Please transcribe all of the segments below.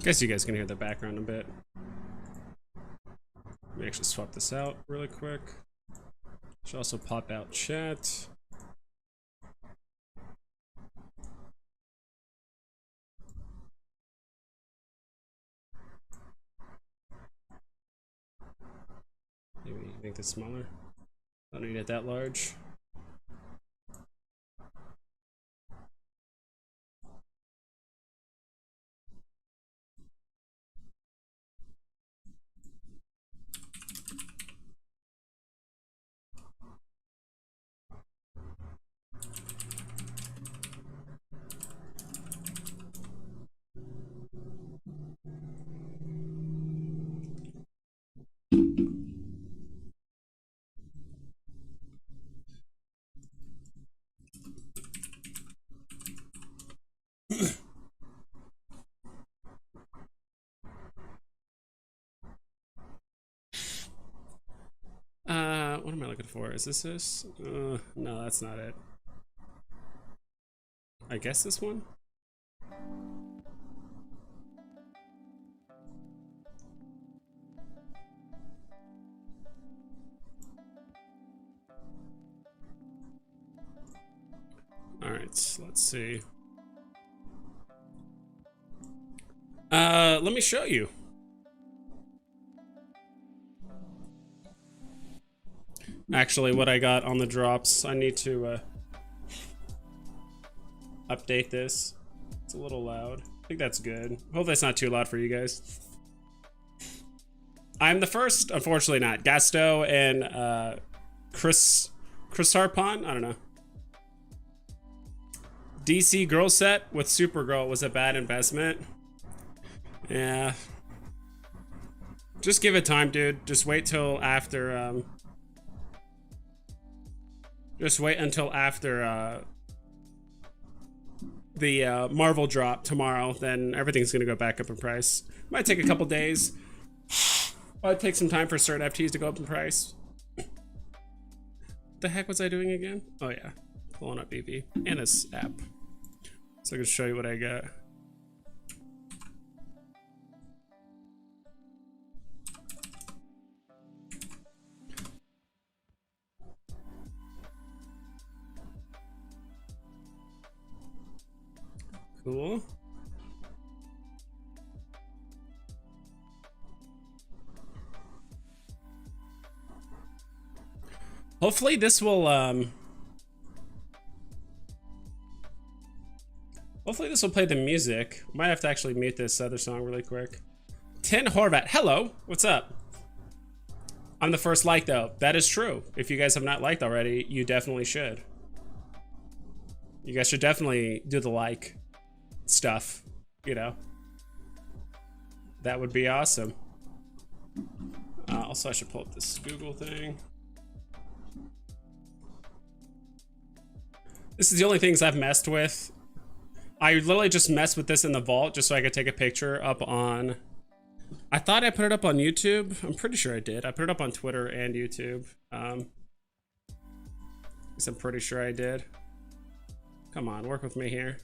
Guess you guys can hear the background a bit. Let me actually swap this out really quick. Should also pop out chat. Maybe make this smaller. I don't need it that large. What am I looking for? Is this? No, that's not it. I guess this one? Alright, let's see. Let me show you. Actually, what I got on the drops, I need to update this. It's a little loud. I think that's good. Hopefully that's not too loud for you guys. I'm the first, unfortunately not. Gasto and Chris Harpon, I don't know. DC girl set with Supergirl was a bad investment. Yeah. Just give it time, dude. Just wait till after just wait until after the Marvel drop tomorrow, then everything's gonna go back up in price. Might take a couple days. Might take some time for certain FTs to go up in price. What the heck was I doing again? Oh yeah, pulling up Veve and this app. So I can show you what I got. Cool. Hopefully this will hopefully this will play the music. Might have to actually mute this other song really quick. Tin Horvat, hello, what's up? I'm the first like though. That is true. If you guys have not liked already, you definitely should. You guys should definitely do the like stuff, you know. That would be awesome. Also, I should pull up this Google thing. This is the only things I've messed with. I literally just messed with this in the vault just so I could take a picture up on... I thought I put it up on YouTube. I'm pretty sure I did. I put it up on Twitter and YouTube. I'm pretty sure I did. Come on, work with me here.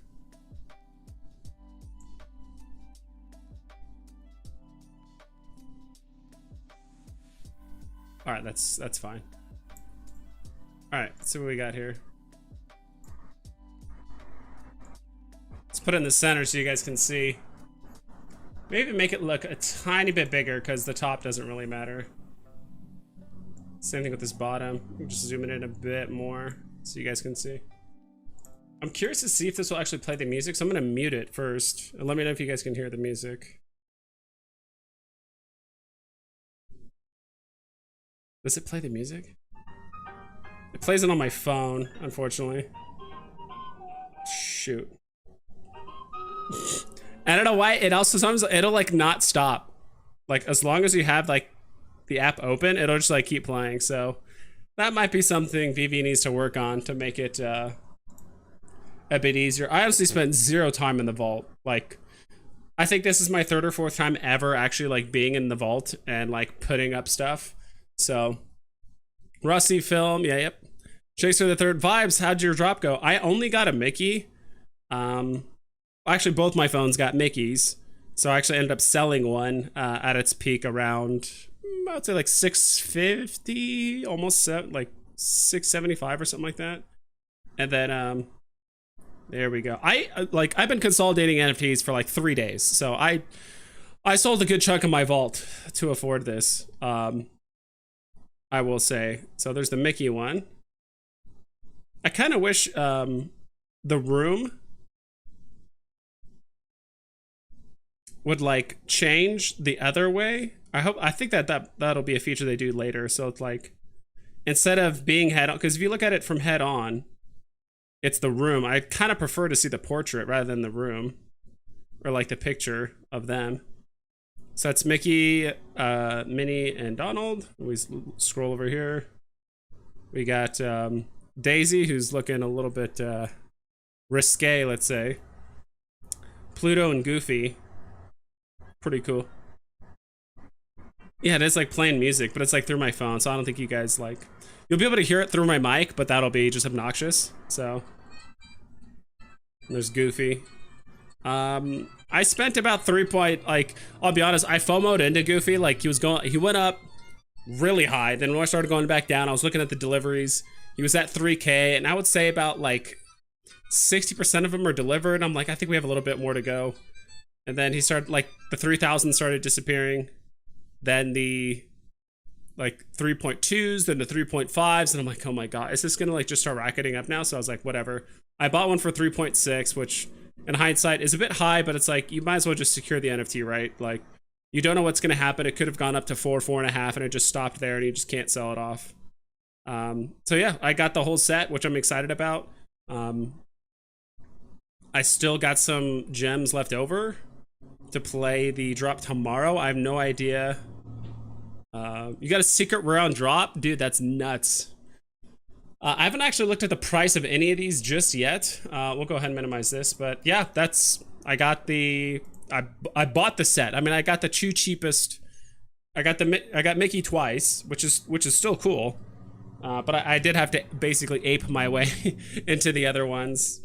All right, that's fine. All right, let's see what we got here. Let's put it in the center so you guys can see. Maybe make it look a tiny bit bigger because the top doesn't really matter. Same thing with this bottom. Just zoom it in a bit more so you guys can see. I'm curious to see if this will actually play the music, so I'm gonna mute it first. And let me know if you guys can hear the music. Does it play the music? It plays it on my phone, unfortunately. Shoot. I don't know why, it also sometimes it'll like not stop. Like as long as you have like the app open, it'll just like keep playing. So that might be something Veve needs to work on to make it a bit easier. I honestly spent 0 time in the vault. Like I think this is my third or fourth time ever actually like being in the vault and like putting up stuff. So Rusty film, yeah, yep. Shakespeare the Third vibes. How'd your drop go? I only got a Mickey. Actually, both my phones got Mickeys, so I actually ended up selling one at its peak around, I'd say like 650, almost like 675 or something like that. And then there we go. I've been consolidating NFTs for like 3 days, so I sold a good chunk of my vault to afford this. I will say. So there's the Mickey one. I kind of wish the room would like change the other way. I think that'll be a feature they do later. So it's like, instead of being head on, because if you look at it from head on, it's the room. I kind of prefer to see the portrait rather than the room, or like the picture of them. So that's Mickey, Minnie, and Donald. We scroll over here. We got Daisy, who's looking a little bit risque, let's say. Pluto and Goofy. Pretty cool. Yeah, it is like playing music, but it's like through my phone, so I don't think you guys like... You'll be able to hear it through my mic, but that'll be just obnoxious, so... There's Goofy. I spent about 3 point, like, I'll be honest, I FOMO'd into Goofy. Like, he went up really high. Then when I started going back down, I was looking at the deliveries. He was at 3K, and I would say about like 60% of them are delivered. I'm like, I think we have a little bit more to go. And then he started, like, the 3,000 started disappearing. Then the like 3.2s, then the 3.5s, and I'm like, oh my god, is this gonna like just start racketing up now? So I was like, whatever. I bought one for 3.6, which in hindsight is a bit high, but it's like, you might as well just secure the NFT, right? Like, you don't know what's gonna happen. It could have gone up to 4.5, and it just stopped there, and you just can't sell it off. So yeah, I got the whole set, which I'm excited about. I still got some gems left over to play the drop tomorrow. I have no idea. You got a secret round drop? Dude, that's nuts. I haven't actually looked at the price of any of these just yet. We'll go ahead and minimize this, but yeah, I got the set. I mean, I got the two cheapest. I got Mickey twice, which is still cool. But I did have to basically ape my way into the other ones.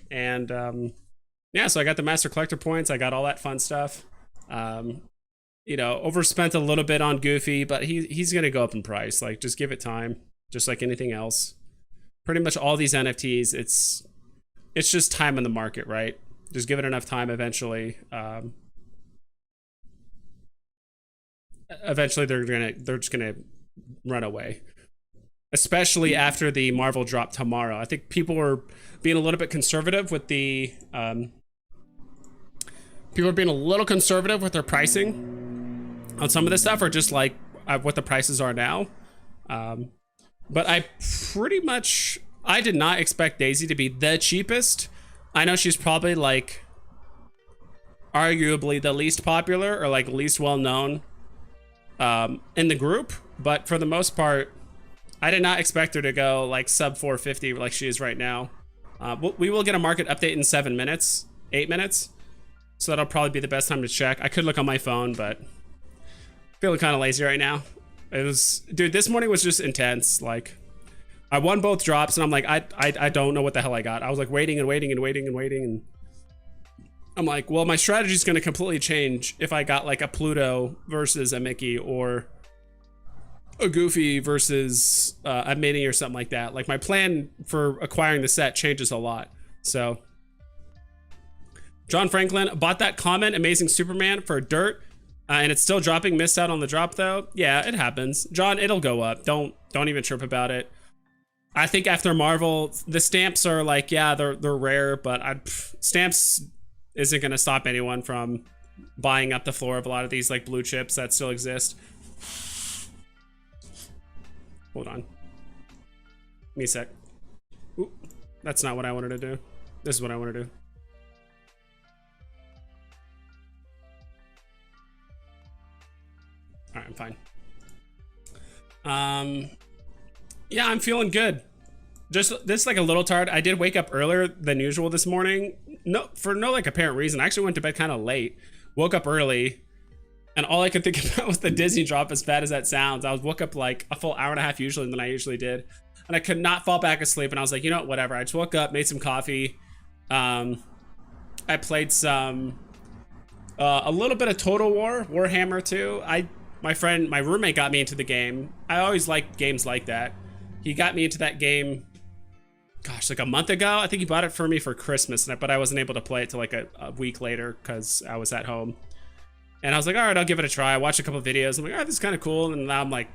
And yeah, so I got the Master Collector points. I got all that fun stuff. You know, overspent a little bit on Goofy, but he's gonna go up in price. Like, just give it time, just like anything else. Pretty much all these NFTs, it's just time in the market, right? Just give it enough time. Eventually, eventually they're just gonna run away. Especially after the Marvel drop tomorrow. I think people are being a little bit conservative with the people are being a little conservative with their pricing on some of this stuff, or just like what the prices are now. But I did not expect Daisy to be the cheapest. I know she's probably like arguably the least popular or like least well known in the group, but for the most part, I did not expect her to go like sub 450 like she is right now. We will get a market update in 7 minutes, 8 minutes. So that'll probably be the best time to check. I could look on my phone, but feeling kind of lazy right now. Dude, this morning was just intense. Like, I won both drops, and I'm like, I don't know what the hell I got. I was like waiting and waiting and waiting and waiting, and I'm like, well, my strategy is going to completely change if I got like a Pluto versus a Mickey, or a Goofy versus a Minnie or something like that. Like, my plan for acquiring the set changes a lot. So John Franklin bought that comment, Amazing Superman, for dirt, and it's still dropping. Missed out on the drop though. Yeah, it happens. John, it'll go up. Don't even trip about it. I think after Marvel, the stamps are like, yeah, they're rare, but stamps isn't gonna stop anyone from buying up the floor of a lot of these like blue chips that still exist. Hold on. Give me a sec. Ooh, that's not what I wanted to do. This is what I want to do. All right, I'm fine. Yeah, I'm feeling good. Just like a little tired. I did wake up earlier than usual this morning. For no like apparent reason. I actually went to bed kind of late. woke up early, and all I could think about was the Disney drop, as bad as that sounds. I was woke up like a full hour and a half usually than I usually did. And I could not fall back asleep, and I was like, you know what, whatever. I just woke up, made some coffee. I played some, a little bit of Total War, Warhammer 2. My roommate got me into the game. I always like games like that. He got me into that game, gosh, like a month ago. I think he bought it for me for Christmas, but I wasn't able to play it till like a week later because I was at home. And I was like, all right, I'll give it a try. I watched a couple of videos. I'm like, all right, this is kind of cool. And now I'm like,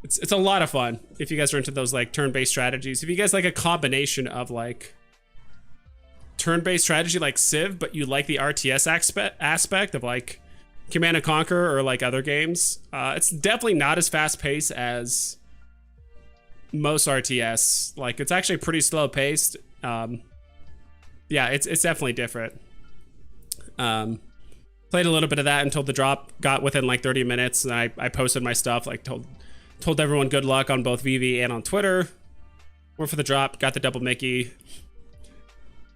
it's a lot of fun if you guys are into those like turn-based strategies. If you guys like a combination of like turn-based strategy like Civ, but you like the RTS aspect of like Command and Conquer or like other games, it's definitely not as fast-paced as most RTS. Like, it's actually pretty slow-paced. Yeah, it's definitely different. Played a little bit of that until the drop got within like 30 minutes, and I posted my stuff, like told everyone good luck on both Veve and on Twitter. Went for the drop, got the double Mickey.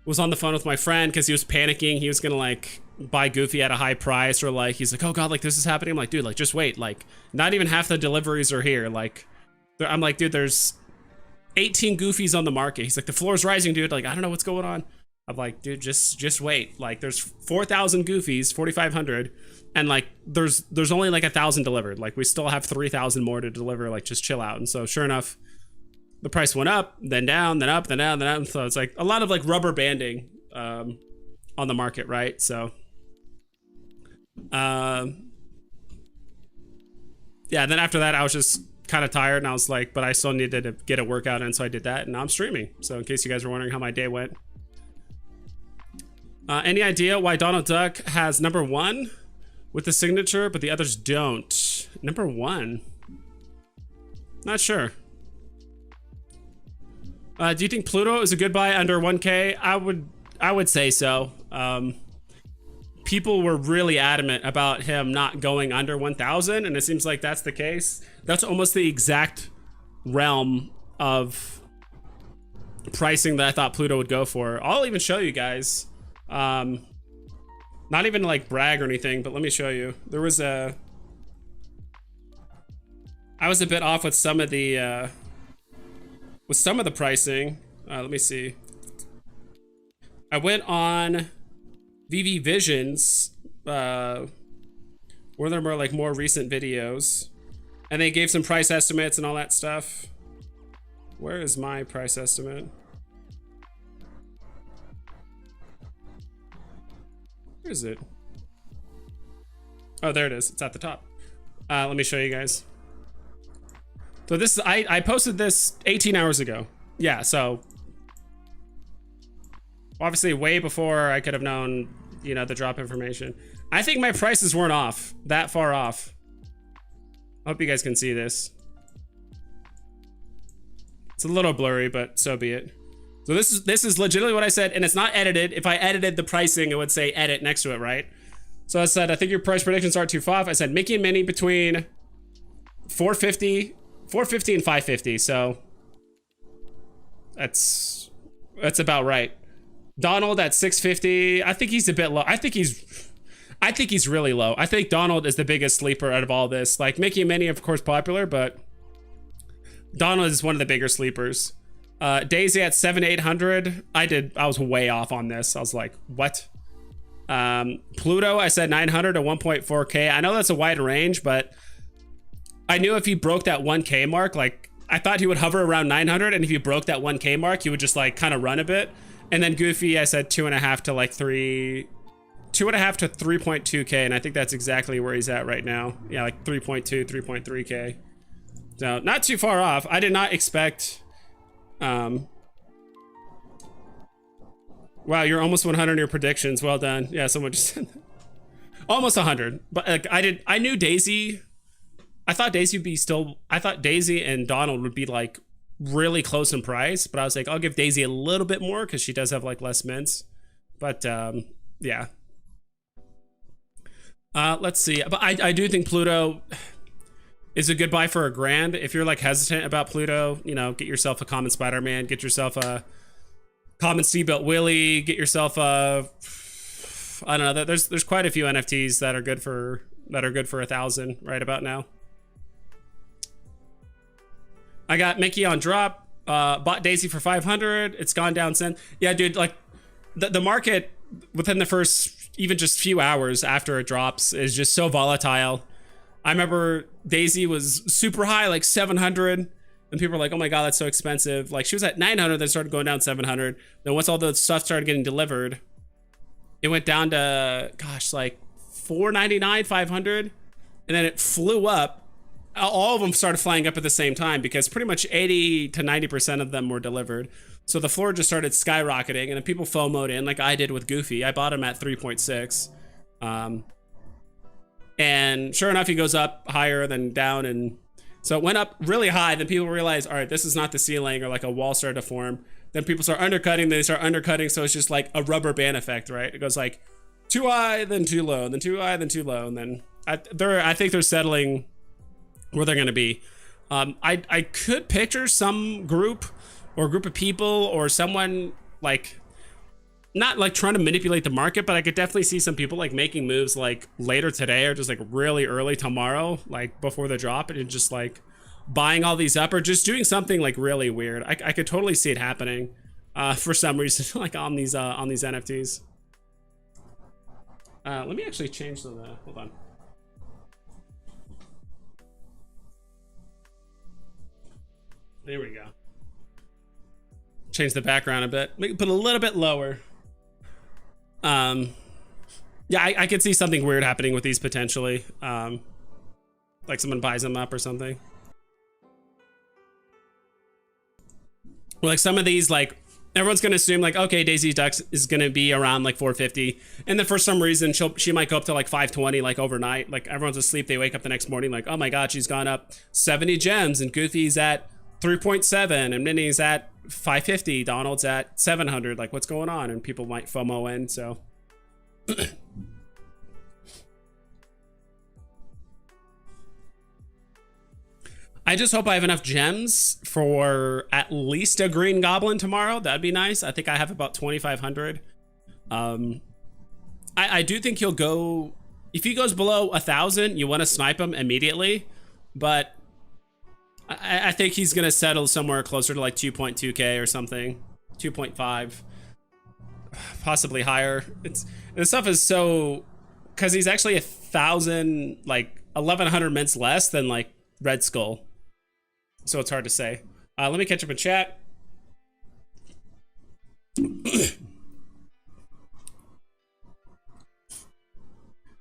Was on the phone with my friend because he was panicking. He was gonna like buy Goofy at a high price, or like he's like, oh god, like this is happening. I'm like, dude, like just wait. Like not even half the deliveries are here. Like I'm like, dude, there's 18 Goofies on the market. He's like, the floor's rising, dude. Like I don't know what's going on. I'm like, dude, just wait. Like there's 4,000 Goofies, 4,500, and like there's only like 1,000 delivered. Like we still have 3,000 more to deliver. Like just chill out. And so sure enough, the price went up, then down, then up, then down, then up. So it's like a lot of like rubber banding on the market, right? So yeah, then after that I was just kind of tired, and I was like, but I still needed to get a workout in, so I did that, and now I'm streaming. So in case you guys were wondering how my day went. Any idea why Donald Duck has #1 with the signature, but the others don't? #1? Not sure. Do you think Pluto is a good buy under 1K? I would say so. People were really adamant about him not going under 1,000, and it seems like that's the case. That's almost the exact realm of pricing that I thought Pluto would go for. I'll even show you guys. Not even like brag or anything, but let me show you. There was I was a bit off with some of the pricing. Let me see. I went on VV Visions, one of their more recent videos, and they gave some price estimates and all that stuff. Where is my price estimate? Where is it? Oh, there it is. It's at the top. Let me show you guys. So this is, I posted this 18 hours ago. Yeah, so obviously way before I could have known, you know, the drop information. I think my prices weren't off, that far off. I hope you guys can see this. It's a little blurry, but so be it. So this is legitimately what I said, and it's not edited. If I edited the pricing, it would say edit next to it, right? So I said, I think your price predictions are too off. I said Mickey and Minnie between 450 and 550. So that's about right. Donald at 650. I think he's a bit low. I think he's really low. I think Donald is the biggest sleeper out of all this. Like Mickey and Minnie, of course, popular, but Donald is one of the bigger sleepers. Daisy at 700-800. I was way off on this. I was like, what? Pluto, I said 900 to 1.4K. I know that's a wide range, but I knew if he broke that 1K mark, like I thought he would hover around 900, and if he broke that 1K mark, he would just like kind of run a bit. And then Goofy, I said 2.5 to like 3.2K, and I think that's exactly where he's at right now. Yeah, like 3.2, 3.3K. So not too far off. I did not expect. Wow, you're almost 100 in your predictions. Well done. Yeah, someone just said that. Almost 100. But like, I knew Daisy. I thought Daisy and Donald would be like really close in price, but I was like, I'll give Daisy a little bit more because she does have like less mints. But yeah. Let's see. But I do think Pluto is a good buy for $1,000. If you're like hesitant about Pluto, you know, get yourself a common Spider-Man, get yourself a common Seatbelt Willie, get yourself a I don't know. There's quite a few NFTs that are good for 1,000 right about now. I got Mickey on drop. Bought Daisy for 500. It's gone down since. Yeah, dude. Like the market within the first even just few hours after it drops is just so volatile. I remember Daisy was super high, like 700. And people were like, oh my God, that's so expensive. Like she was at 900, then started going down 700. Then once all the stuff started getting delivered, it went down to, gosh, like 499, 500. And then it flew up. All of them started flying up at the same time because pretty much 80 to 90% of them were delivered. So the floor just started skyrocketing and then people FOMO'd in like I did with Goofy. I bought him at 3.6. And sure enough, he goes up higher than down, and so it went up really high. Then people realized, all right, this is not the ceiling, or like a wall started to form. Then people start undercutting, they start undercutting. So it's just like a rubber band effect, right? It goes like too high, then too low, then too high, then too low. And then I think they're settling where they're going to be. I could picture some group of people or someone like, not like trying to manipulate the market, but I could definitely see some people like making moves like later today or just like really early tomorrow, like before the drop, and just like buying all these up or just doing something like really weird. I could totally see it happening for some reason, like on these NFTs. Let me actually change the, hold on. There we go. Change the background a bit, make it put a little bit lower. Yeah, I could see something weird happening with these potentially. Like someone buys them up or something. Or like some of these, like everyone's gonna assume like, okay, Daisy Ducks is gonna be around like 450, and then for some reason she might go up to like 520 like overnight. Like everyone's asleep, they wake up the next morning like, oh my God, she's gone up 70 gems, and Goofy's at 3.7, and Minnie's at 550, Donald's at 700. Like, what's going on? And people might FOMO in. So I just hope I have enough gems for at least a green goblin tomorrow. That'd be nice. I think I have about 2,500. I do think he'll go, if he goes below 1,000, you want to snipe him immediately, but I think he's gonna settle somewhere closer to like 2.2k or something, 2.5, possibly higher. This stuff is so, because he's actually 1,000, like 1,100 mints less than like Red Skull, so it's hard to say. Let me catch up in chat.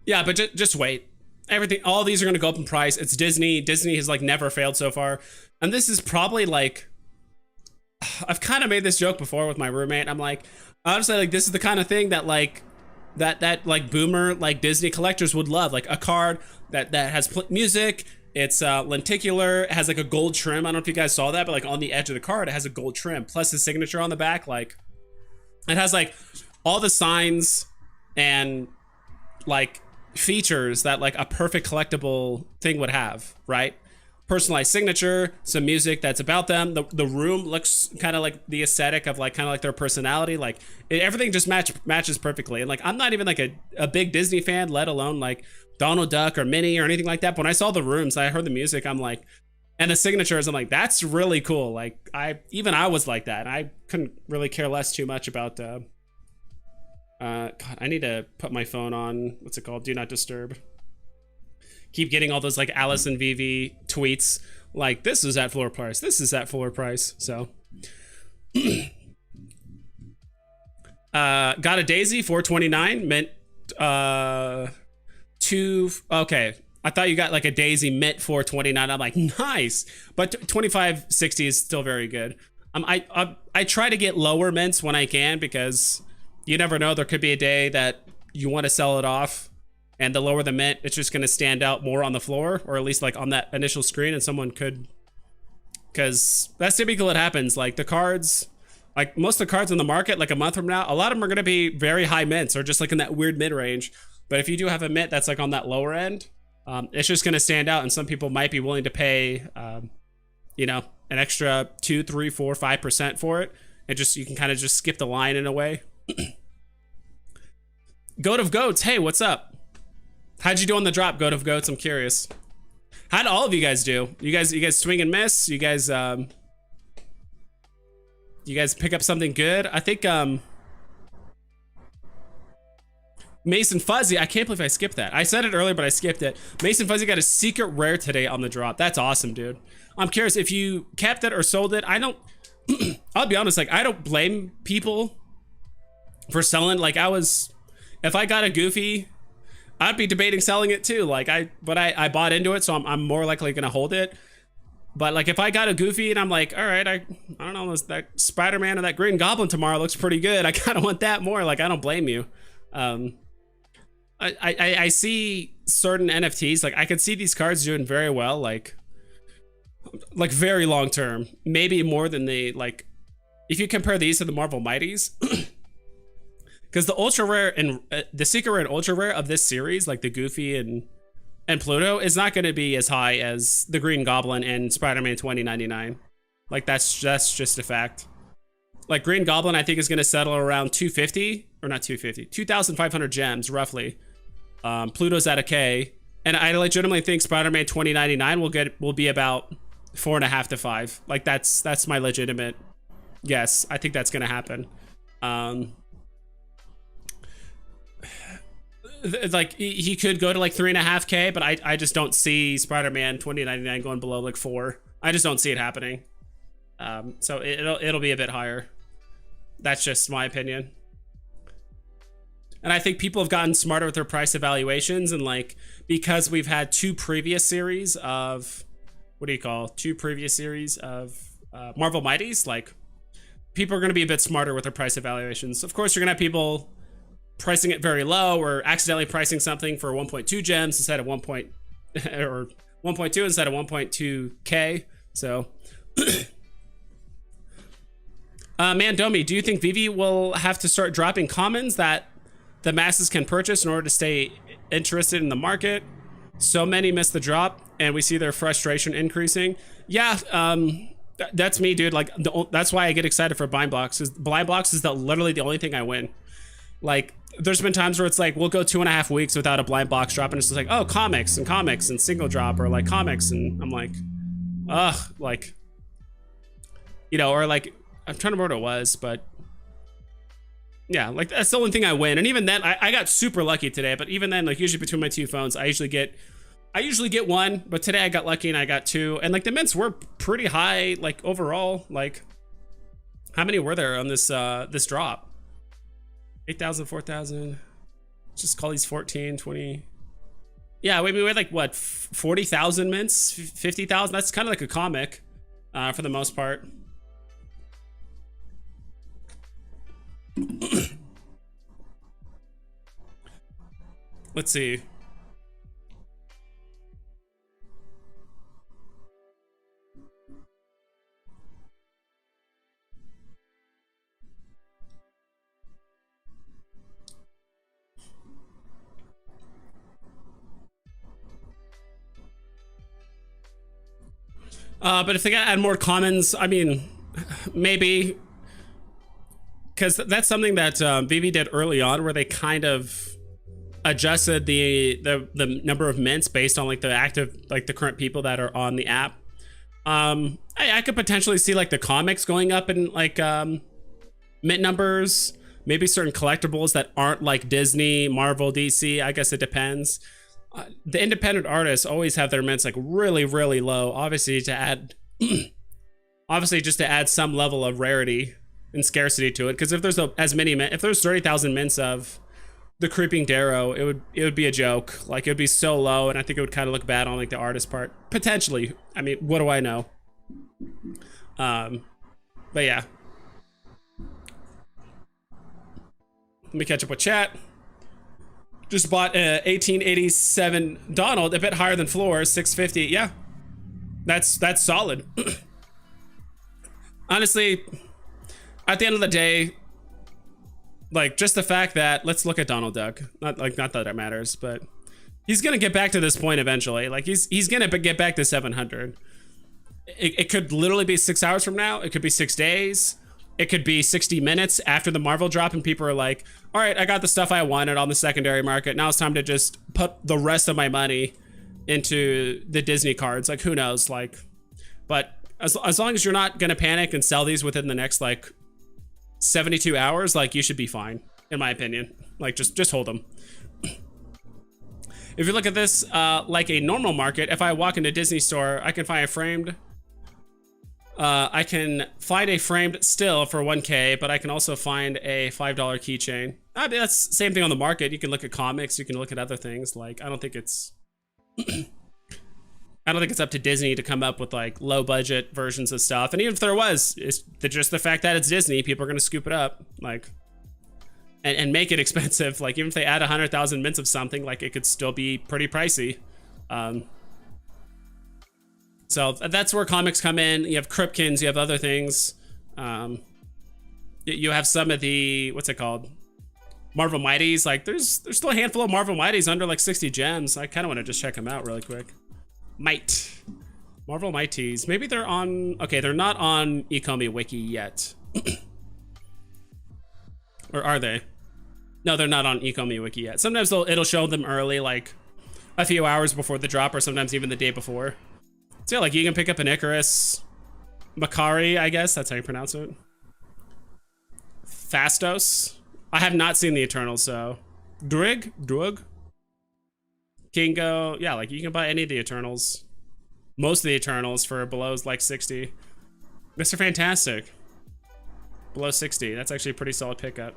Yeah, but just wait. Everything, all these are going to go up in price. It's Disney. Disney has like never failed so far. And this is probably like, I've kind of made this joke before with my roommate. I'm like, honestly, like this is the kind of thing that like, that like boomer, like Disney collectors would love. Like a card that has music. It's lenticular. It has like a gold trim. I don't know if you guys saw that, but like on the edge of the card, it has a gold trim plus his signature on the back. Like it has like all the signs and like features that like a perfect collectible thing would have, right? Personalized signature, some music that's about them. The room looks kind of like the aesthetic of like kind of like their personality. Like everything just matches perfectly. And like I'm not even like a big Disney fan, let alone like Donald Duck or Minnie or anything like that. But when I saw the rooms, I heard the music, I'm like, and the signatures, I'm like, that's really cool. Like I was like that. I couldn't really care less too much about God, I need to put my phone on, what's it called? Do not disturb. Keep getting all those like Alice and Veve tweets. Like, this is at floor price. This is at floor price. So, got a Daisy, 429, mint, okay. I thought you got like a Daisy mint 429. I'm like, nice. But 2560 is still very good. I try to get lower mints when I can because you never know, there could be a day that you want to sell it off, and the lower the mint, it's just going to stand out more on the floor, or at least like on that initial screen, and someone could, because that's typically what happens. Like the cards, like most of the cards on the market, like a month from now, a lot of them are going to be very high mints or just like in that weird mid range. But if you do have a mint that's like on that lower end, it's just going to stand out, and some people might be willing to pay, you know, an extra 2, 3, 4, 5% for it. And just, you can kind of just skip the line in a way. Goat of Goats, hey, what's up? How'd you do on the drop, Goat of Goats? I'm curious. How'd all of you guys do? You guys swing and miss? You guys pick up something good? I think Mason Fuzzy, I can't believe I skipped that. I said it earlier, but I skipped it. Mason Fuzzy got a secret rare today on the drop. That's awesome, dude. I'm curious if you kept it or sold it. I don't, I'll be honest, like, I don't blame people for selling. Like, if I got a Goofy, I'd be debating selling it too. Like, but I bought into it, so I'm more likely gonna hold it. But like, if I got a Goofy and I'm like, all right, I don't know, that Spider-Man or that Green Goblin tomorrow looks pretty good, I kind of want that more. Like, I don't blame you. I see certain NFTs, like I could see these cards doing very well, like very long term, maybe more than they, like, if you compare these to the Marvel Mighties, because the ultra rare and the secret rare and ultra rare of this series, like the Goofy and Pluto, is not going to be as high as the Green Goblin and Spider-Man 2099. Like, that's just a fact. Like, Green Goblin, I think, is going to settle around 250, or not 250, 2,500 gems, roughly. Pluto's at a K, and I legitimately think Spider-Man 2099 will be about 4.5 to 5. Like, that's my legitimate guess. I think that's going to happen. Like, he could go to like 3.5K, but I just don't see Spider-Man 2099 going below like 4. I just don't see it happening. So it'll be a bit higher. That's just my opinion. And I think people have gotten smarter with their price evaluations, and like, because we've had two previous series of Marvel Mighties, like, people are going to be a bit smarter with their price evaluations. Of course, you're going to have people pricing it very low, or accidentally pricing something for 1.2 gems instead of 1. Or 1.2 instead of 1.2K. So Mandomi, do you think Veve will have to start dropping commons that the masses can purchase in order to stay interested in the market? So many miss the drop, and we see their frustration increasing. Yeah, that's me, dude. Like, that's why I get excited for blind blocks. Blind blocks is literally the only thing I win. Like, there's been times where it's like, we'll go 2.5 weeks without a blind box drop, and it's just like, oh, comics and single drop, or like comics, and I'm like, ugh, like, you know, or like, I'm trying to remember what it was, but yeah, like, that's the only thing I win. And even then, I got super lucky today, but even then, like, usually between my two phones, I usually get one, but today I got lucky and I got two, and like, the mints were pretty high, like, overall. Like, how many were there on this this drop? 8,000, 4,000. Just call these 14, 20. Yeah, we had like, what, 40,000 mints, 50,000. That's kind of like a comic, for the most part. Let's see. But if they gotta add more commons, I mean, maybe, because that's something that Veve did early on, where they kind of adjusted the number of mints based on like the active, like the current people that are on the app. I could potentially see like the comics going up in like mint numbers, maybe certain collectibles that aren't like Disney, Marvel, DC. I guess it depends. The independent artists always have their mints like really, really low, obviously to add obviously just to add some level of rarity and scarcity to it, because if there's if there's 30,000 mints of the Creeping Darrow, it would be a joke. Like, it would be so low, and I think it would kind of look bad on like the artist part, potentially. I mean, what do I know? But yeah, let me catch up with chat. Just bought 1887 Donald, a bit higher than floor, 650. Yeah, that's solid. Honestly, at the end of the day, like, just the fact that, let's look at Donald Duck. Not that it matters, but he's gonna get back to this point eventually. Like, he's gonna get back to 700. It could literally be 6 hours from now. It could be 6 days. it could be 60 minutes after the Marvel drop and people are like, all right, I got the stuff I wanted on the secondary market. Now it's time to just put the rest of my money into the Disney cards. Like, who knows? Like, but as long as you're not going to panic and sell these within the next like 72 hours, like you should be fine, in my opinion. Like, just hold them. If you look at this like a normal market, if I walk into a Disney store, I can find a framed. I can find a framed still for 1K, but I can also find a $5 keychain. I mean, that's the same thing on the market. You can look at comics, you can look at other things. Like, I don't think it's I don't think it's up to Disney to come up with like low budget versions of stuff. And even if there was, it's just the fact that it's Disney, people are gonna scoop it up, like, and make it expensive. Like, even if they add 100,000 mints of something, like, it could still be pretty pricey. So that's where comics come in. You have Kripkins, you have other things. You have some of the, what's it called? Marvel Mighties. Like, there's still a handful of Marvel Mighties under like 60 gems. I kind of want to just check them out really quick. Marvel Mighties. Maybe they're on, okay, they're not on ecomi wiki yet. Or are they? No, they're not on ecomi wiki yet. Sometimes it'll show them early, like a few hours before the drop, or sometimes even the day before. So yeah, like, you can pick up an Icarus, Makari, I guess that's how you pronounce it. Fastos. I have not seen the Eternals, so Drug, Kingo. Yeah, like, you can buy any of the Eternals, most of the Eternals for below like 60. Mr. Fantastic, below 60. That's actually a pretty solid pickup.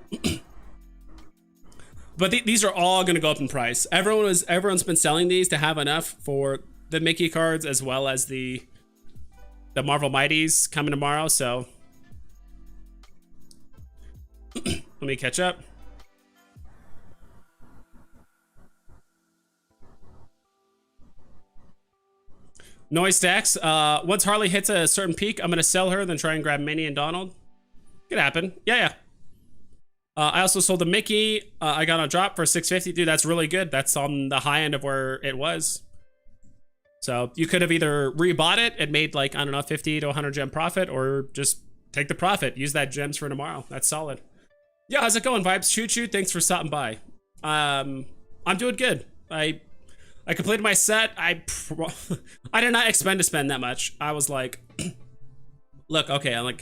But these are all going to go up in price. Everyone's been selling these to have enough for the Mickey cards as well as the Marvel Mighties coming tomorrow. So let me catch up. Noise stacks. Once Harley hits a certain peak, I'm gonna sell her, then try and grab Minnie and Donald. Could happen. Yeah. I also sold a Mickey. I got a drop for 650. Dude, that's really good. That's on the high end of where it was. So you could have either rebought it and made like, I don't know, 50 to 100 gem profit, or just take the profit. Use that gems for tomorrow. That's solid. Yeah, how's it going, Vibes? Choo-choo, thanks for stopping by. I'm doing good. I completed my set. I did not expect to spend that much. I was like, look, okay, I'm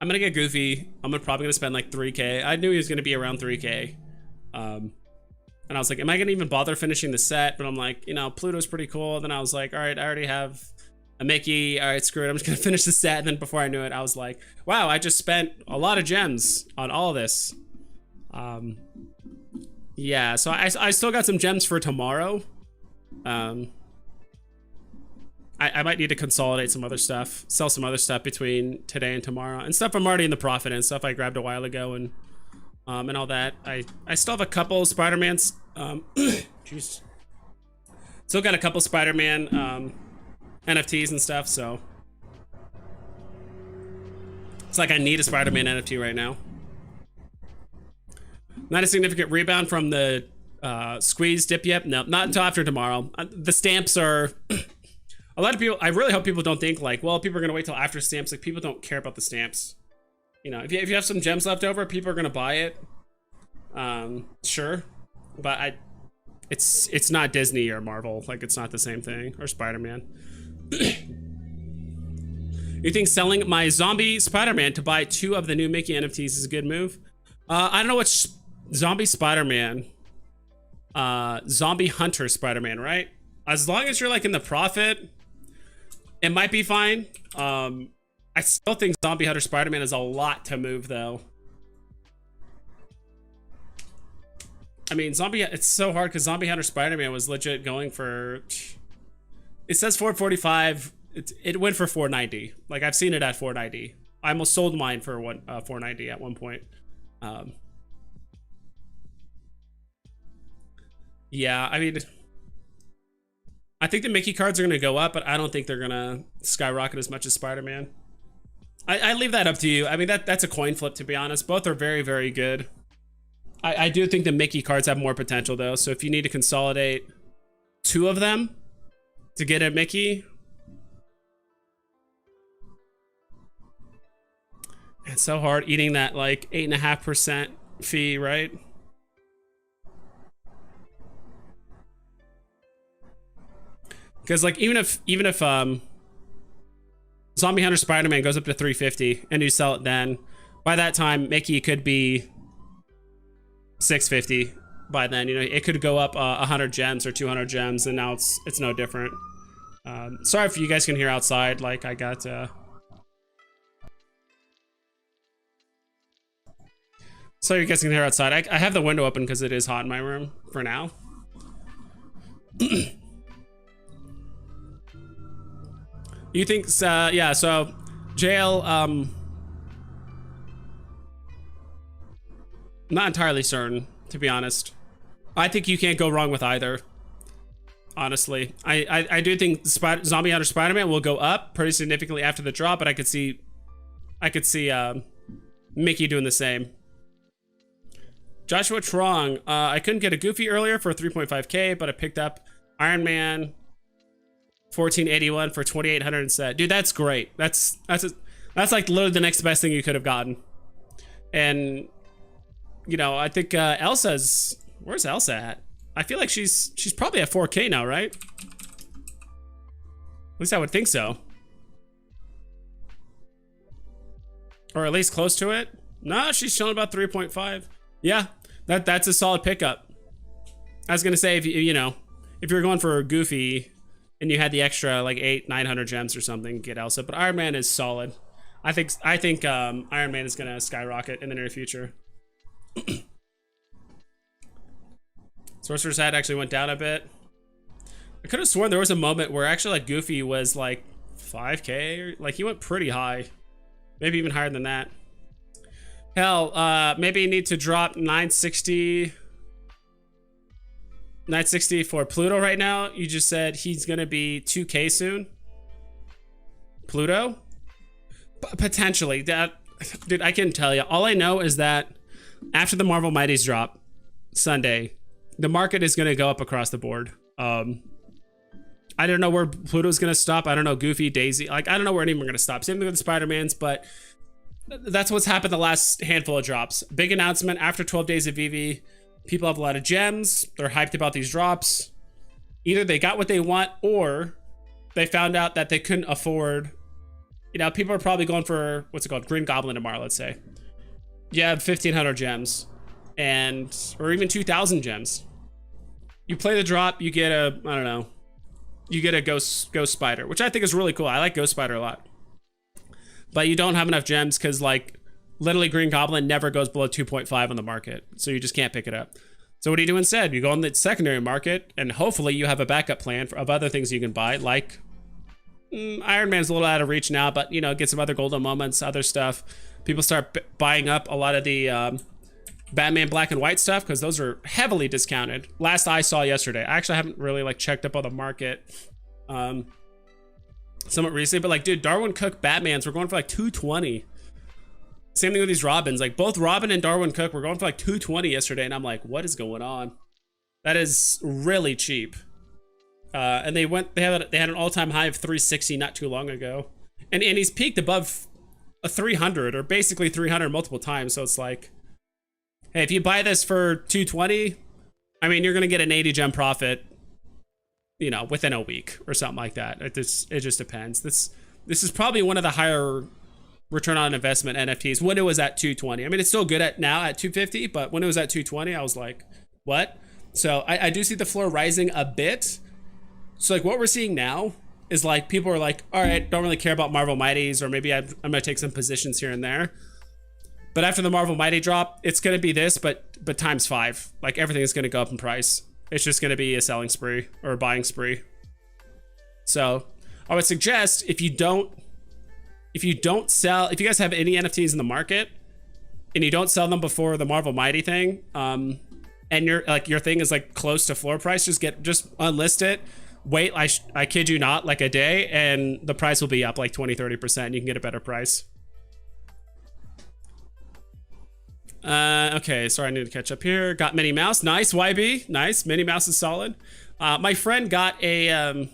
gonna get goofy. I'm probably gonna spend like 3K. I knew he was gonna be around 3K. And I was like, am I gonna even bother finishing the set? But I'm like, you know, Pluto's pretty cool. Then I was like, all right, I already have a Mickey. All right, screw it. I'm just gonna finish the set. And then before I knew it, I was like, wow, I just spent a lot of gems on all of this. Yeah, so I still got some gems for tomorrow. I might need to consolidate some other stuff, sell some other stuff between today and tomorrow, and stuff I'm already in the profit in, stuff I grabbed a while ago, and all that. I still have a couple Spider-Mans. Jeez. Still got a couple Spider-Man NFTs and stuff, so it's like I need a Spider-Man NFT right now. Not a significant rebound from the squeeze dip yet. No, not until after tomorrow. The stamps are a lot of people. I really hope people don't think like, well, people are gonna wait till after stamps. Like, people don't care about the stamps. You know, if you have some gems left over, people are gonna buy it. Sure, but it's not Disney or Marvel. Like, it's not the same thing, or Spider-Man. You think selling my zombie Spider-Man to buy 2 of the new Mickey NFTs is a good move? I don't know which zombie Spider-Man. Zombie Hunter Spider-Man, right? As long as you're like in the profit, it might be fine. I still think Zombie Hunter Spider-Man is a lot to move though. I mean, it's so hard because Zombie Hunter Spider-Man was legit going for, it says 445. It went for 490. Like, I've seen it at 490. I almost sold mine for 490 at one point. Yeah, I mean, I think the Mickey cards are gonna go up, but I don't think they're gonna skyrocket as much as Spider-Man. I leave that up to you. I mean, that's a coin flip, to be honest. Both are very, very good. I do think the Mickey cards have more potential though. So if you need to consolidate 2 of them to get a Mickey, It's so hard eating that like 8.5% fee, right? Because like even if Zombie Hunter Spider-Man goes up to 350 and you sell it then, by that time Mickey could be 650. By then, you know, it could go up 100 gems or 200 gems, and now it's no different. Sorry if you guys can hear outside. Like I got. So you guys can hear outside. I have the window open because it is hot in my room for now. You think, yeah, so jail, not entirely certain, to be honest. I think you can't go wrong with either, honestly. I do think Zombie Hunter Spider-Man will go up pretty significantly after the drop, but I could see Mickey doing the same. Joshua Trong, I couldn't get a Goofy earlier for 3.5k, but I picked up Iron Man 1481 for 2,800 instead. Dude, that's great. That's like literally the next best thing you could have gotten. And you know, I think Elsa's, where's Elsa at? I feel like she's probably at 4k now, right? At least I would think so. Or at least close to it. No, she's showing about 3.5. Yeah, that's a solid pickup. I was gonna say, if you know, if you're going for a Goofy and you had the extra like 900 gems or something, get Elsa. But Iron Man is solid. I think Iron Man is gonna skyrocket in the near future. Sorcerer's Hat actually went down a bit. I could have sworn there was a moment where actually like Goofy was like 5k, or like he went pretty high, maybe even higher than that. Hell, maybe you need to drop 960 for Pluto right now. You just said he's gonna be 2k soon. Pluto? Potentially. That, dude, I can tell you. All I know is that after the Marvel Mighties drop Sunday, the market is gonna go up across the board. I don't know where Pluto's gonna stop. I don't know, Goofy, Daisy. Like, I don't know where anyone are gonna stop. Same thing with the Spider-Mans, but that's what's happened the last handful of drops. Big announcement after 12 days of Veve. People have a lot of gems. They're hyped about these drops. Either they got what they want, or they found out that they couldn't afford. You know, people are probably going for, what's it called, Green Goblin tomorrow, let's say. You have 1,500 gems, or even 2,000 gems. You play the drop, you get a, I don't know, you get a Ghost Spider, which I think is really cool. I like Ghost Spider a lot. But you don't have enough gems because, like, literally Green Goblin never goes below 2.5 on the market. So you just can't pick it up. So what do you do instead? You go on the secondary market, and hopefully you have a backup plan of other things you can buy, like Iron Man's a little out of reach now, but, you know, get some other golden moments, other stuff. People start buying up a lot of the Batman Black and White stuff because those are heavily discounted. Last I saw yesterday. I actually haven't really, like, checked up on the market somewhat recently, but, like, dude, Darwin Cook Batmans were going for like 220. Same thing with these Robins. Like, both Robin and Darwin Cook were going for like 220 yesterday, and I'm like, what is going on? That is really cheap. And they had an all-time high of 360 not too long ago, and he's peaked above a 300, or basically 300 multiple times. So it's like, hey, if you buy this for 220, I mean, you're gonna get an 80 gem profit, you know, within a week or something like that. It just depends. This is probably one of the higher return on investment NFTs when it was at 220. I mean, it's still good now at 250, but when it was at 220, I was like, what? So I do see the floor rising a bit. So like what we're seeing now is like people are like, all right, don't really care about Marvel Mighties, or maybe I'm gonna take some positions here and there. But after the Marvel Mighty drop, it's gonna be this, but times 5. Like everything is gonna go up in price. It's just gonna be a selling spree or a buying spree. So I would suggest if you guys have any NFTs in the market and you don't sell them before the Marvel Mighty thing, and your thing is like close to floor price, just unlist it. Wait, I kid you not, like a day, and the price will be up like 20-30%. You can get a better price. Okay, sorry, I need to catch up here. Got Minnie Mouse. Nice, YB. Nice. Minnie Mouse is solid. My friend got a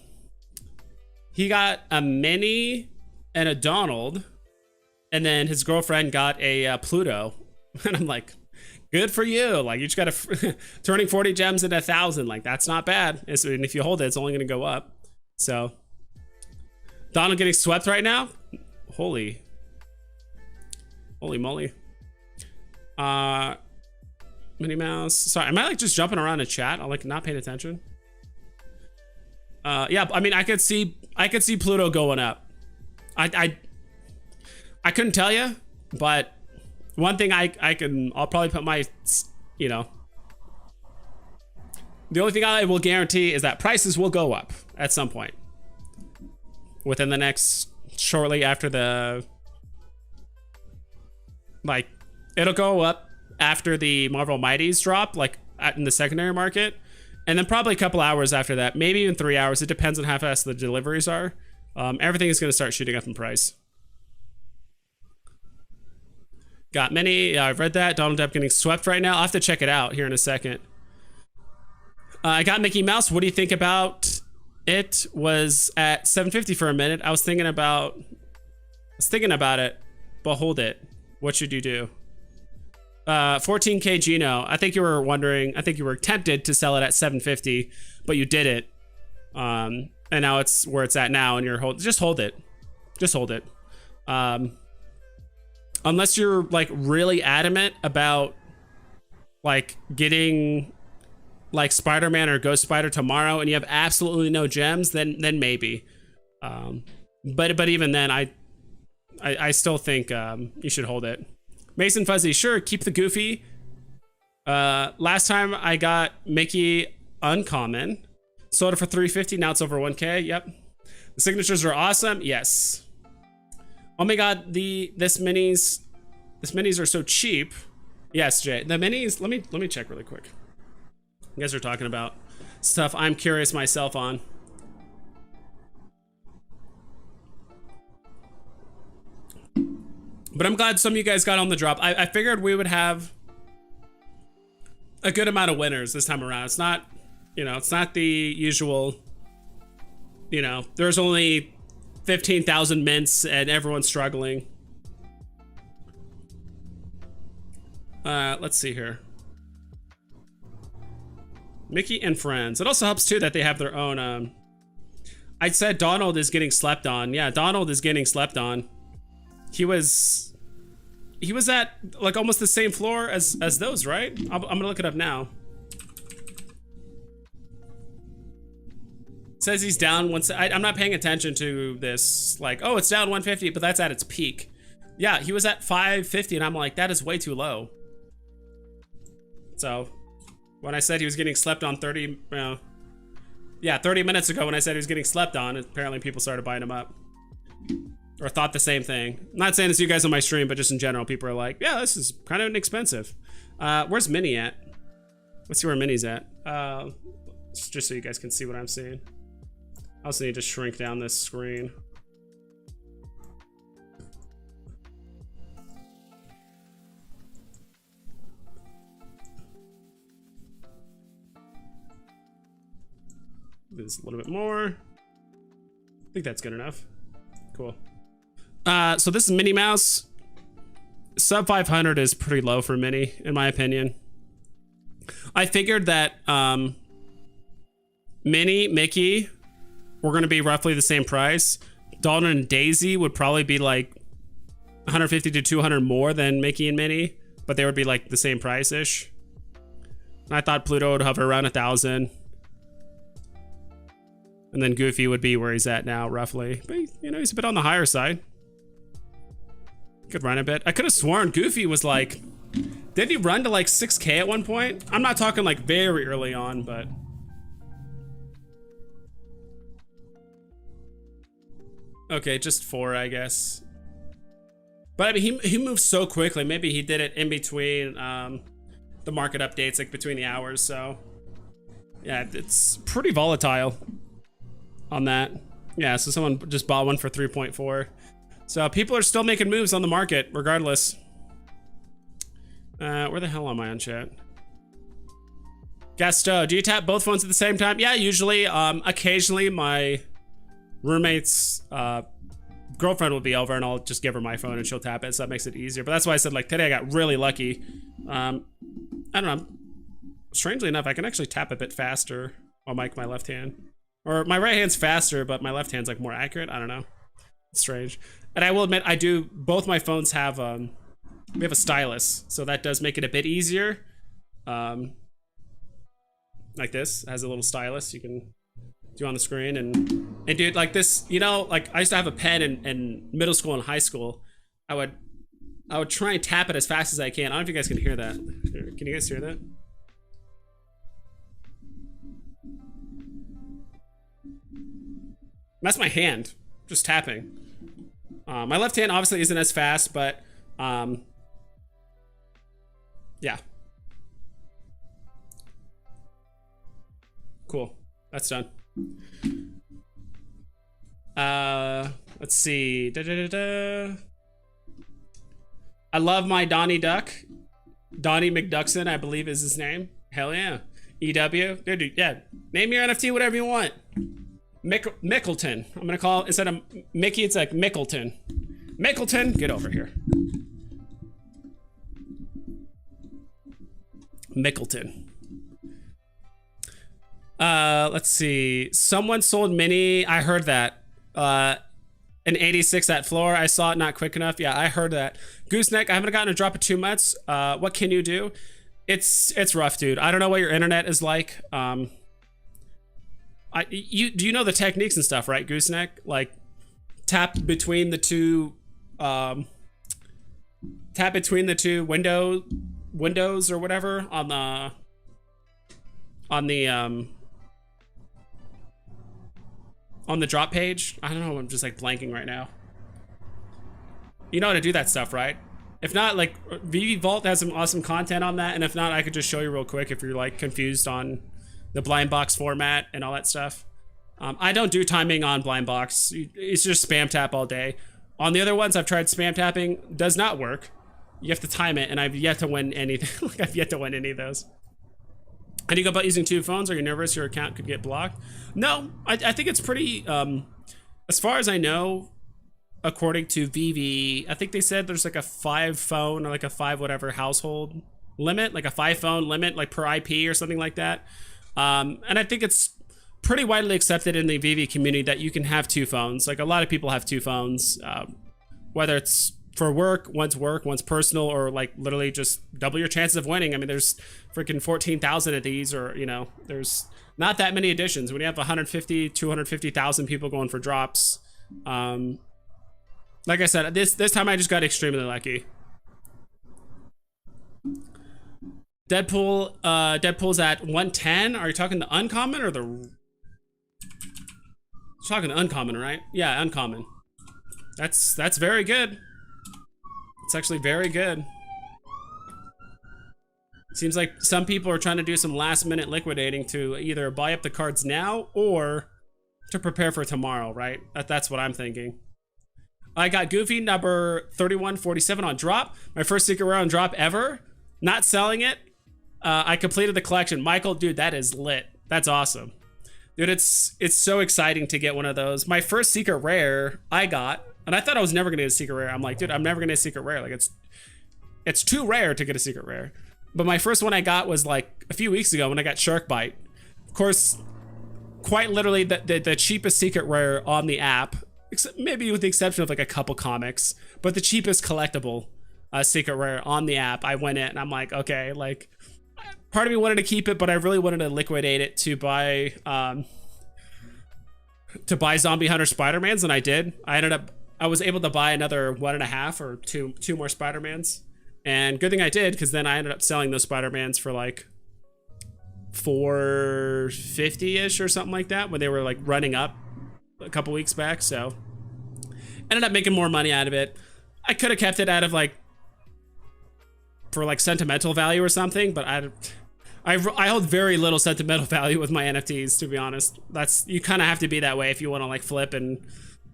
he got a Minnie and a Donald, And then his girlfriend got a Pluto. And I'm like, good for you. Like, you just got to turning 40 gems into 1,000. Like, that's not bad. And if you hold it, it's only going to go up. So, Donald getting swept right now. Holy moly. Minnie Mouse. Sorry, am I like just jumping around in chat? I'm like not paying attention. Yeah, I mean, I could see Pluto going up. I couldn't tell you, but one thing I'll probably put my, you know, the only thing I will guarantee is that prices will go up at some point within the next, shortly after the, like, it'll go up after the Marvel Mighties drop, like in the secondary market. And then probably a couple hours after that, maybe even 3 hours. It depends on how fast the deliveries are. Everything is going to start shooting up in price. Got many. I've read that. Donald Duck getting swept right now. I'll have to check it out here in a second. I got Mickey Mouse. What do you think about it? Was at 750 for a minute. I was thinking about it, but hold it. What should you do? 14K Gino. I think you were wondering. I think you were tempted to sell it at 750, but you did it. And now it's where it's at now, and you're just hold it. Just hold it. Unless you're like really adamant about like getting like Spider-Man or Ghost Spider tomorrow, and you have absolutely no gems, then maybe. But even then, I still think you should hold it. Mason Fuzzy, sure, keep the Goofy. Last time I got Mickey uncommon, sold it for 350. Now it's over 1K. Yep. The signatures are awesome. Yes. Oh my god, this minis are so cheap. Yes, Jay. The minis. Let me check really quick. You guys are talking about stuff I'm curious myself on. But I'm glad some of you guys got on the drop. I figured we would have a good amount of winners this time around. It's not, you know, it's not the usual, you know, there's only 15,000 mints and everyone's struggling. Let's see here. Mickey and Friends. It also helps too that they have their own, I said Donald is getting slept on. Yeah, Donald is getting slept on. He was at like almost the same floor as those, right? I'm gonna look it up now. It says he's down once. I'm not paying attention to this. Like, oh, it's down 150, but that's at its peak. Yeah, he was at 550, and I'm like, that is way too low. So, when I said he was getting slept on 30 minutes ago, when I said he was getting slept on, apparently people started buying him up. Or thought the same thing. I'm not saying this to you guys on my stream, but just in general, people are like, yeah, this is kind of inexpensive. Where's Minnie at? Let's see where Minnie's at. Just so you guys can see what I'm seeing. I also need to shrink down this screen. This a little bit more. I think that's good enough. Cool. So this is Minnie Mouse. Sub 500 is pretty low for Minnie, in my opinion. I figured that Minnie, Mickey were going to be roughly the same price. Donald and Daisy would probably be like 150 to 200 more than Mickey and Minnie, but they would be like the same price-ish. And I thought Pluto would hover around 1,000. And then Goofy would be where he's at now, roughly. But, you know, he's a bit on the higher side. Could run a bit. I could have sworn Goofy was like... Didn't he run to like 6K at one point? I'm not talking like very early on, but... Okay, just 4, I guess. But I mean, he moves so quickly. Maybe he did it in between the market updates, like between the hours, so... Yeah, it's pretty volatile on that. Yeah, so someone just bought one for 3.4. So people are still making moves on the market, regardless. Where the hell am I on chat? Gasto, do you tap both phones at the same time? Yeah, usually. Occasionally my roommates girlfriend will be over and I'll just give her my phone and she'll tap it, so that makes it easier. But that's why I said, like, today I got really lucky. I don't know. Strangely enough, I can actually tap a bit faster on my left hand. Or my right hand's faster, but my left hand's like more accurate. I don't know. It's strange. And I will admit, I do, both my phones have, we have a stylus, so that does make it a bit easier. Like this, it has a little stylus you can do on the screen, and dude, like this, you know, like I used to have a pen in middle school and high school. I would try and tap it as fast as I can. I don't know if you guys can hear that. Can you guys hear that? That's my hand, just tapping. My left hand obviously isn't as fast, but yeah. Cool, that's done. Let's see. I love my Donnie Duck. Donnie McDuckson, I believe is his name. Hell yeah. EW. Dude, yeah. Name your NFT whatever you want. Mickleton. I'm gonna call, instead of Mickey, it's like Mickleton. Mickleton, get over here. Mickleton. Let's see. Someone sold Mini. I heard that. An 86 at floor. I saw it not quick enough. Yeah, I heard that. Gooseneck, I haven't gotten a drop of 2 months. What can you do? It's rough, dude. I don't know what your internet is like. Do you know the techniques and stuff, right, Gooseneck? Like tap between the two windows or whatever on the drop page. I don't know, I'm just like blanking right now. You know how to do that stuff, right? If not, like Veve Vault has some awesome content on that, and if not, I could just show you real quick if you're like confused on the blind box format and all that stuff. I don't do timing on blind box. It's just spam tap all day. On the other ones, I've tried spam tapping, does not work. You have to time it, and I've yet to win anything. Like I've yet to win any of those. How do you go about using 2 phones? Are you nervous your account could get blocked? No, I think it's pretty, as far as I know, according to Veve, I think they said there's like a 5 phone or like a 5 whatever household limit, like a 5 phone limit, like per IP or something like that. And I think it's pretty widely accepted in the Veve community that you can have 2 phones. Like a lot of people have 2 phones, whether it's for work, one's personal, or like literally just double your chances of winning. I mean, there's freaking 14,000 of these, or, you know, there's not that many additions. When you have 150, 250,000 people going for drops, like I said, this time I just got extremely lucky. Deadpool's at 110. Are you talking the uncommon or the? You're talking the uncommon, right? Yeah, uncommon. That's very good. It's actually very good. Seems like some people are trying to do some last minute liquidating to either buy up the cards now or to prepare for tomorrow, right? That's what I'm thinking. I got Goofy number 3147 on drop. My first secret rare on drop ever. Not selling it. I completed the collection. Michael, dude, that is lit. That's awesome. Dude, it's so exciting to get one of those. My first secret rare I got, and I thought I was never gonna get a secret rare. I'm like, dude, I'm never gonna get a secret rare. Like it's too rare to get a secret rare. But my first one I got was like a few weeks ago when I got Shark Bite. Of course, quite literally the cheapest secret rare on the app, except maybe with the exception of like a couple comics, but the cheapest collectible secret rare on the app. I went in and I'm like, okay, like part of me wanted to keep it, but I really wanted to liquidate it to buy Zombie Hunter Spider-Mans, and I did. I was able to buy another 1.5 or two more Spider-Mans. And good thing I did, because then I ended up selling those Spider-Mans for like $450-ish or something like that when they were like running up a couple weeks back. So ended up making more money out of it. I could have kept it out of like for like sentimental value or something, but I hold very little sentimental value with my NFTs, to be honest. You kind of have to be that way if you want to like flip and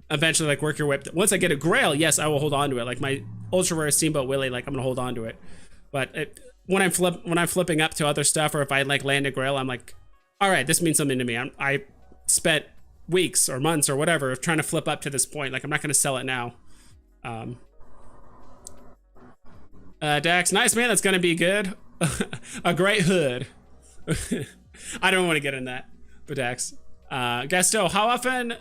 eventually like work your way. Once I get a grail, yes, I will hold on to it. Like my ultra rare Steamboat Willie, like I'm gonna hold on to it. But when I'm flipping up to other stuff, or if I like land a grail, I'm like, all right, this means something to me. I spent weeks or months or whatever of trying to flip up to this point. Like, I'm not going to sell it now. Dax, nice, man. That's going to be good. A great hood. I don't want to get in that, but Dax. Gasto, how often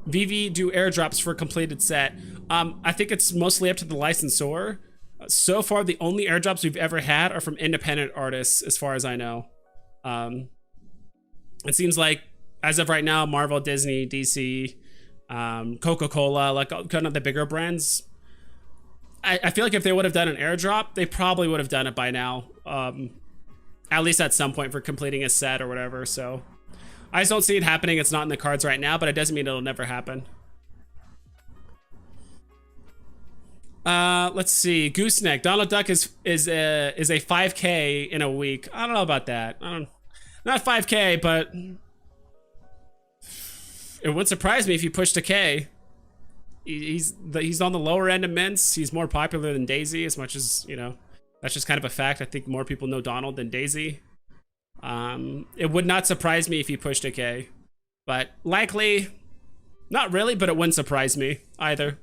Veve do airdrops for a completed set? I think it's mostly up to the licensor. So far, the only airdrops we've ever had are from independent artists, as far as I know. It seems like, as of right now, Marvel, Disney, DC, Coca-Cola, like kind of the bigger brands. I feel like if they would have done an airdrop, they probably would have done it by now. At least at some point for completing a set or whatever. So I just don't see it happening. It's not in the cards right now, but it doesn't mean it'll never happen. Let's see. Gooseneck. Donald Duck is a 5K in a week. I don't know about that. Not 5K, but it wouldn't surprise me if he pushed a K. He's on the lower end of mints. He's more popular than Daisy, as much as, you know, that's just kind of a fact. I think more people know Donald than Daisy. It would not surprise me if he pushed a K, but likely, not really, but it wouldn't surprise me either.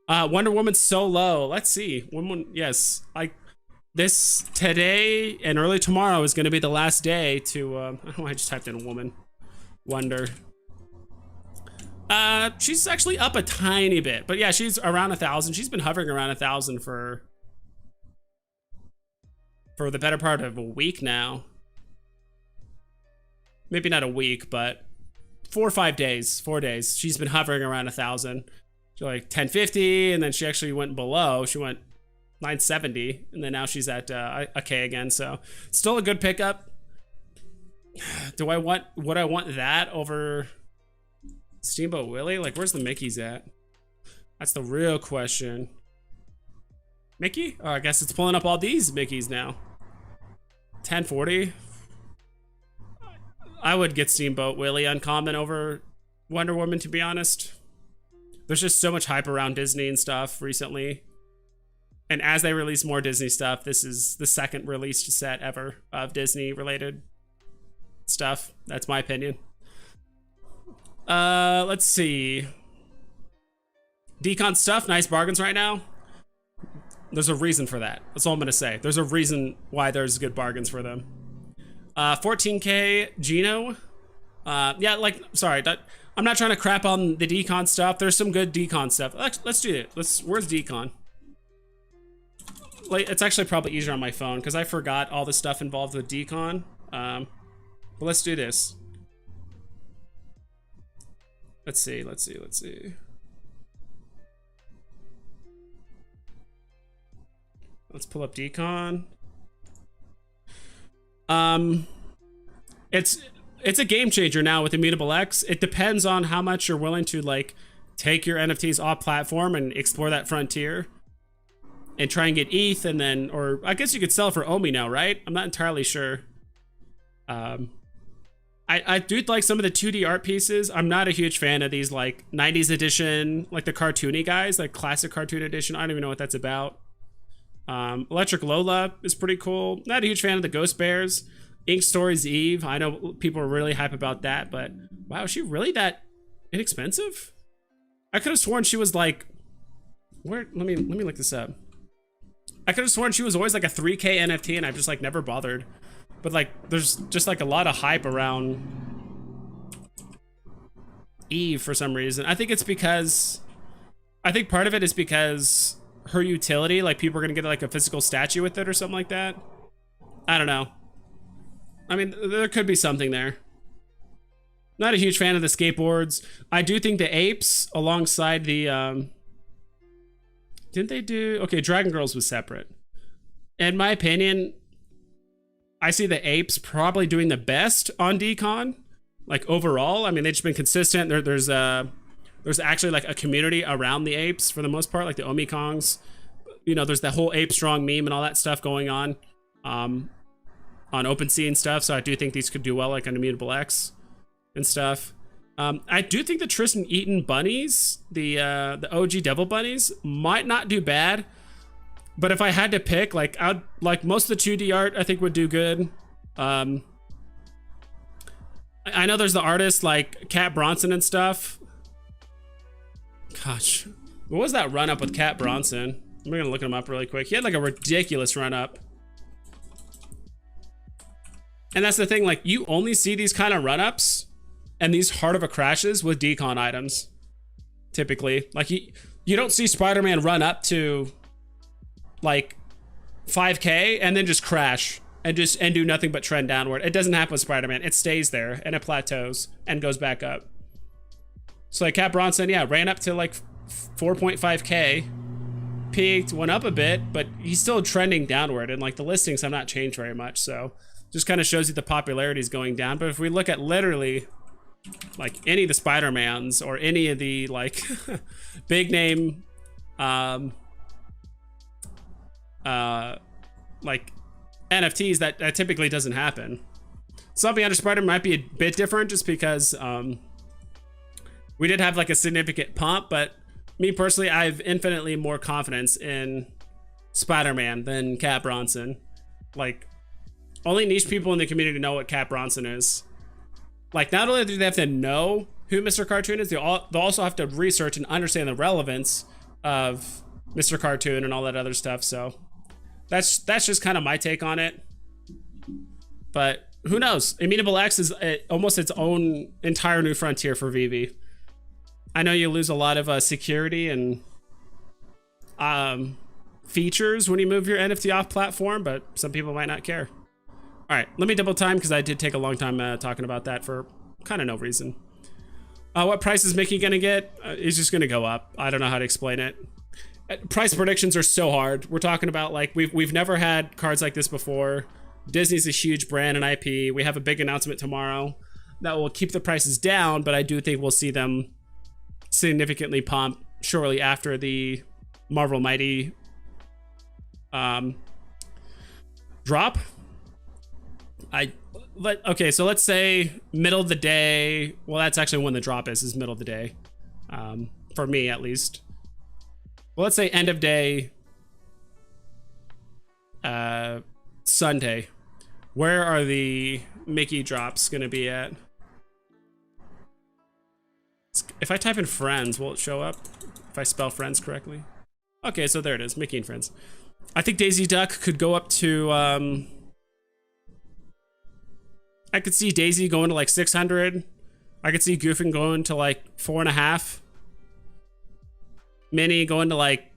Wonder Woman's so low. Let's see. Yes, this today and early tomorrow is going to be the last day to. I don't know. I just typed in woman. Wonder. She's actually up a tiny bit, but yeah, she's around 1,000. She's been hovering around 1,000 for the better part of a week now. Maybe not a week, but 4 or 5 days. 4 days. She's been hovering around 1,000. She's like 1050, and then she actually went below. She went 970, and then now she's at a K again. So still a good pickup. Would I want that over Steamboat Willie? Like, where's the Mickeys at? That's the real question. Mickey? Oh, I guess it's pulling up all these Mickeys now. 1040. I would get Steamboat Willie uncommon over Wonder Woman, to be honest. There's just so much hype around Disney and stuff recently. And as they release more Disney stuff, this is the second released set ever of Disney related stuff. That's my opinion. Let's see. Decon stuff, nice bargains right now. There's a reason for that. That's all I'm gonna say. There's a reason why there's good bargains for them. 14K Gino. Yeah, like, sorry, I'm not trying to crap on the decon stuff. There's some good decon stuff. Let's do it. Where's decon? Like, it's actually probably easier on my phone because I forgot all the stuff involved with decon. But let's do this. Let's see. Let's pull up decon. It's a game changer now with Immutable X. It depends on how much you're willing to, like, take your NFTs off platform and explore that frontier and try and get ETH, and then, or I guess you could sell for Omi now, right? I'm not entirely sure. I do like some of the 2D art pieces. I'm not a huge fan of these, like, 90s edition, like the cartoony guys, like classic cartoon edition. I don't even know what that's about. Electric Lola is pretty cool. Not a huge fan of the Ghost Bears. Ink Stories Eve. I know people are really hype about that, but wow, is she really that inexpensive? I could have sworn she was like, where? Let me look this up. I could have sworn she was always like a 3K NFT, and I've just like never bothered. But like, there's just like a lot of hype around Eve for some reason. I think part of it is because her utility, like people are gonna get like a physical statue with it or something like that. I don't know. I mean, there could be something there. Not a huge fan of the skateboards. I do think the apes alongside the, didn't they do, okay, Dragon Girls was separate. In my opinion, I see the apes probably doing the best on Decon, like overall. I mean, they've just been consistent. There's actually like a community around the apes for the most part, like the Omikongs. You know, there's that whole ape strong meme and all that stuff going on OpenSea and stuff. So I do think these could do well, like on Immutable X and stuff. I do think the Tristan Eaton bunnies, the OG Devil bunnies, might not do bad. But if I had to pick, like most of the 2D art, I think would do good. I know there's the artists like Cat Bronson and stuff. Gosh, what was that run up with Cat Bronson? I'm gonna look him up really quick. He had like a ridiculous run up. And that's the thing, like you only see these kind of run ups and these hard of a crashes with decon items. Typically, like you don't see Spider-Man run up to like 5K and then just crash and do nothing but trend downward. It doesn't happen with Spider-Man. It stays there and it plateaus and goes back up. So like Cat Bronson, yeah, ran up to like 4.5K, peaked, went up a bit, but he's still trending downward, and like the listings have not changed very much. So just kind of shows you the popularity is going down. But if we look at literally like any of the Spider-Mans or any of the like big name like NFTs, that typically doesn't happen. Something under Spider might be a bit different just because we did have like a significant pump, but me personally, I have infinitely more confidence in Spider-Man than Cat Bronson. Like, only niche people in the community know what Cat Bronson is. Like, not only do they have to know who Mr. Cartoon is, they'll also have to research and understand the relevance of Mr. Cartoon and all that other stuff. So that's just kind of my take on it. But who knows? Immutable X is almost its own entire new frontier for Veve. I know you lose a lot of security and features when you move your NFT off platform, but some people might not care. All right, let me double time because I did take a long time talking about that for kind of no reason. What price is Mickey gonna get? It's just gonna go up. I don't know how to explain it. Price predictions are so hard. We're talking about like we've never had cards like this before. Disney's a huge brand and IP. We have a big announcement tomorrow that will keep the prices down, but I do think we'll see them significantly pump shortly after the Marvel Mighty drop. Okay, so let's say middle of the day. Well, that's actually when the drop is middle of the day, for me at least. Well, let's say end of day, Sunday. Where are the Mickey drops gonna be at? If I type in friends, will it show up? If I spell friends correctly? Okay, so there it is, Mickey and friends. I think Daisy Duck could go up to, I could see Daisy going to like 600. I could see Goofing going to like 4.5. Minnie going to like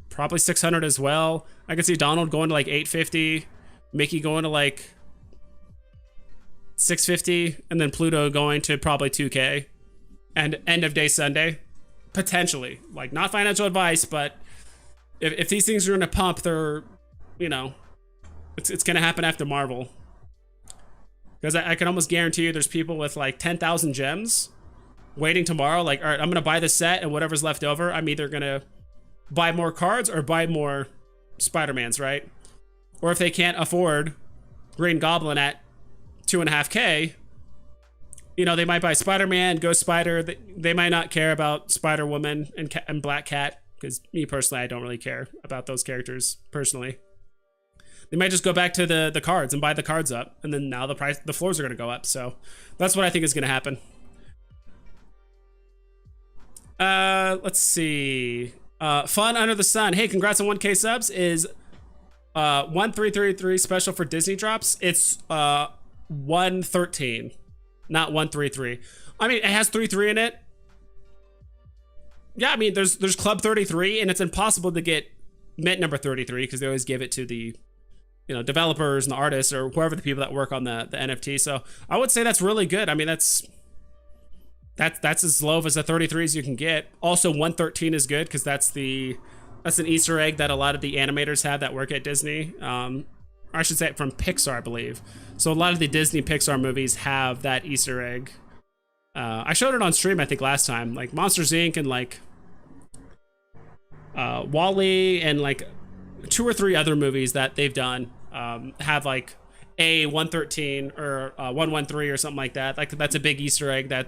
probably 600 as well. I could see Donald going to like 850. Mickey going to like 650, and then Pluto going to probably 2K. And end of day Sunday, potentially. Like, not financial advice, but if these things are gonna pump, they're, you know, it's gonna happen after Marvel. Because I can almost guarantee you there's people with like 10,000 gems waiting tomorrow, like, all right, I'm gonna buy the set, and whatever's left over, I'm either gonna buy more cards or buy more Spider-Mans, right? Or if they can't afford Green Goblin at 2.5K, you know, they might buy Spider-Man, Ghost Spider. They might not care about Spider-Woman and Black Cat, because me personally, I don't really care about those characters personally. They might just go back to the cards and buy the cards up, and then now the floors are going to go up. So that's what I think is going to happen. Let's see. Fun Under the Sun. Hey, congrats on 1K subs. Is 1333 special for Disney drops? It's 113, not 133. I mean, it has 33 in it. Yeah, I mean, there's Club 33, and it's impossible to get mint number 33 because they always give it to the, you know, developers and the artists or whoever the people that work on the NFT. So I would say that's really good. I mean, that's as low as a 33 as you can get. Also, 113 is good because that's an Easter egg that a lot of the animators have that work at Disney. Or I should say from Pixar, I believe. So a lot of the Disney Pixar movies have that Easter egg. I showed it on stream, I think, last time. Like Monsters, Inc. and like WALL-E and like 2 or 3 other movies that they've done have like a 113 or 113 or something like that. Like that's a big Easter egg that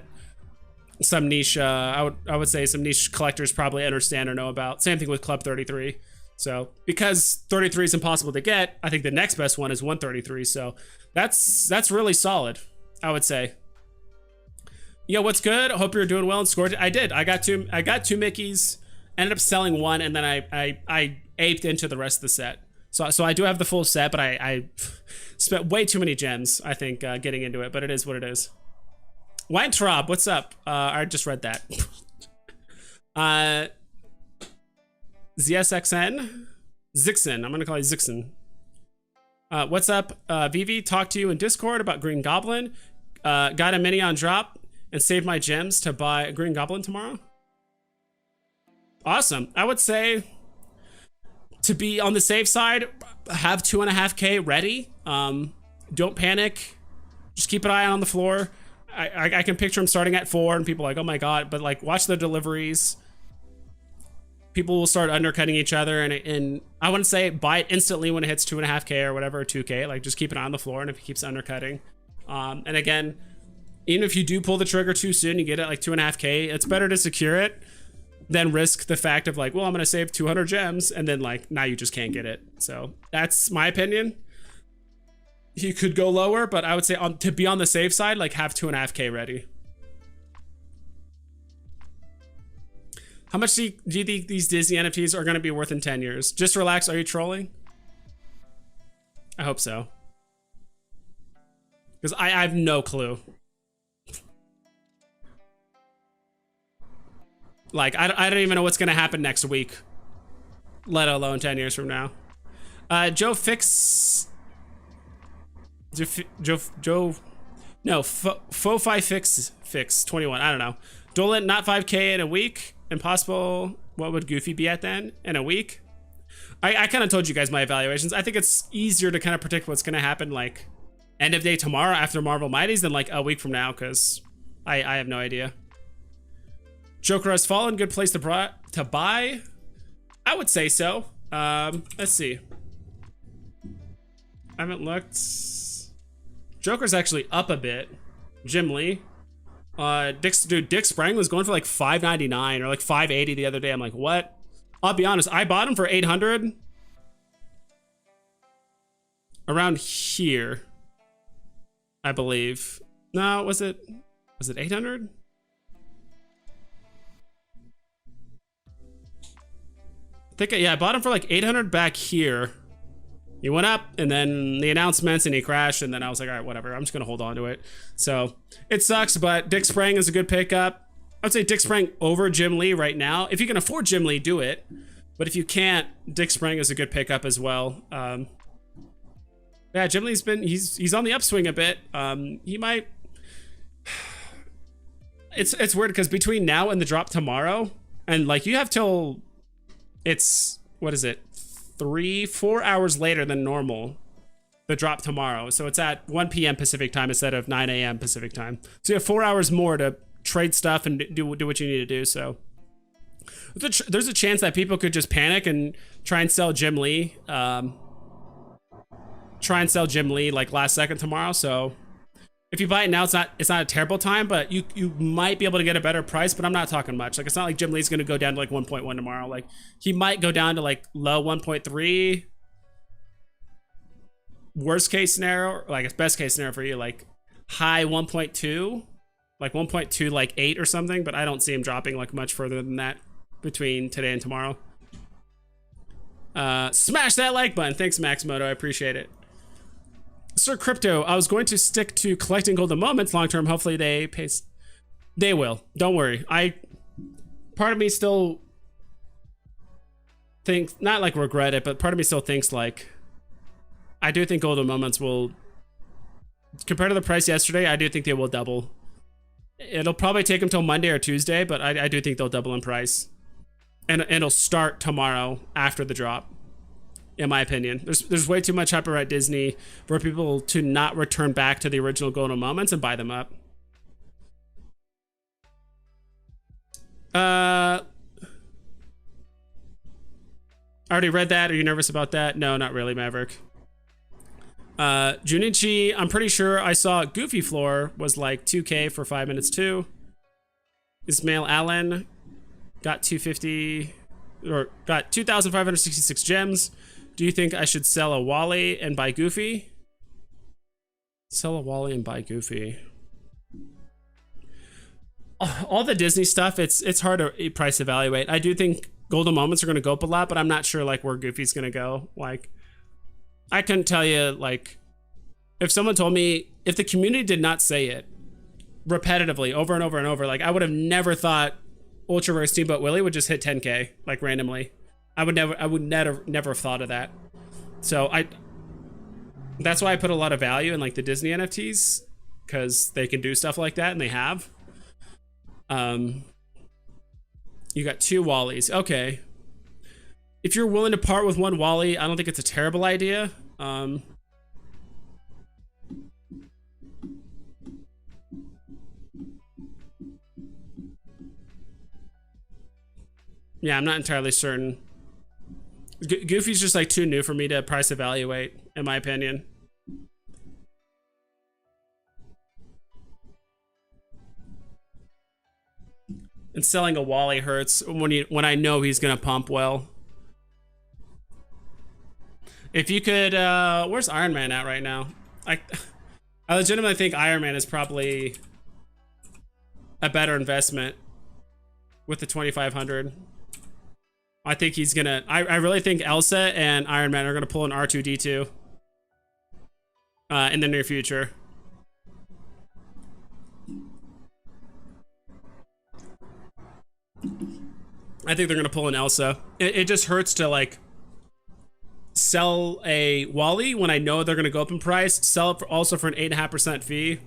some niche, I would say some niche collectors probably understand or know about. Same thing with Club 33. So because 33 is impossible to get, I think the next best one is 133. So that's really solid, I would say. Yo, what's good? Hope you're doing well and scored. I did. I got two Mickeys, ended up selling one, and then I aped into the rest of the set. So I do have the full set, but I spent way too many gems, I think, getting into it, but it is what it is. Weintraub, what's up? I just read that. ZSXN? Zixon, I'm gonna call you Zixon. What's up? Veve, talked to you in Discord about Green Goblin. Got a mini on drop and saved my gems to buy a Green Goblin tomorrow. Awesome. I would say, to be on the safe side, have 2.5K ready. Don't panic. Just keep an eye on the floor. I can picture him starting at 4 and people are like, oh my god, but like watch the deliveries. People will start undercutting each other, and I wouldn't say buy it instantly when it hits 2.5K or whatever, 2K. Like just keep an eye on the floor, and if he keeps undercutting, and again, even if you do pull the trigger too soon, you get it like 2.5K. It's better to secure it than risk the fact of like, well, I'm gonna save 200 gems, and then like now you just can't get it. So that's my opinion. He could go lower, but I would say to be on the safe side, like have 2.5K ready. How much do you think these Disney NFTs are going to be worth in 10 years? Just relax. Are you trolling? I hope so. Because I have no clue. Like, I don't even know what's going to happen next week. Let alone 10 years from now. Joe Fix... No, Fofi Fix 21. I don't know. Dolan, not 5K in a week. Impossible. What would Goofy be at then in a week? I kind of told you guys my evaluations. I think it's easier to kind of predict what's going to happen like end of day tomorrow after Marvel Mighties than like a week from now, because I have no idea. Joker has fallen. Good place to buy. I would say so. Let's see. I haven't looked. Joker's actually up a bit. Jim Lee. Dick Sprang was going for like $5.99 or like $5.80 the other day. I'm like, what? I'll be honest, I bought him for 800 around here, I believe. No, was it 800? I think, yeah, I bought him for like 800 back here. He went up, and then the announcements, and he crashed, and then I was like, all right, whatever. I'm just going to hold on to it. So it sucks, but Dick Sprang is a good pickup. I would say Dick Sprang over Jim Lee right now. If you can afford Jim Lee, do it. But if you can't, Dick Sprang is a good pickup as well. Yeah, Jim Lee's he's on the upswing a bit. He might... It's weird, because between now and the drop tomorrow, and like you have till... It's... What is it? 3-4 hours later than normal, the drop tomorrow. So it's at 1 p.m. Pacific time instead of 9 a.m. Pacific time. So you have 4 hours more to trade stuff and do what you need to do. So there's a chance that people could just panic and try and sell Jim Lee. Like last second tomorrow. So if you buy it now, it's not a terrible time, but you might be able to get a better price, but I'm not talking much. Like, it's not like Jim Lee's going to go down to like 1.1 tomorrow. Like, he might go down to like low 1.3. Worst case scenario, like it's best case scenario for you, like high 1.2, like 1.2, like 8 or something, but I don't see him dropping like much further than that between today and tomorrow. Smash that like button. Thanks, Maximoto. I appreciate it. Sir Crypto, I was going to stick to collecting golden moments long term. Hopefully they pay. They will. Don't worry. Part of me still thinks, not like regret it, but part of me still thinks like, I do think golden moments will, compared to the price yesterday, I do think they will double. It'll probably take them till Monday or Tuesday, but I do think they'll double in price. And it'll start tomorrow after the drop. In my opinion, there's way too much hype at Disney for people to not return back to the original golden moments and buy them up. I already read that. Are you nervous about that? No, not really, Maverick. Junichi, I'm pretty sure I saw Goofy Floor was like 2K for 5 minutes too. Ismail Allen got 250. or got 2,566 gems. Do you think I should sell a Wally and buy Goofy? Sell a Wally and buy Goofy. All the Disney stuff, it's hard to price evaluate. I do think golden moments are going to go up a lot, but I'm not sure like where Goofy's going to go. Like, I couldn't tell you, like, if someone told me, if the community did not say it repetitively over and over and over, like, I would have never thought Ultra Rare Steamboat Willie would just hit 10K, like, randomly. I would never have thought of that. So that's why I put a lot of value in like the Disney NFTs, because they can do stuff like that, and they have. You got 2 Wallies. Okay. If you're willing to part with 1 Wally, I don't think it's a terrible idea. Yeah, I'm not entirely certain. Goofy's just like too new for me to price evaluate, in my opinion. And selling a Wally hurts when I know he's gonna pump well. If you could, where's Iron Man at right now? I legitimately think Iron Man is probably a better investment with the 2,500. I think he's gonna, I really think Elsa and Iron Man are gonna pull an R2-D2 in the near future. I think they're gonna pull an Elsa. It just hurts to like sell a Wally when I know they're gonna go up in price. Sell it also for an 8.5% fee.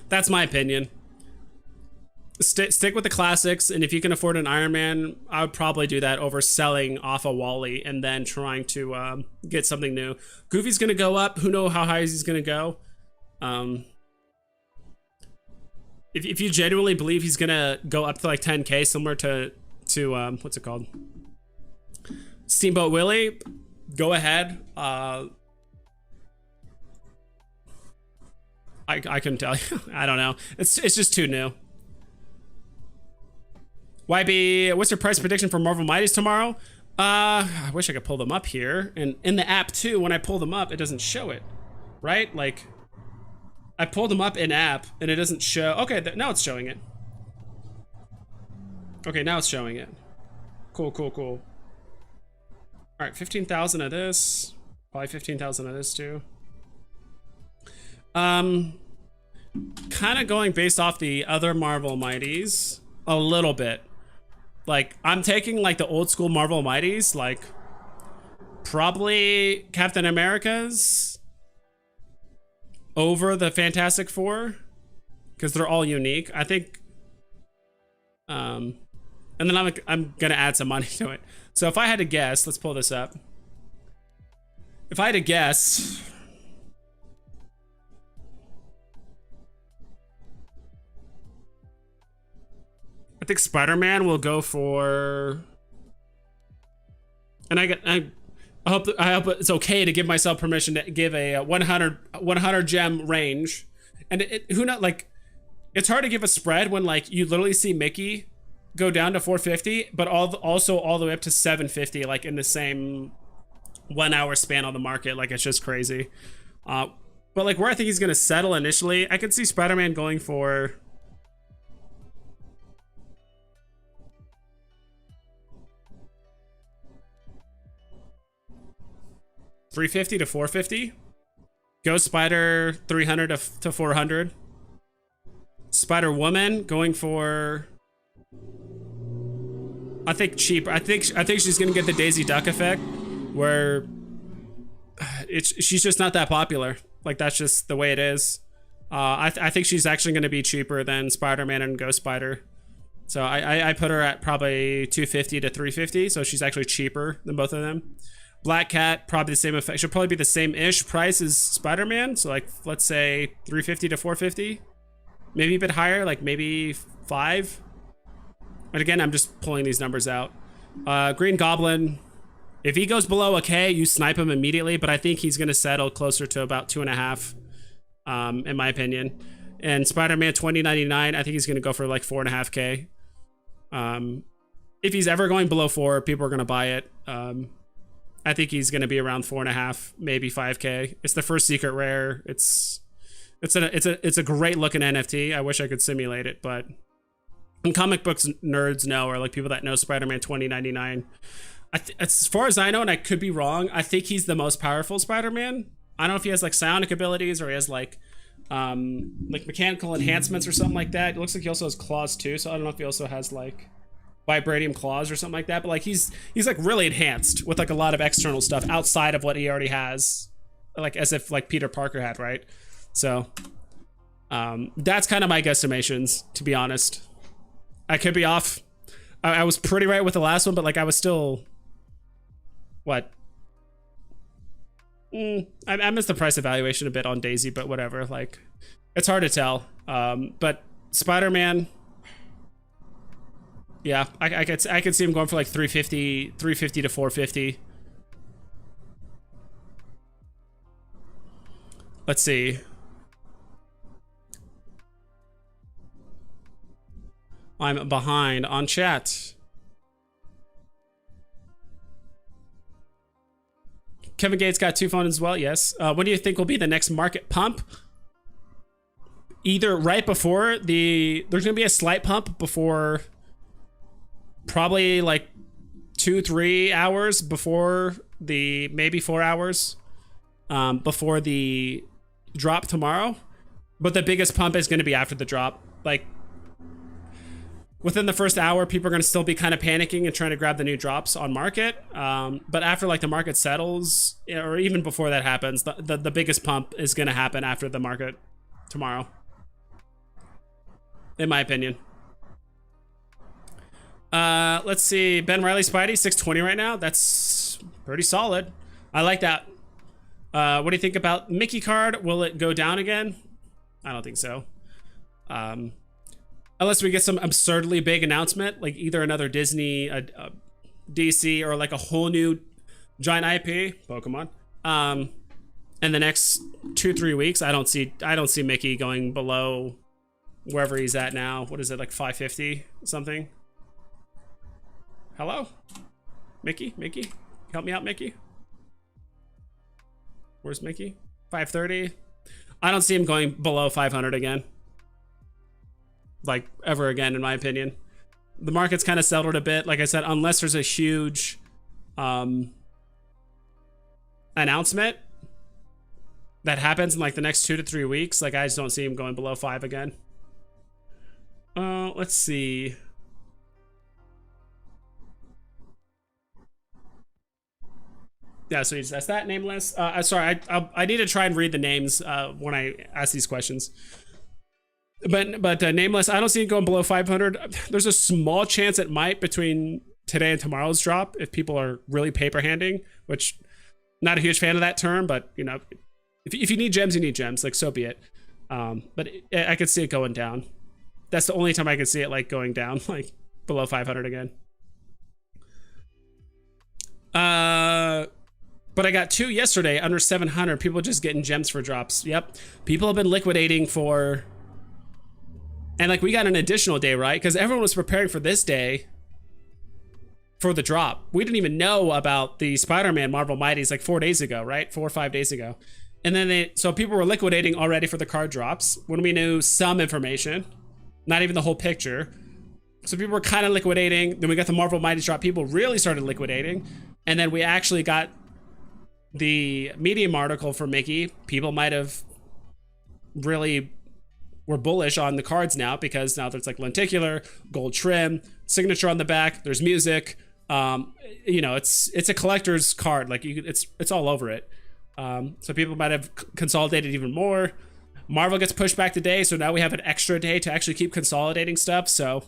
That's my opinion. Stick with the classics, and if you can afford an Iron Man, I would probably do that over selling off a Wally and then trying to get something new. Goofy's gonna go up. Who knows how high he's gonna go? If you genuinely believe he's gonna go up to like 10K, similar to what's it called? Steamboat Willie, go ahead. I couldn't tell you. I don't know. It's just too new. YB, what's your price prediction for Marvel Mighties tomorrow? I wish I could pull them up here. And in the app too, when I pull them up, it doesn't show it, right? Like, I pulled them up in app and it doesn't show. Okay, now it's showing it. Okay, now it's showing it. Cool, cool, cool. All right, 15,000 of this. Probably 15,000 of this too. Kind of going based off the other Marvel Mighties a little bit. Like, I'm taking like the old school Marvel Mighties, like probably Captain America's over the Fantastic Four, because they're all unique. I think, and then I'm gonna add some money to it. So if I had to guess, let's pull this up. If I had to guess, I think Spider-Man will go for, and I hope it's okay to give myself permission to give a 100 gem range. And who knows, like, it's hard to give a spread when like you literally see Mickey go down to 450, but also all the way up to 750, like in the same 1 hour span on the market. Like, it's just crazy. But like where I think he's gonna settle initially, I could see Spider-Man going for $350 to $450. Ghost Spider 300 to 400. Spider Woman going for, I think, cheap. I think she's gonna get the Daisy Duck effect, where she's just not that popular. Like, that's just the way it is. I think she's actually gonna be cheaper than Spider-Man and Ghost Spider. So I put her at probably 250 to 350. So she's actually cheaper than both of them. Black Cat, probably the same effect. She'll probably be the same-ish price as Spider-Man. So like, let's say 350 to 450. Maybe a bit higher, like maybe 5. But again, I'm just pulling these numbers out. Green Goblin, if he goes below a K, you snipe him immediately, but I think he's gonna settle closer to about 2.5, in my opinion. And Spider-Man 2099, I think he's gonna go for like 4.5K. if he's ever going below 4, people are going to buy it. I think he's going to be around 4.5, maybe 5K. It's the first secret rare. It's a great looking NFT. I wish I could simulate it, but comic books nerds know, or like people that know Spider-Man 2099. As far as I know, and I could be wrong, I think he's the most powerful Spider-Man. I don't know if he has like psionic abilities or he has like mechanical enhancements or something like that. It looks like he also has claws too, so I don't know if he also has like vibranium claws or something like that. But like he's like really enhanced with like a lot of external stuff outside of what he already has, like as if like Peter Parker had, right? So that's kind of my guesstimations, to be honest. I could be off. I was pretty right with the last one, but like I was still what? I missed the price evaluation a bit on Daisy, but whatever. Like, it's hard to tell. But Spider-Man, yeah, I could see him going for like 350 to 450. Let's see. I'm behind on chat. Kevin Gates got 2 phones as well. Yes. What do you think will be the next market pump? Either right before there's going to be a slight pump before, probably like 2-3 hours before maybe 4 hours before the drop tomorrow. But the biggest pump is going to be after the drop. Like, within the first hour, people are going to still be kind of panicking and trying to grab the new drops on market. But after like the market settles, or even before that happens, the biggest pump is going to happen after the market tomorrow, in my opinion. Let's see. Ben Riley Spidey, 620 right now. That's pretty solid. I like that. What do you think about Mickey card? Will it go down again? I don't think so. Unless we get some absurdly big announcement, like either another Disney, DC, or like a whole new giant IP, Pokemon. In the next 2-3 weeks, I don't see Mickey going below wherever he's at now. What is it, like 550 something? Hello, Mickey, help me out, Mickey. Where's Mickey? 530. I don't see him going below 500 again. Like ever again, in my opinion. The market's kind of settled a bit, like I said, unless there's a huge announcement that happens in like the next 2 to 3 weeks. Like, I just don't see him going below 5 again. Let's see. Yeah, so that's that. Nameless. Sorry, I need to try and read the names when I ask these questions. But Nameless, I don't see it going below 500. There's a small chance it might between today and tomorrow's drop if people are really paper handing, which not a huge fan of that term, but you know, if you need gems, you need gems. Like, so be it. But I could see it going down. That's the only time I could see it like going down, like below 500 again. But I got 2 yesterday under 700. People just getting gems for drops. Yep, people have been liquidating for. And like, we got an additional day, right? Because everyone was preparing for this day for the drop. We didn't even know about the Spider-Man Marvel Mighties like 4 days ago, right? 4 or 5 days ago. And then so people were liquidating already for the card drops when we knew some information, not even the whole picture. So people were kind of liquidating. Then we got the Marvel Mighties drop. People really started liquidating. And then we actually got the Medium article for Mickey. People might have really we're bullish on the cards now, because now there's like lenticular, gold trim, signature on the back, there's music. You know, it's a collector's card. Like, it's all over it. So people might have consolidated even more. Marvel gets pushed back today, so now we have an extra day to actually keep consolidating stuff. So,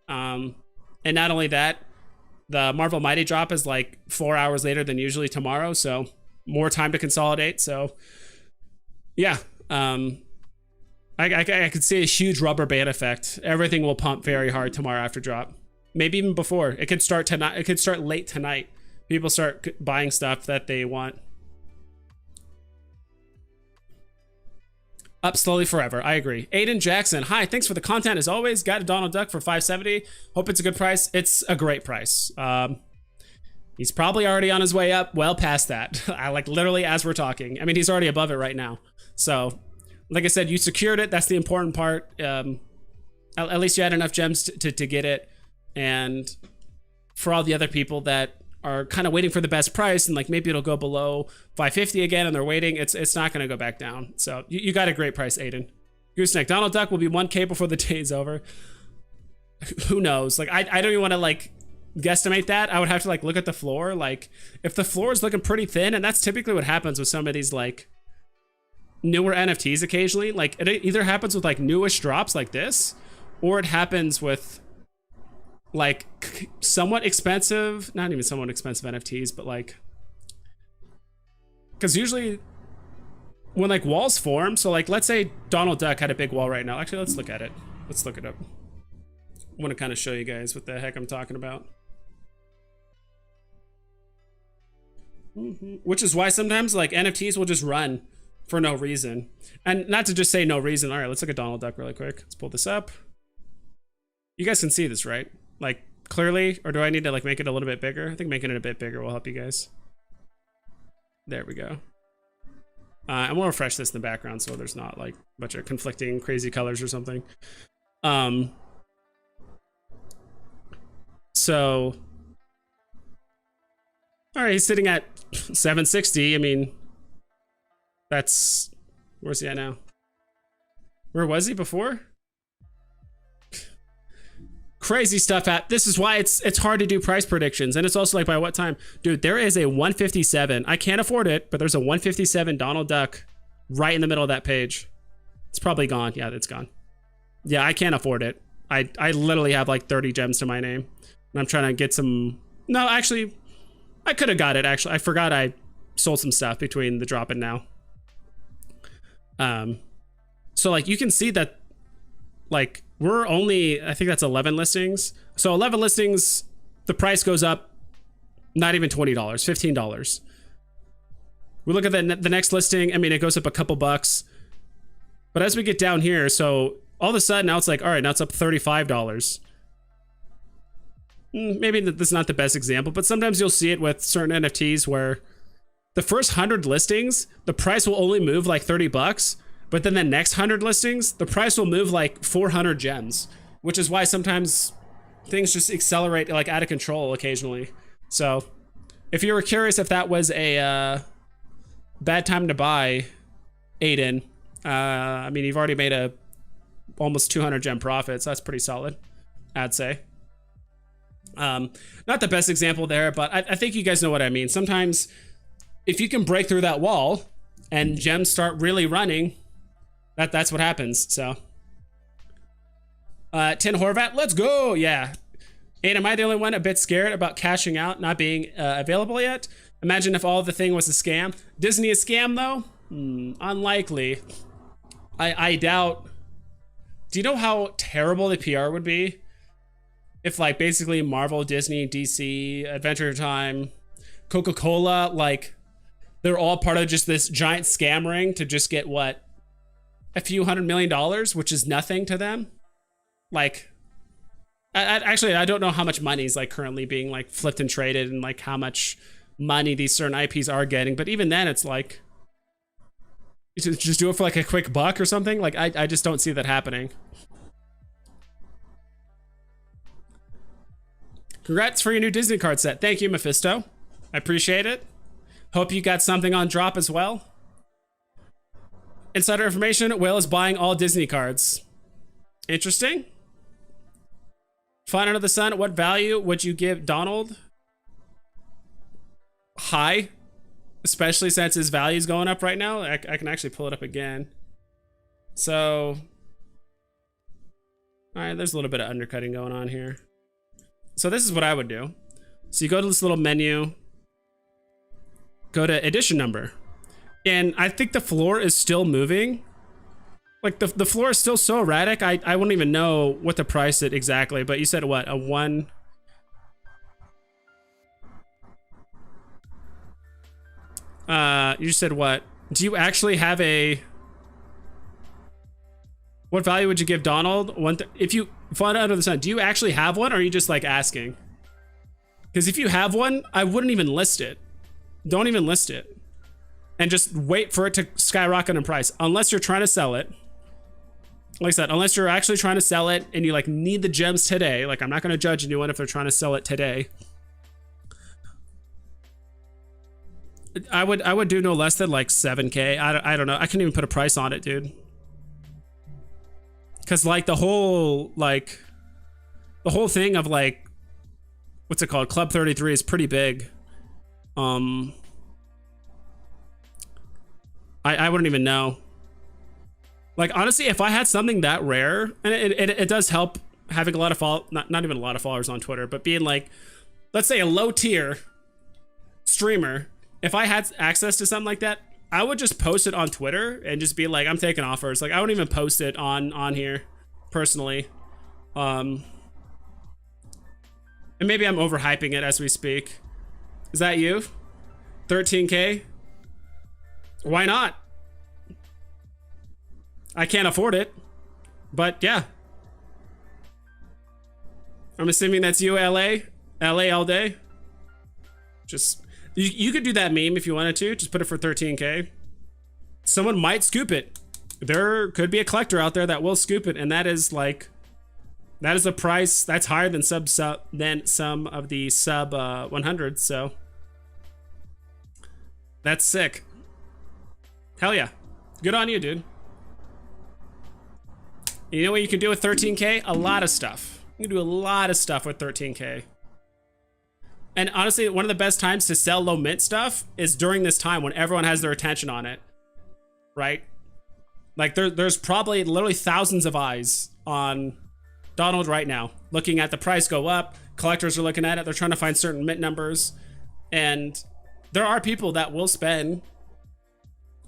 and not only that, the Marvel Mighty drop is like 4 hours later than usually tomorrow, so more time to consolidate. So, yeah. I could see a huge rubber band effect. Everything will pump very hard tomorrow after drop. Maybe even before. It could start tonight. It could start late tonight. People start buying stuff that they want. Up slowly forever. I agree. Aiden Jackson. Hi, thanks for the content as always. Got a Donald Duck for $5.70. Hope it's a good price. It's a great price. He's probably already on his way up, well past that. I like literally as we're talking. I mean, he's already above it right now. So, like I said, you secured it. That's the important part. At least you had enough gems to get it. And for all the other people that are kind of waiting for the best price and like maybe it'll go below 550 again and they're waiting, it's not going to go back down. So you got a great price, Aiden. Gooseneck, Donald Duck will be 1K before the day's over. Who knows? Like I don't even want to like guesstimate that. I would have to like look at the floor. Like if the floor is looking pretty thin, and that's typically what happens with some of these like newer NFTs occasionally. Like it either happens with like newish drops like this, or it happens with like somewhat expensive, not even somewhat expensive NFTs, but like, because usually when like walls form, so like let's say Donald Duck had a big wall right now. Actually, let's look at it. Let's look it up. I want to kind of show you guys what the heck I'm talking about. Which is why sometimes like NFTs will just run for no reason. And not to just say no reason. All right, let's look at Donald Duck really quick. Let's pull this up. You guys can see this, right? Like clearly, or do I need to like make it a little bit bigger? I think making it a bit bigger will help you guys. There we go. And we'll refresh this in the background so there's not like a bunch of conflicting crazy colors or something. So, all right, he's sitting at 760. I mean, that's, where's he at now? Where was he before? Crazy stuff. This is why it's hard to do price predictions, and it's also like by what time, dude. There is a 157. I can't afford it, but there's a 157 Donald Duck right in the middle of that page. It's probably gone. Yeah, it's gone. Yeah, I can't afford it. I literally have like 30 gems to my name, and I'm trying to get some. No, actually, I could have got it. Actually, I forgot I sold some stuff between the drop and now. So like you can see that, like. We're only, I think that's 11 listings. So 11 listings, the price goes up not even $20, $15. We look at the next listing. I mean, it goes up a couple bucks. But as we get down here, so all of a sudden now it's like, all right, now it's up $35. Maybe this is not the best example, but sometimes you'll see it with certain NFTs where the first 100 listings, the price will only move like 30 bucks. But then the next 100 listings, the price will move like 400 gems, which is why sometimes things just accelerate like out of control occasionally. So if you were curious if that was a bad time to buy, Aiden, I mean, you've already made a almost 200 gem profit, so that's pretty solid, I'd say. Not the best example there, but I think you guys know what I mean. Sometimes if you can break through that wall and gems start really running, that's what happens. So 10 Horvat, let's go. Yeah. And am I the only one a bit scared about cashing out not being available yet? Imagine if all the thing was a scam. Disney a scam though? Unlikely. I doubt. Do you know how terrible the PR would be if like basically Marvel, Disney, DC, Adventure Time, Coca-Cola, like they're all part of just this giant scam ring to just get what? A few $100 million, which is nothing to them. Like, actually, I don't know how much money is like currently being like flipped and traded, and like how much money these certain IPs are getting. But even then, it's like, you just do it for like a quick buck or something. Like, I just don't see that happening. Congrats for your new Disney card set. Thank you, Mephisto. I appreciate it. Hope you got something on drop as well. Insider information, Will is buying all Disney cards. Interesting. Flying under the sun, what value would you give Donald? High. Especially since his value is going up right now. I can actually pull it up again. So, all right, there's a little bit of undercutting going on here. So this is what I would do. So you go to this little menu, go to edition number. And I think the floor is still moving. Like the floor is still so erratic. I wouldn't even know what to price it exactly, but you said what, a 1? You said what? Do you actually have a What value would you give Donald? If you find out under the sun, do you actually have one, or are you just like asking? Because if you have one, I wouldn't even list it. Don't even list it. And just wait for it to skyrocket in price. Unless you're trying to sell it. Like I said, unless you're actually trying to sell it and you like need the gems today. Like, I'm not going to judge anyone if they're trying to sell it today. I would do no less than like 7K. I don't know. I can't even put a price on it, dude. Because like the whole thing of like, what's it called? Club 33 is pretty big. I wouldn't even know. Like, honestly, if I had something that rare, and it does help having a lot of not even a lot of followers on Twitter, but being like, let's say a low tier streamer, if I had access to something like that, I would just post it on Twitter and just be like, I'm taking offers. Like, I wouldn't even post it on here personally. And maybe I'm overhyping it as we speak. Is that you? 13K? Why not? I can't afford it, but yeah. I'm assuming that's you, LA? LA all day? Just, you could do that meme if you wanted to. Just put it for 13K. Someone might scoop it. There could be a collector out there that will scoop it, and that is like, that is a price that's higher than some of the sub 100s, so that's sick. Hell yeah. Good on you, dude. You know what you can do with 13K? A lot of stuff. You can do a lot of stuff with 13K. And honestly, one of the best times to sell low mint stuff is during this time when everyone has their attention on it, right? Like there's probably literally thousands of eyes on Donald right now, looking at the price go up. Collectors are looking at it. They're trying to find certain mint numbers. And there are people that will spend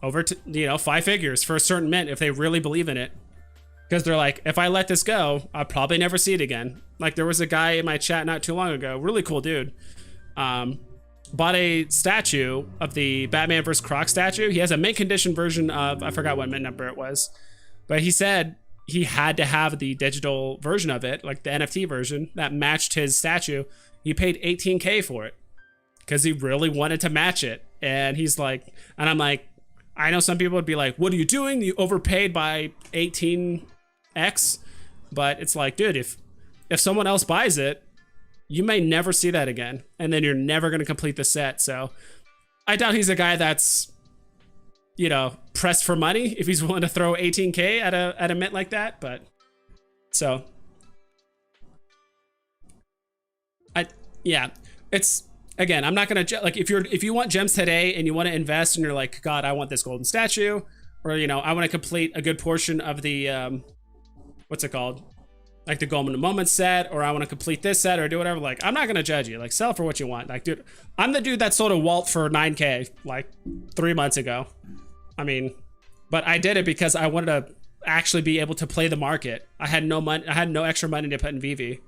over to, 5 figures for a certain mint if they really believe in it. Because they're like, if I let this go, I'll probably never see it again. Like, there was a guy in my chat not too long ago, really cool dude, bought a statue of the Batman vs. Croc statue. He has a mint condition version of, I forgot what mint number it was, but he said he had to have the digital version of it, like the NFT version that matched his statue. He paid 18K for it because he really wanted to match it. And he's like, and I'm like, I know some people would be like, what are you doing? You overpaid by 18X. But it's like, dude, if someone else buys it, you may never see that again, and then you're never going to complete the set. So I doubt he's a guy that's, pressed for money if he's willing to throw 18K at a mint like that. But so it's, again, I'm not going to, like, if you want gems today and you want to invest and you're like, God, I want this golden statue, or, I want to complete a good portion of the, what's it called? Like the Golden Moment set, or I want to complete this set or do whatever. Like, I'm not going to judge you. Like, sell for what you want. Like, dude, I'm the dude that sold a Walt for 9K like 3 months ago. I mean, but I did it because I wanted to actually be able to play the market. I had no money. I had no extra money to put in Veve.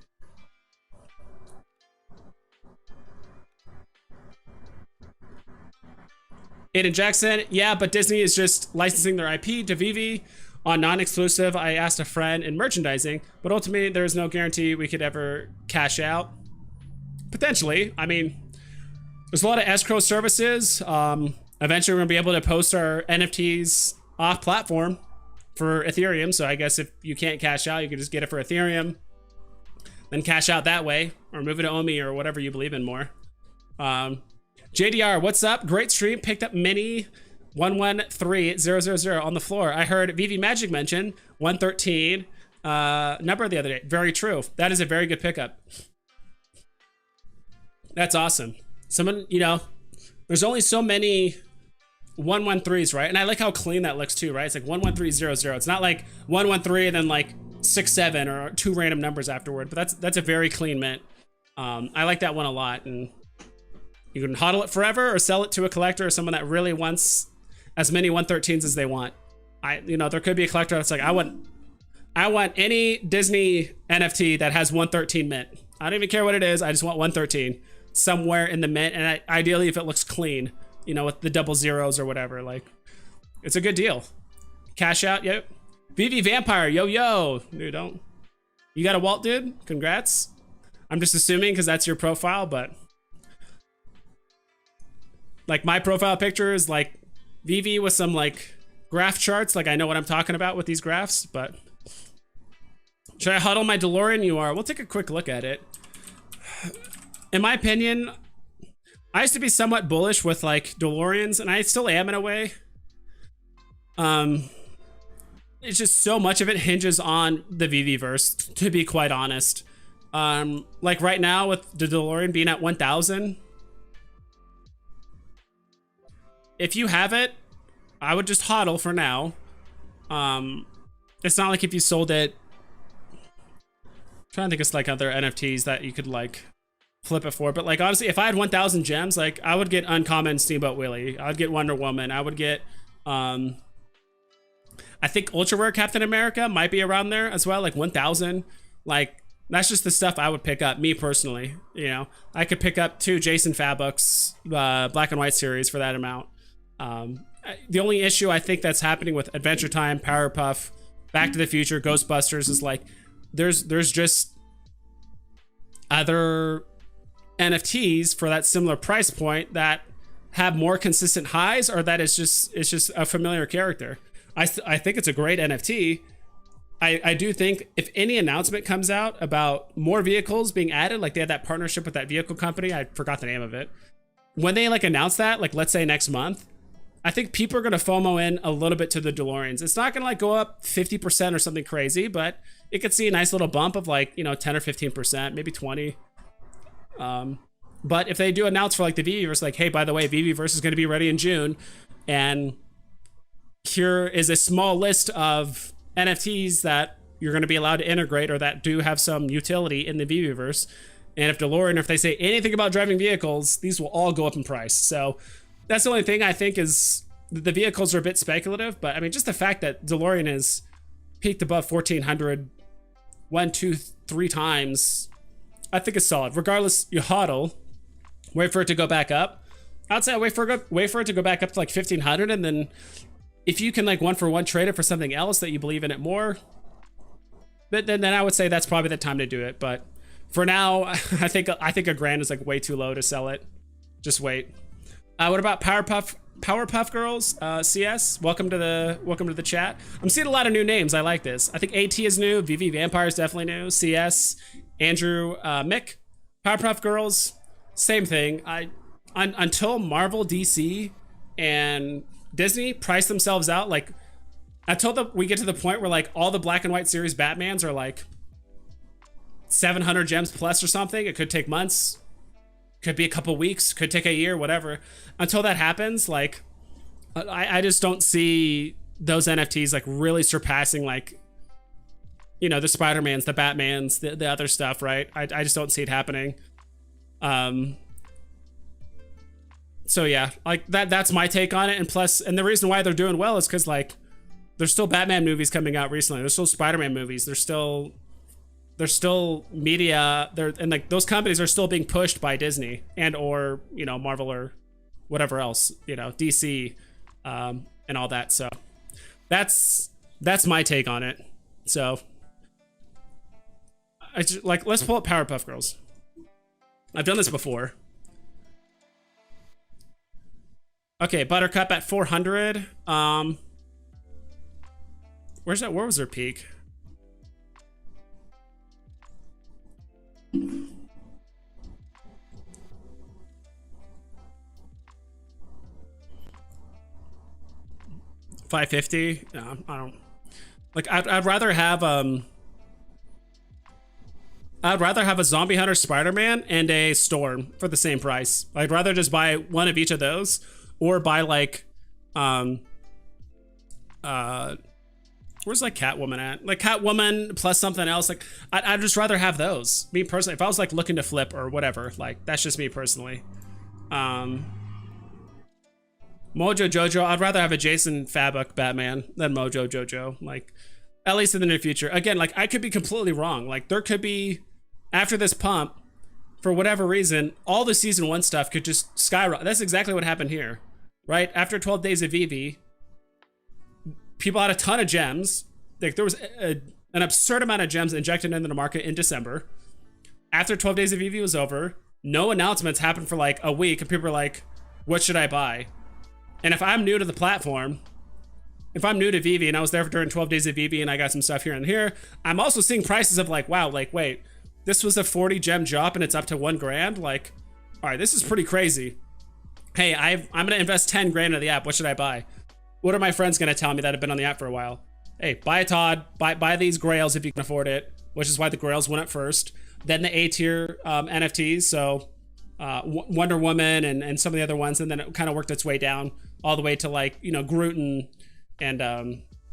Aiden Jackson, yeah, but Disney is just licensing their IP to Veve on non-exclusive. I asked a friend in merchandising, but ultimately there's no guarantee we could ever cash out. Potentially. I mean, there's a lot of escrow services. Eventually we're gonna be able to post our NFTs off platform for Ethereum. So I guess if you can't cash out, you can just get it for Ethereum, then cash out that way, or move it to Omi or whatever you believe in more. JDR, what's up? Great stream. Picked up mini 113000 on the floor. I heard Veve Magic mention 113 number the other day. Very true. That is a very good pickup. That's awesome. Someone, there's only so many 113s, right? And I like how clean that looks too, right? It's like 11300. It's not like 113 and then like 67 or 2 random numbers afterward, but that's a very clean mint. I like that one a lot, and you can hodl it forever or sell it to a collector or someone that really wants as many 113s as they want. There could be a collector that's like, I want any Disney NFT that has 113 mint. I don't even care what it is. I just want 113 somewhere in the mint. And ideally, if it looks clean, with the double zeros or whatever, like, it's a good deal. Cash out, yep. Veve Vampire, yo, yo. Dude, don't. You got a Walt, dude? Congrats. I'm just assuming because that's your profile, but. Like, my profile picture is like Veve with some like graph charts. Like, I know what I'm talking about with these graphs, but. Should I huddle my DeLorean? You are. We'll take a quick look at it. In my opinion, I used to be somewhat bullish with like DeLoreans, and I still am in a way. It's just so much of it hinges on the Veveverse, to be quite honest. Like right now with the DeLorean being at 1,000, if you have it, I would just hodl for now. It's not like if you sold it. I'm trying to think of like other NFTs that you could like flip it for, but like honestly, if I had 1,000 gems, like I would get Uncommon Steamboat Willie, I would get Wonder Woman, I would get I think Ultra Rare Captain America might be around there as well, like 1,000. Like that's just the stuff I would pick up, me personally. You know, I could pick up 2 Jason Fabux Black and White series for that amount. The only issue I think that's happening with Adventure Time, Powerpuff, Back to the Future, Ghostbusters is like there's just other NFTs for that similar price point that have more consistent highs, or that it's just a familiar character. I think it's a great NFT. I do think if any announcement comes out about more vehicles being added, like they had that partnership with that vehicle company, I forgot the name of it. When they like announce that, like let's say next month, I think people are going to FOMO in a little bit to the DeLoreans. It's not going to like go up 50% or something crazy, but it could see a nice little bump of like, you know, 10 or 15%, maybe 20. But if they do announce for like the Veveverse, like, hey, by the way, Veveverse is going to be ready in June, and here is a small list of NFTs that you're going to be allowed to integrate or that do have some utility in the Veveverse. And if DeLorean, if they say anything about driving vehicles, these will all go up in price. So that's the only thing I think is the vehicles are a bit speculative, but I mean, just the fact that DeLorean is peaked above 1,400 1, 2, 3 times, I think it's solid. Regardless, you hodl, wait for it to go back up. I'd say wait for it to go back up to like 1,500, and then if you can like 1-for-1 trade it for something else that you believe in it more, then I would say that's probably the time to do it. But for now, I think a grand is like way too low to sell it. Just wait. What about Powerpuff Girls? CS, welcome to the chat. I'm seeing a lot of new names. I like this. I think AT is new. Veve Vampire is definitely new. CS, Andrew, Mick, Powerpuff Girls, same thing. Until Marvel, DC, and Disney price themselves out, like until we get to the point where like all the Black and White series Batmans are like 700 gems plus or something. It could take months, could be a couple weeks, could take a year, whatever. Until that happens, like I just don't see those NFTs like really surpassing like, you know, the Spider-Mans, the Batmans, the other stuff, right? I just don't see it happening. So yeah, like that's my take on it. And plus, and the reason why they're doing well is because like there's still Batman movies coming out recently. There's still Spider-Man movies. There's still media there, and like those companies are still being pushed by Disney and or, you know, Marvel or whatever else, you know, DC, and all that. So that's my take on it. So I just, like, let's pull up Powerpuff Girls. I've done this before. Okay, Buttercup at 400. Where's that? Where was her peak? $550. No, I don't. Like, I'd rather have a Zombie Hunter Spider-Man and a Storm for the same price. I'd rather just buy one of each of those, or buy like where's like Catwoman at? Like Catwoman plus something else. Like I'd just rather have those. Me personally, if I was like looking to flip or whatever, like that's just me personally. Mojo Jojo, I'd rather have a Jason Fabuk Batman than Mojo Jojo. Like, at least in the near future. Again, like I could be completely wrong. Like there could be, after this pump, for whatever reason, all the season 1 stuff could just skyrocket. That's exactly what happened here, right? After 12 days of Veve, people had a ton of gems. like there was an absurd amount of gems injected into the market in December. After 12 days of EV was over, no announcements happened for like a week, and people were like, what should I buy? And if I'm new to the platform, if I'm new to Veve and I was there during 12 days of Veve and I got some stuff here and here, I'm also seeing prices of like, wow, like, wait, this was a 40 gem drop and it's up to 1 grand. Like, all right, this is pretty crazy. Hey, I'm gonna invest 10 grand in the app. What should I buy? What are my friends gonna tell me that have been on the app for a while? Hey, buy a Todd, buy these grails if you can afford it, which is why the grails went up first. Then the A tier NFTs, so Wonder Woman and some of the other ones, and then it kind of worked its way down all the way to like, you know, Groot and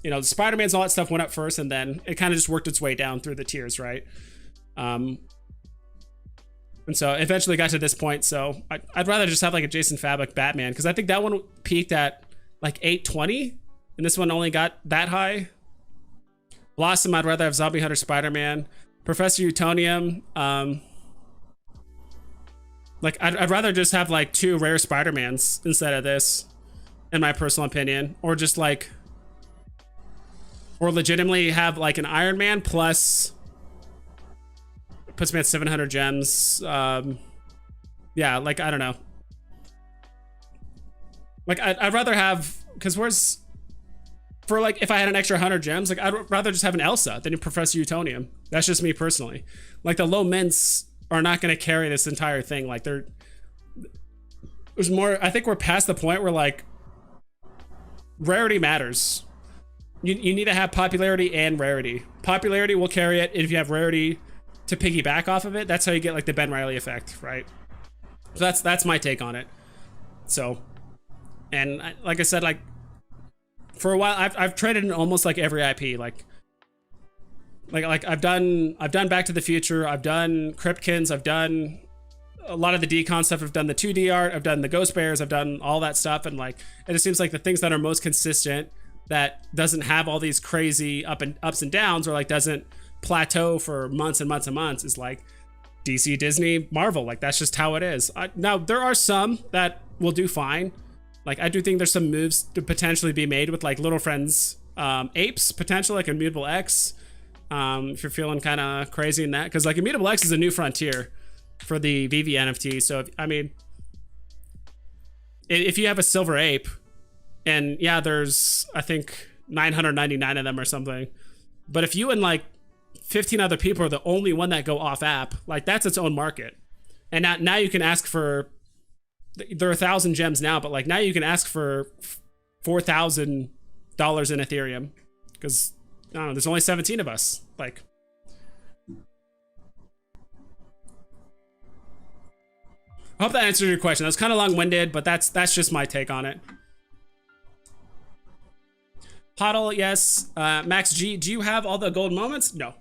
you know, Spider-Man's, all that stuff went up first, and then it kind of just worked its way down through the tiers, right? And so eventually got to this point. So I'd rather just have like a Jason Fabok Batman, because I think that one peaked at like 820, and this one only got that high. Blossom, I'd rather have Zombie Hunter Spider-Man. Professor Utonium, like I'd rather just have like 2 rare Spider-Mans instead of this, in my personal opinion, or just like, or legitimately have like an Iron Man plus, puts me at 700 gems. Yeah, like I don't know, like I'd rather have, because where's, for like, if I had an extra 100 gems, like I'd rather just have an Elsa than a Professor Utonium. That's just me personally. Like the low mints are not going to carry this entire thing. Like there's more, I think we're past the point where like rarity matters. You need to have popularity and rarity. Popularity will carry it if you have rarity to piggyback off of it. That's how you get like the Ben Reilly effect, right? So that's my take on it. So, and like I said, like for a while I've traded in almost like every IP, like I've done Back to the Future, I've done Cryptkins, I've done a lot of the decon stuff, I've done the 2D art, I've done the Ghost Bears, I've done all that stuff, and like it just seems like the things that are most consistent, that doesn't have all these crazy ups and downs, or like doesn't plateau for months and months and months, is like DC, Disney, Marvel. Like that's just how it is. Now there are some that will do fine. Like I do think there's some moves to potentially be made with like Little Friends apes, potentially like Immutable X. If you're feeling kind of crazy in that, because like Immutable X is a new frontier for the Veve NFT. So I mean, if you have a silver ape, and yeah, there's I think 999 of them or something, but if you and like 15 other people are the only one that go off app, like that's its own market. And now you can ask for, there are 1,000 gems now, but like now you can ask for $4,000 in Ethereum, because I don't know, there's only 17 of us. Like, I hope that answered your question. That was kind of long-winded, but that's just my take on it. Poddle, yes. Max G, do you have all the gold moments? No.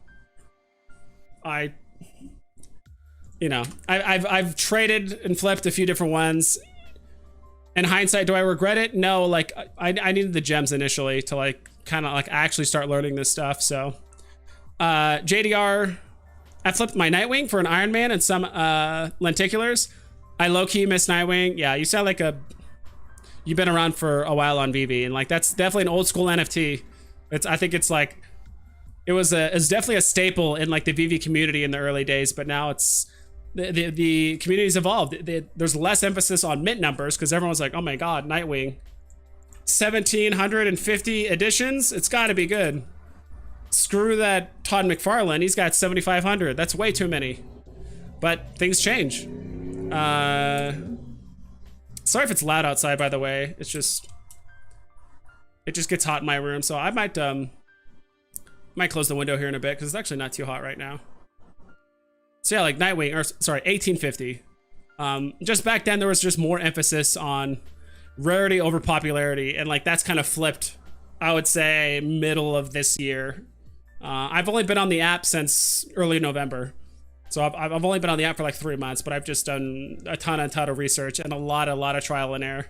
I've traded and flipped a few different ones. In hindsight, do I regret it? No, like I needed the gems initially to like kind of like actually start learning this stuff. So JDR, I flipped my Nightwing for an Iron Man and some lenticulars. I low-key miss Nightwing. Yeah, you sound like you've been around for a while on Veve, and like that's definitely an old school NFT. I think it's like it's definitely a staple in like the Veve community in the early days, but now it's the community's evolved. There's less emphasis on mint numbers, because everyone's like, oh my god, Nightwing, 1,750 editions, it's got to be good. Screw that Todd McFarlane, he's got 7,500. That's way too many. But things change. Sorry if it's loud outside, by the way. It just gets hot in my room, so I might close the window here in a bit, because it's actually not too hot right now. So yeah, like Nightwing, or sorry, 1850. Just back then there was just more emphasis on rarity over popularity, and like that's kind of flipped, I would say, middle of this year. I've only been on the app since early November. So I've only been on the app for like 3 months, but I've just done a ton of research and a lot of trial and error.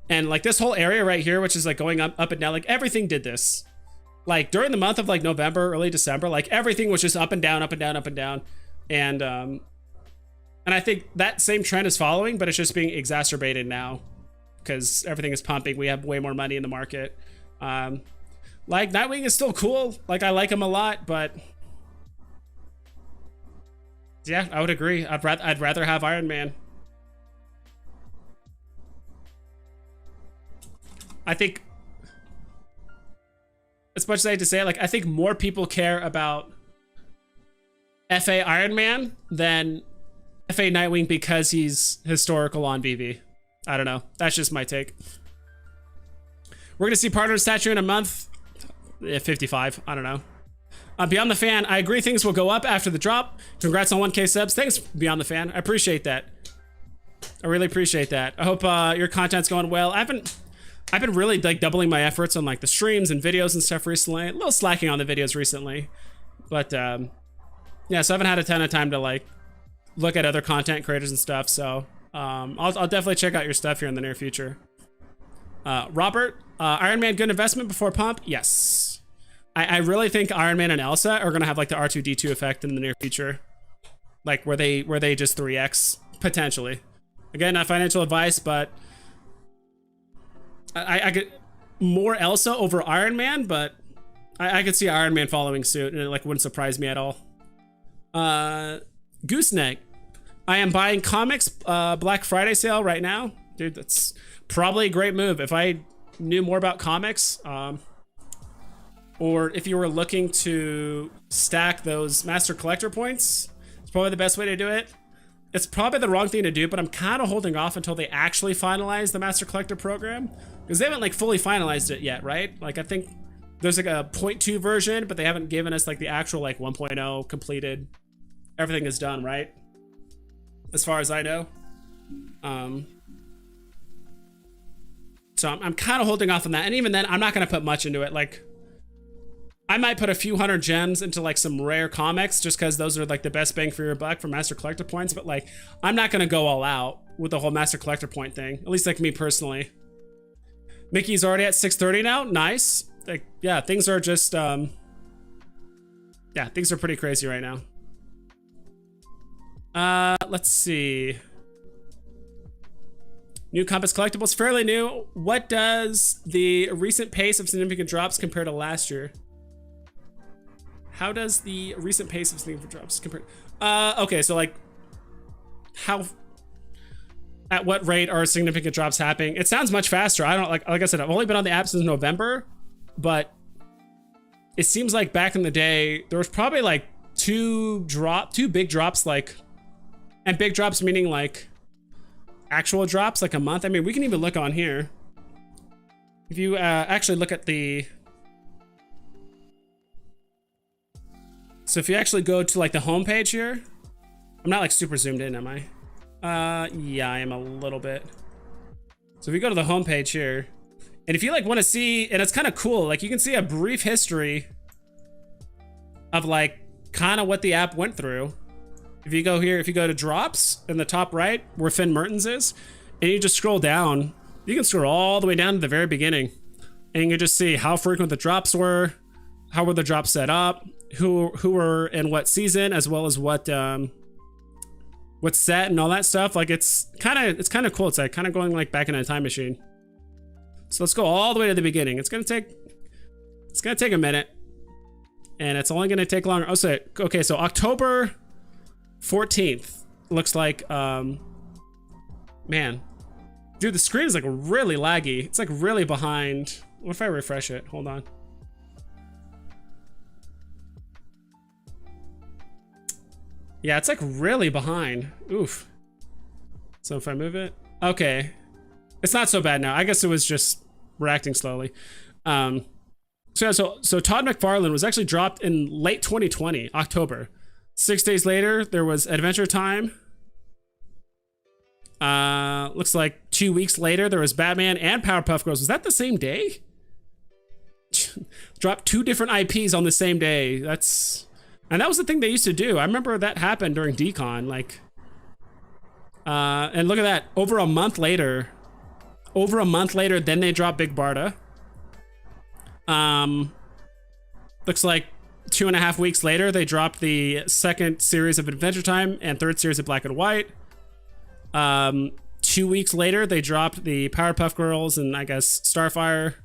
And like this whole area right here, which is like going up and down, like everything did this. Like during the month of like November, early December, like everything was just up and down, up and down, up and down. And I think that same trend is following, but it's just being exacerbated now. because everything is pumping. We have way more money in the market. Like, Nightwing is still cool. Like, I like him a lot, but yeah, I would agree. I'd rather have Iron Man. I think, as much as I hate to say it, like, I think more people care about FA Iron Man than FA Nightwing because he's historical on VV. I don't know. That's just my take. We're gonna see Partner's statue in a month. 55. I don't know. Beyond the Fan, I agree things will go up after the drop. Congrats on 1K subs. Thanks, Beyond the Fan. I appreciate that. I really appreciate that. I hope your content's going well. I've been really like doubling my efforts on like the streams and videos and stuff recently. A little slacking on the videos recently, but yeah. So I haven't had a ton of time to like look at other content creators and stuff. So I'll definitely check out your stuff here in the near future. Robert, Iron Man, good investment before pump? Yes. I really think Iron Man and Elsa are gonna have like the R2-D2 effect in the near future, like where they just 3x potentially. Again, not financial advice, but I get more Elsa over Iron Man, but I could see Iron Man following suit, and it like wouldn't surprise me at all. Gooseneck, I am buying comics Black Friday sale right now, dude. That's probably a great move. If I knew more about comics, or if you were looking to stack those Master Collector points, it's probably the best way to do it. It's probably the wrong thing to do, but I'm kind of holding off until they actually finalize the Master Collector program, because they haven't like fully finalized it yet, right? Like, I think there's like a 0.2 version, but they haven't given us like the actual like 1.0 completed. Everything is done, right? As far as I know. So I'm kind of holding off on that, and even then, I'm not gonna put much into it. Like, I might put a few hundred gems into like some rare comics just because those are like the best bang for your buck for Master Collector points, but like, I'm not gonna go all out with the whole Master Collector point thing, at least like me personally. Mickey's already at 630 now, nice. Like, yeah, things are just, yeah, things are pretty crazy right now. Let's see. New Compass Collectibles, fairly new. What does the recent pace of significant drops compare to last year? How does the recent pace of significant drops compare? Okay, so like, at what rate are significant drops happening? It sounds much faster. I don't like I said, I've only been on the app since November, but it seems like back in the day, there was probably like two big drops, like, and big drops meaning like actual drops, like a month. I mean, we can even look on here. If you actually look at the, so if you actually go to like the home page here, I'm not like super zoomed in, am I? Yeah, I am a little bit. So if you go to the home page here, and if you like want to see, and it's kind of cool, like you can see a brief history of like kind of what the app went through. If you go here, if you go to drops in the top right where Finn Mertens is, and you just scroll down, you can scroll all the way down to the very beginning, and you can just see how frequent the drops were, how were the drops set up, who were in what season, as well as what's set and all that stuff. Like, it's kind of cool. It's like kind of going like back in a time machine. So let's go all the way to the beginning. It's gonna take a minute, and it's only gonna take longer. Oh, so okay, so October 14th looks like, man, dude, the screen is like really laggy. It's like really behind. What if I refresh it? Hold on. Yeah, it's like really behind. Oof. So if I move it, okay, it's not so bad now. I guess it was just reacting slowly. So Todd McFarlane was actually dropped in late 2020, October. 6 days later, there was Adventure Time. Looks like 2 weeks later, there was Batman and Powerpuff Girls. Was that the same day? Dropped 2 different IPs on the same day. And that was the thing they used to do. I remember that happened during Decon. Like, and look at that. Over a month later, then they dropped Big Barda. Looks like 2.5 weeks later, they dropped the second series of Adventure Time and third series of Black and White. 2 weeks later, they dropped the Powerpuff Girls and I guess Starfire.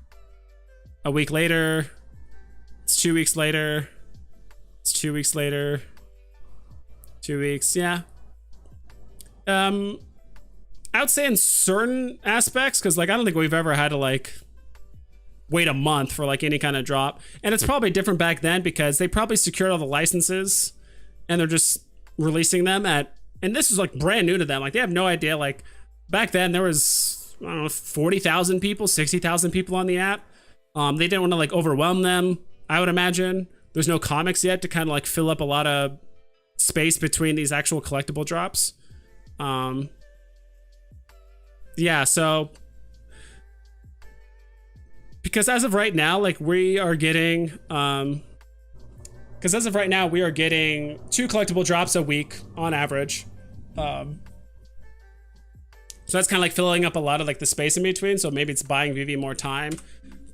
A week later, it's 2 weeks later. It's 2 weeks later. 2 weeks, yeah. I would say in certain aspects, because like I don't think we've ever had to like wait a month for like any kind of drop. And it's probably different back then because they probably secured all the licenses and they're just releasing them at, and this is like brand new to them. Like they have no idea. Like back then there was, I don't know, 40,000 people, 60,000 people on the app. They didn't want to like overwhelm them, I would imagine. There's no comics yet to kind of like fill up a lot of space between these actual collectible drops. Yeah, so because as of right now, like we are getting, because as of right now, we are getting 2 collectible drops a week on average. So that's kind of like filling up a lot of like the space in between. So maybe it's buying Veve more time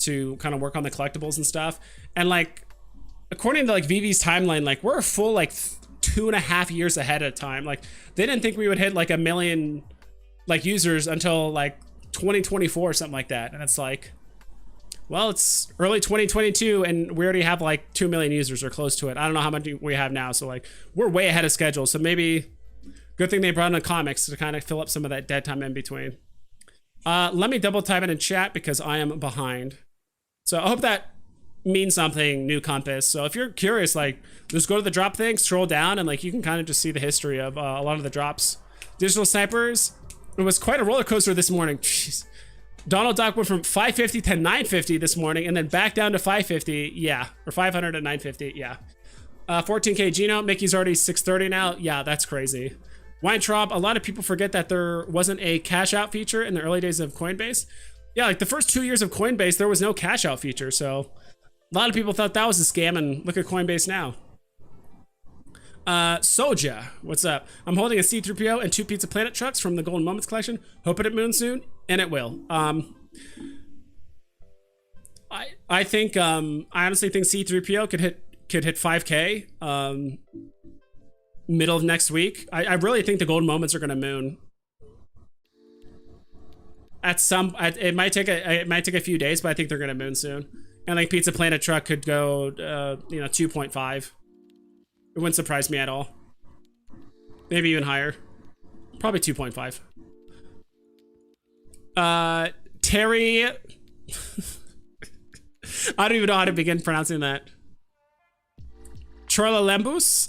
to kind of work on the collectibles and stuff. And like, according to like Veve's timeline, like we're a full like 2.5 years ahead of time. Like they didn't think we would hit like 1 million like users until like 2024 or something like that. And it's like, well, it's early 2022 and we already have like 2 million users or close to it. I don't know how much we have now. So like we're way ahead of schedule. So maybe good thing they brought in the comics to kind of fill up some of that dead time in between. Let me double type it in chat because I am behind. So I hope that means something, New Compass. So if you're curious, like just go to the drop thing, scroll down, and like you can kind of just see the history of a lot of the drops. Digital Snipers, it was quite a roller coaster this morning. Jeez. Donald Duck went from 550 to 950 this morning and then back down to 550. Yeah. Or 500 to 950. Yeah. 14K Gino. Mickey's already 630 now. Yeah, that's crazy. Weintraub, a lot of people forget that there wasn't a cash out feature in the early days of Coinbase. Yeah, like the first 2 years of Coinbase, there was no cash out feature. So a lot of people thought that was a scam, and look at Coinbase now. Soja, what's up? I'm holding a C3PO and 2 Pizza Planet trucks from the Golden Moments collection. Hoping it moons soon, and it will. I think I honestly think C3PO could hit 5K middle of next week. I really think the Golden Moments are gonna moon. It might take a few days, but I think they're gonna moon soon. And like Pizza Planet truck could go 2.5. It wouldn't surprise me at all. Maybe even higher. Probably 2.5. Terry. I don't even know how to begin pronouncing that. Charlambus?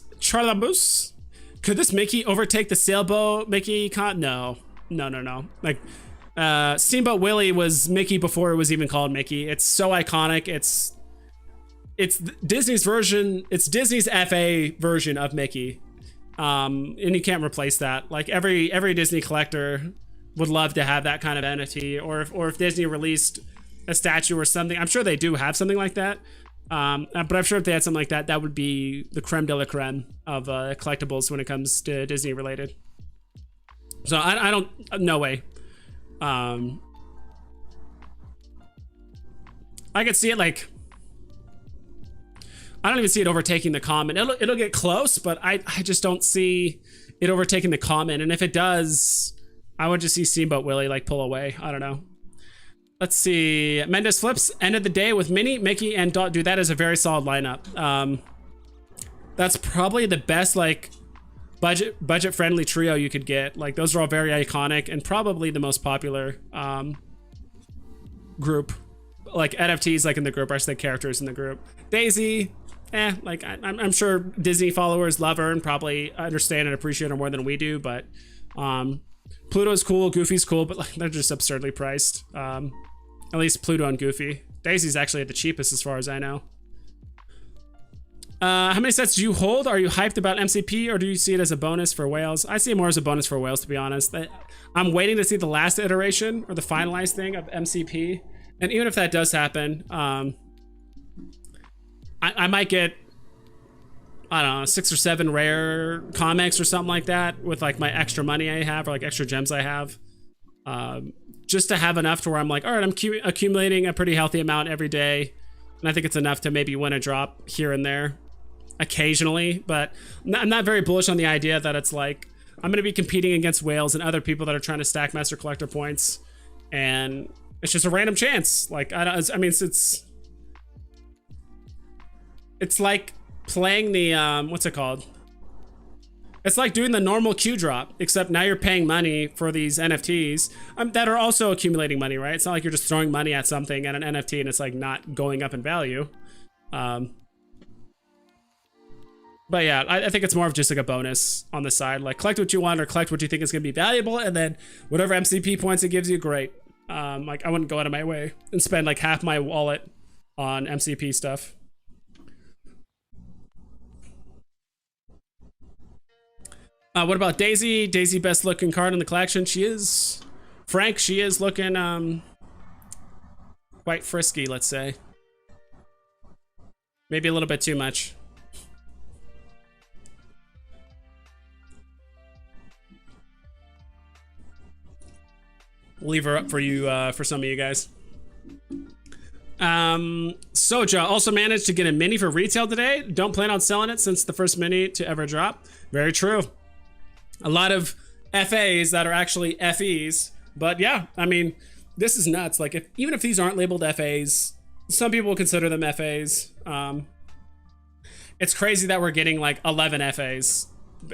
Could this Mickey overtake the sailboat Mickey con? No. Like, Steamboat Willie was Mickey before it was even called Mickey. It's so iconic. It's Disney's version. It's Disney's FA version of Mickey, and you can't replace that. Like every Disney collector would love to have that kind of entity, or if Disney released a statue or something. I'm sure they do have something like that, but I'm sure if they had something like that, that would be the creme de la creme of collectibles when it comes to Disney related. So I don't, no way. I could see it like, I don't even see it overtaking the common. It'll get close, but I just don't see it overtaking the common. And if it does, I would just see Steamboat Willie like pull away. I don't know. Let's see. Mendes Flips ended the day with Minnie, Mickey, and Dot. Dude, that is a very solid lineup. That's probably the best like budget friendly trio you could get. Like those are all very iconic and probably the most popular group. Like NFTs like in the group, or the characters in the group. Daisy. Like I'm sure Disney followers love her and probably understand and appreciate her more than we do, but Pluto's cool, Goofy's cool, but like they're just absurdly priced. At least Pluto and Goofy. Daisy's actually at the cheapest as far as I know. How many sets do you hold? Are you hyped about MCP, or do you see it as a bonus for whales? I see it more as a bonus for whales, to be honest. I'm waiting to see the last iteration or the finalized thing of MCP, and even if that does happen, I might get, I don't know, 6 or 7 rare comics or something like that with like my extra money I have, or like extra gems I have, just to have enough to where I'm like, all right, I'm accumulating a pretty healthy amount every day, and I think it's enough to maybe win a drop here and there occasionally. But I'm not very bullish on the idea that it's like I'm gonna be competing against whales and other people that are trying to stack Master Collector points, and it's just a random chance. Like I mean, it's like playing the what's it called? It's like doing the normal Q drop, except now you're paying money for these NFTs that are also accumulating money, right? It's not like you're just throwing money at something at an NFT and it's like not going up in value. But yeah, I think it's more of just like a bonus on the side. Like collect what you want or collect what you think is going to be valuable, and then whatever MCP points it gives you, great. Like I wouldn't go out of my way and spend like half my wallet on MCP stuff. What about Daisy? Daisy, best looking card in the collection. She is, Frank, she is looking quite frisky, let's say. Maybe a little bit too much. Leave her up for you, for some of you guys. Soja also managed to get a mini for retail today. Don't plan on selling it since the first mini to ever drop. Very true. A lot of FAs that are actually FEs, but yeah, I mean, this is nuts. Like, even if these aren't labeled FAs, some people will consider them FAs. It's crazy that we're getting like 11 FAs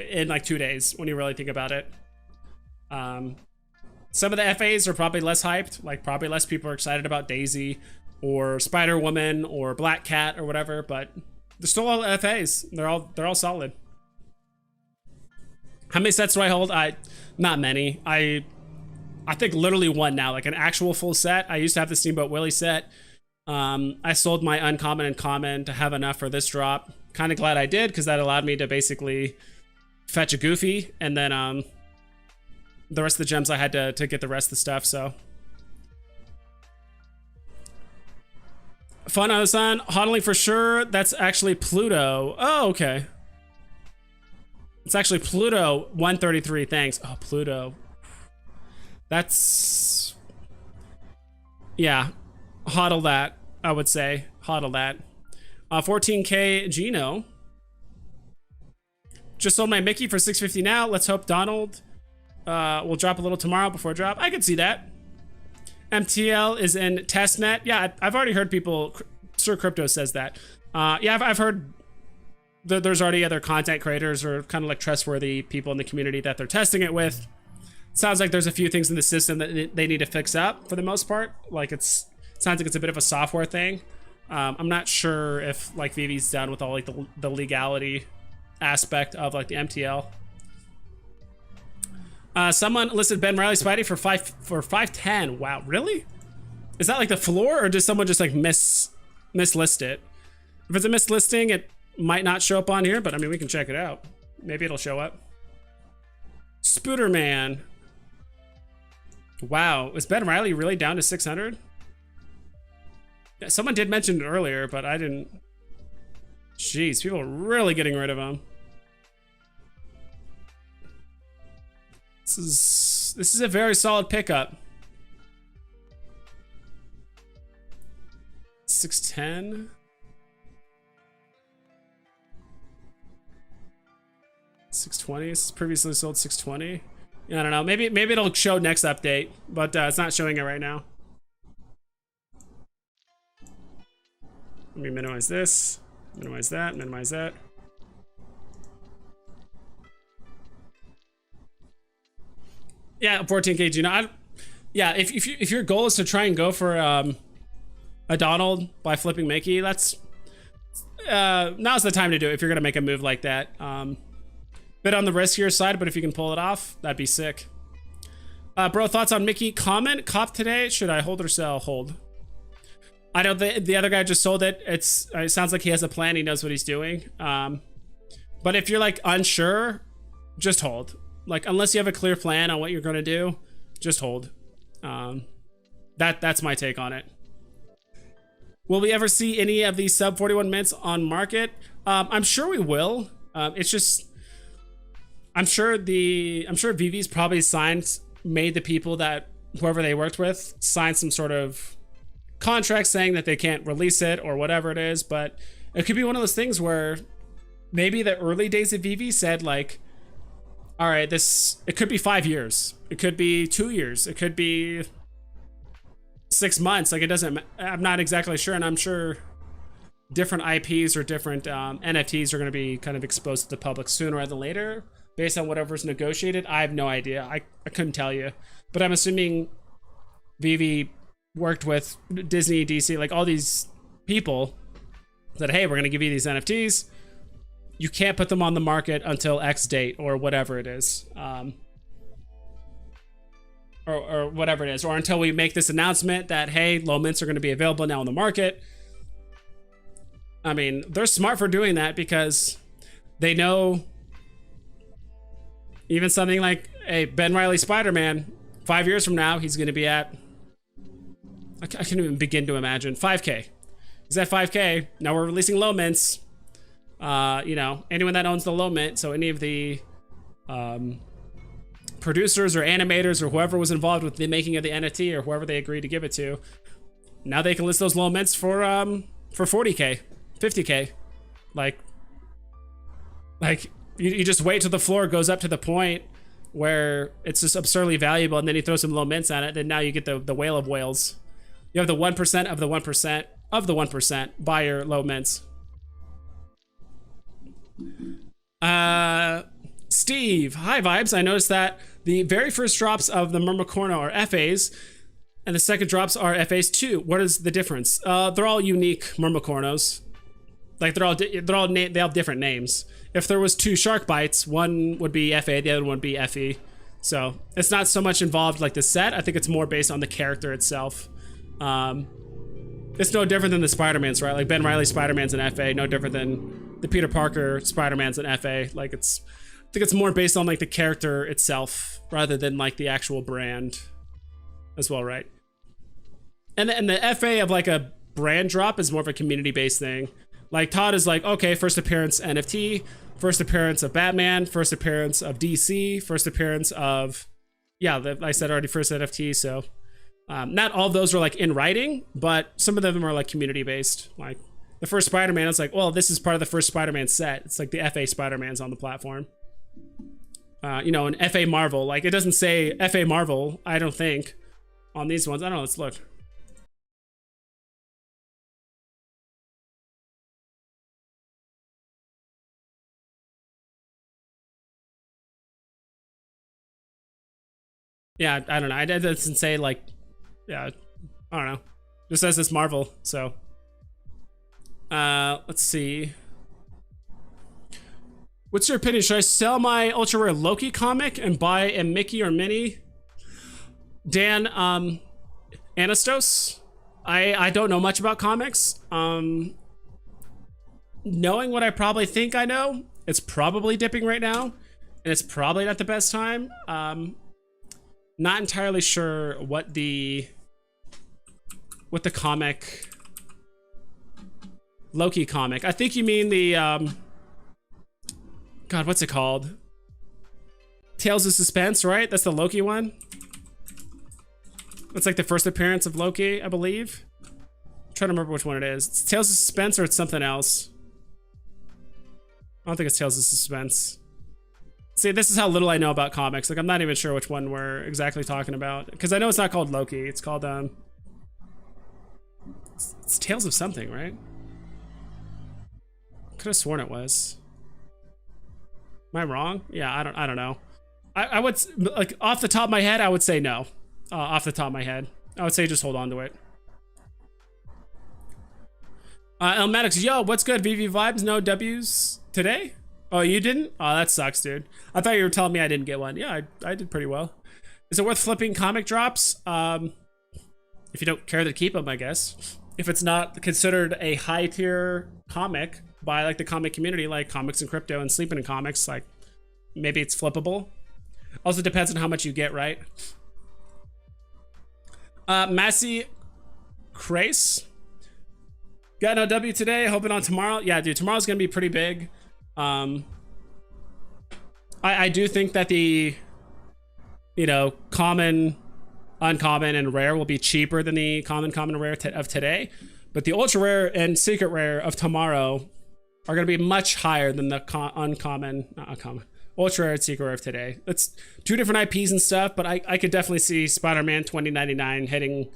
in like 2 days when you really think about it. Some of the FAs are probably less hyped, like probably less people are excited about Daisy or Spider-Woman or Black Cat or whatever, but they're still all FAs. They're all solid. How many sets do I hold? Not many. I think literally one now, like an actual full set. I used to have the Steamboat Willie set. I sold my uncommon and common to have enough for this drop. Kind of glad I did, because that allowed me to basically fetch a Goofy, and then the rest of the gems I had to get the rest of the stuff. So fun on the sun, hodling for sure. That's actually Pluto. Oh, okay. It's actually Pluto 133. Thanks. Oh, Pluto. That's, yeah. Hodl that, I would say. Hodl that. 14K Gino. Just sold my Mickey for $650 now. Let's hope Donald will drop a little tomorrow before drop. I could see that. MTL is in testnet. Yeah, I've already heard people. Sir Crypto says that. Yeah, I've heard there's already other content creators or kind of like trustworthy people in the community that they're testing it with. Sounds like there's a few things in the system that they need to fix up for the most part. Like it sounds like it's a bit of a software thing. I'm not sure if like Veve's done with all like the legality aspect of like the MTL. Someone listed Ben Riley Spidey for 510. Wow, really? Is that like the floor, or does someone just like mislist it? If it's a mislisting, it might not show up on here, but I mean, we can check it out. Maybe it'll show up. Spooderman. Wow, is Ben Riley really down to 600? Yeah, someone did mention it earlier, but I didn't. Jeez, people are really getting rid of him. This is a very solid pickup. 610. 620. This is previously sold 620. Yeah, I don't know. Maybe it'll show next update, but it's not showing it right now. Let me minimize this, minimize that, minimize that. Yeah, 14K Gino. Yeah, if your goal is to try and go for a Donald by flipping Mickey, that's now's the time to do it if you're gonna make a move like that. Bit on the riskier side, but if you can pull it off, that'd be sick. Bro, thoughts on Mickey? Comment, cop today. Should I hold or sell? Hold. I know the other guy just sold it. It sounds like he has a plan. He knows what he's doing. But if you're like unsure, just hold. Like, unless you have a clear plan on what you're gonna do, just hold. That's my take on it. Will we ever see any of these sub 41 mints on market? I'm sure we will. It's just, I'm sure Veve's probably made the people that whoever they worked with sign some sort of contract saying that they can't release it or whatever it is. But it could be one of those things where maybe the early days of Veve said like, all right, it could be 5 years. It could be 2 years. It could be 6 months. Like, it doesn't, I'm not exactly sure. And I'm sure different IPs or different NFTs are going to be kind of exposed to the public sooner rather than later based on whatever's negotiated. I have no idea. I couldn't tell you. But I'm assuming Veve worked with Disney, DC, like all these people that, hey, we're going to give you these NFTs. You can't put them on the market until X date or whatever it is. Or whatever it is. Or until we make this announcement that, hey, low mints are going to be available now on the market. I mean, they're smart for doing that because they know even something like a Ben Reilly Spider-Man, 5 years from now, he's going to be at, I can't even begin to imagine, 5K. He's at 5K. Now we're releasing low mints. You know, anyone that owns the low mint, so any of the producers or animators or whoever was involved with the making of the NFT or whoever they agreed to give it to, now they can list those low mints for 40K, 50K. Like you just wait till the floor goes up to the point where it's just absurdly valuable, and then you throw some low mints on it, then now you get the whale of whales. You have the 1% of the 1% of the 1% buy your low mints. Steve, hi Vibes. I noticed that the very first drops of the Myrmicorno are FAs, and the second drops are FAs too. What is the difference? They're all unique Myrmicornos. Like they have different names. If there was 2 shark bites, one would be FA, the other one would be FE. So it's not so much involved like the set. I think it's more based on the character itself. It's no different than the Spider-Mans, right? Like Ben Reilly Spider-Man's an FA, no different than the Peter Parker Spider-Man's an FA. Like I think it's more based on like the character itself rather than like the actual brand as well, right? And the FA of like a brand drop is more of a community-based thing. Like Todd is like, okay, first appearance NFT, first appearance of Batman, first appearance of DC, first appearance of, yeah, I said already first NFT, so not all of those are like in writing, but some of them are like community based. Like the first Spider-Man, it's like, well, this is part of the first Spider-Man set. It's like the FA Spider-Man's on the platform. You know, an FA Marvel, like it doesn't say FA Marvel, I don't think, on these ones. I don't know, let's look. Yeah, I don't know. It doesn't say like, yeah, I don't know. Just says it's Marvel, so. Let's see. What's your opinion? Should I sell my ultra rare Loki comic and buy a Mickey or Minnie? Dan, Anastos, I don't know much about comics. Knowing what I probably think I know, it's probably dipping right now, and it's probably not the best time. Not entirely sure what the comic, Loki comic. I think you mean the God, what's it called? Tales of Suspense, right? That's the Loki one. It's like the first appearance of Loki, I believe. I'm trying to remember which one it is. It's Tales of Suspense or it's something else. I don't think it's Tales of Suspense. See, this is how little I know about comics. Like, I'm not even sure which one we're exactly talking about. Because I know it's not called Loki. It's called, it's Tales of something, right? Could have sworn it was. Am I wrong? Yeah, I don't know. I would, like, off the top of my head, I would say no. Off the top of my head. I would say just hold on to it. Elmatics, yo, what's good? VV Vibes, no W's today? Oh, you didn't? Oh, that sucks, dude. I thought you were telling me I didn't get one. Yeah, I did pretty well. Is it worth flipping comic drops? If you don't care to keep them, I guess. If it's not considered a high tier comic by like the comic community, like Comics and Crypto and Sleeping in Comics, like maybe it's flippable. Also depends on how much you get, right? Massey Crace. Got no W today, hoping on tomorrow. Yeah, dude, tomorrow's gonna be pretty big. I do think that the, you know, common, uncommon, and rare will be cheaper than the common, and rare of today. But the ultra rare and secret rare of tomorrow are going to be much higher than the Ultra rare and secret rare of today. It's two different IPs and stuff, but I could definitely see Spider-Man 2099 hitting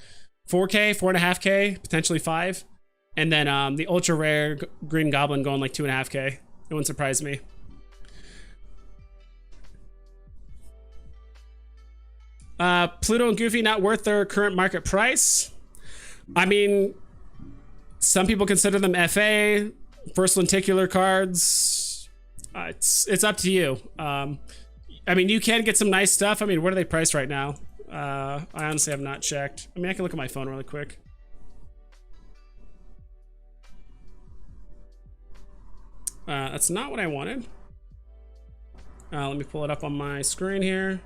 4K, 4.5K, potentially 5. And then the ultra rare Green Goblin going like 2.5K. It wouldn't surprise me. Pluto and Goofy not worth their current market price. I mean, some people consider them FA, first lenticular cards. It's up to you. I mean, you can get some nice stuff. I mean, what are they priced right now? I honestly have not checked. I mean, I can look at my phone really quick. That's not what I wanted. Let me pull it up on my screen here.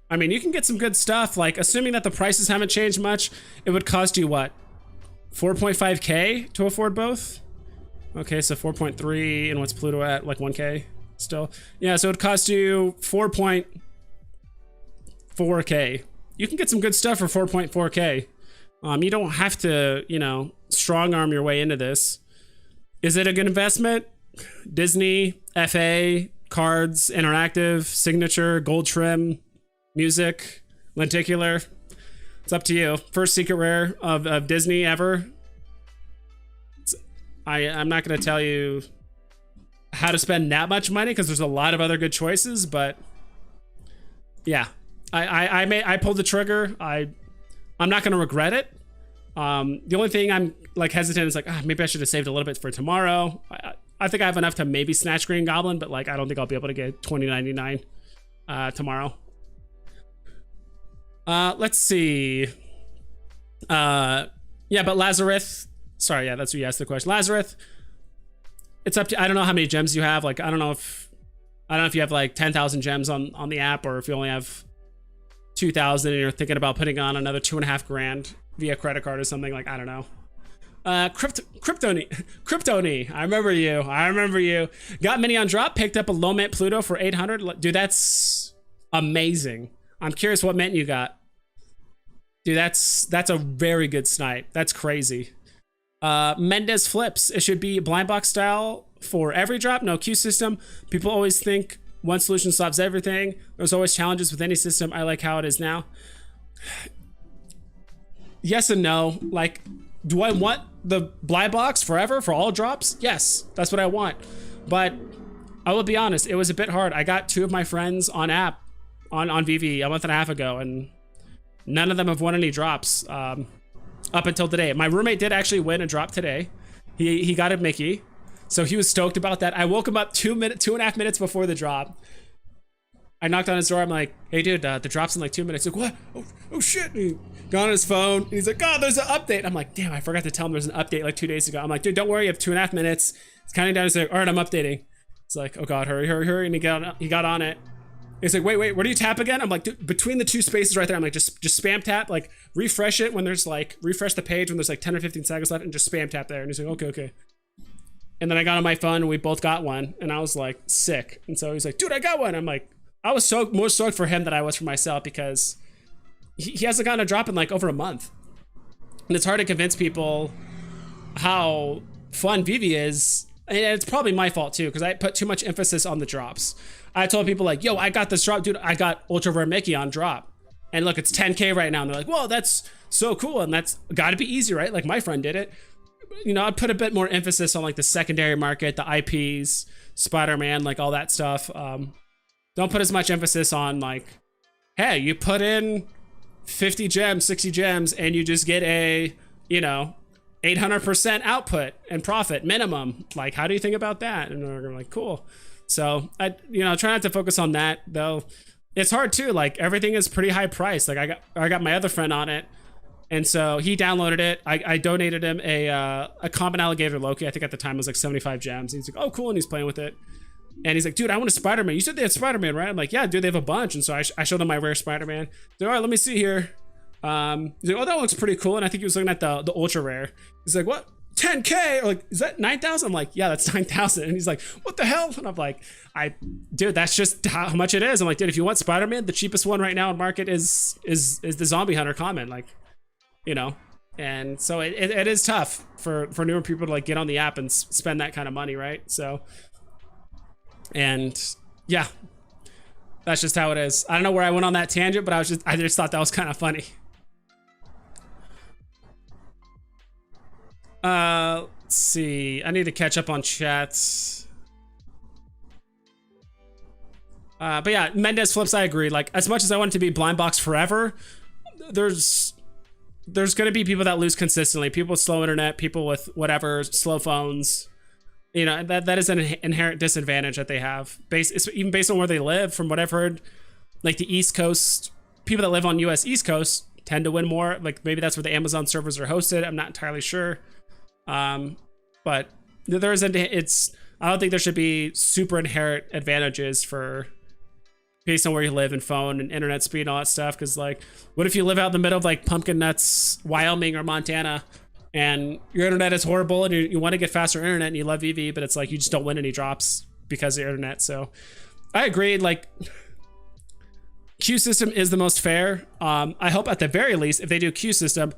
I mean, you can get some good stuff. Like, assuming that the prices haven't changed much, it would cost you what? 4.5K to afford both? Okay, so 4.3, and what's Pluto at? Like 1K still? Yeah, so it would cost you 4.4K. You can get some good stuff for 4.4K. You don't have to, you know, strong arm your way into this. Is it a good investment? Disney, FA, cards, interactive, signature, gold trim, music, lenticular. It's up to you. First secret rare of Disney ever. I'm not going to tell you how to spend that much money because there's a lot of other good choices, but yeah, I pulled the trigger. I'm not going to regret it. The only thing I'm like hesitant is like, maybe I should have saved a little bit for tomorrow. I think I have enough to maybe snatch Green Goblin, but like I don't think I'll be able to get 2099 tomorrow. Let's see. Yeah, but Lazarus. Sorry, yeah, that's what you asked the question. Lazarus. It's up to, I don't know how many gems you have. Like, I don't know if you have like 10,000 gems on the app, or if you only have 2,000 and you're thinking about putting on another 2.5 grand via credit card or something. Like, I don't know. Kryptoni. I remember you. Got mini on drop, picked up a low mint Pluto for 800. Dude, that's amazing. I'm curious what mint you got. Dude, that's a very good snipe. That's crazy. Mendez flips. It should be blind box style for every drop. No queue system. People always think one solution solves everything. There's always challenges with any system. I like how it is now. Yes and no. Like, do I want the blind box forever for all drops? Yes, that's what I want. But I will be honest, it was a bit hard. I got 2 of my friends on app on Veve a month and a half ago, and none of them have won any drops up until today. My roommate did actually win a drop today. He got a Mickey, so he was stoked about that. I woke him up 2.5 minutes before the drop. I knocked on his door. I'm like, hey dude, the drop's in like 2 minutes. He's like, what? Oh shit. And he got on his phone. And he's like, God, there's an update. I'm like, damn, I forgot to tell him there's an update like 2 days ago. I'm like, dude, don't worry, you have 2.5 minutes. It's counting down. He's like, all right, I'm updating. It's like, oh God, hurry. And he got on it. He's like, wait, where do you tap again? I'm like, dude, between the 2 spaces right there. I'm like, just spam tap, like refresh it when there's like, refresh the page when there's like 10 or 15 seconds left, and just spam tap there. And he's like, okay. And then I got on my phone and we both got one, and I was like, sick. And so he's like, dude, I got one. I'm like, I was more stoked for him than I was for myself, because he hasn't gotten a drop in like over a month. And it's hard to convince people how fun Veve is. And it's probably my fault too, because I put too much emphasis on the drops. I told people like, yo, I got this drop, dude. I got Ultra Rare Mickey on drop. And look, it's 10K right now. And they're like, whoa, that's so cool. And that's gotta be easy, right? Like my friend did it. You know, I'd put a bit more emphasis on like the secondary market, the IPs, Spider-Man, like all that stuff. Don't put as much emphasis on like, hey, you put in 50 gems, 60 gems, and you just get a, you know, 800% output and profit minimum. Like, how do you think about that? And we're like, cool. So I, you know, try not to focus on that though. It's hard too. Like everything is pretty high priced. Like I got my other friend on it, and so he downloaded it. I donated him a common alligator Loki. I think at the time it was like 75 gems. He's like, oh cool, and he's playing with it. And he's like, dude, I want a Spider-Man. You said they had Spider-Man, right? I'm like, yeah, dude, they have a bunch. And so I showed him my rare Spider-Man. He's like, all right, let me see here. He's like, oh, that looks pretty cool. And I think he was looking at the ultra rare. He's like, what? 10K? Or like, is that 9,000? I'm like, yeah, that's 9,000. And he's like, what the hell? And I'm like, dude, that's just how much it is. I'm like, dude, if you want Spider-Man, the cheapest one right now in market is the Zombie Hunter common, like, you know. And so it is tough for newer people to like get on the app and spend that kind of money, right? So And yeah, that's just how it is. I don't know where I went on that tangent, but I just thought that was kind of funny. Let's see. I need to catch up on chats. But yeah, Mendez flips, I agree. Like, as much as I want it to be blind box forever, there's going to be people that lose consistently. People with slow internet, people with whatever, slow phones. You know, that is an inherent disadvantage that they have. Even based on where they live, from what I've heard, like the East Coast, people that live on US East Coast tend to win more. Like, maybe that's where the Amazon servers are hosted. I'm not entirely sure. But there is I don't think there should be super inherent advantages for based on where you live and phone and internet speed and all that stuff. Because, like, what if you live out in the middle of, like, Pumpkin Nuts, Wyoming or Montana, and your internet is horrible and you want to get faster internet and you love Veve, but it's like you just don't win any drops because of your internet. So I agree. Like, queue system is the most fair. I hope at the very least, if they do a queue system,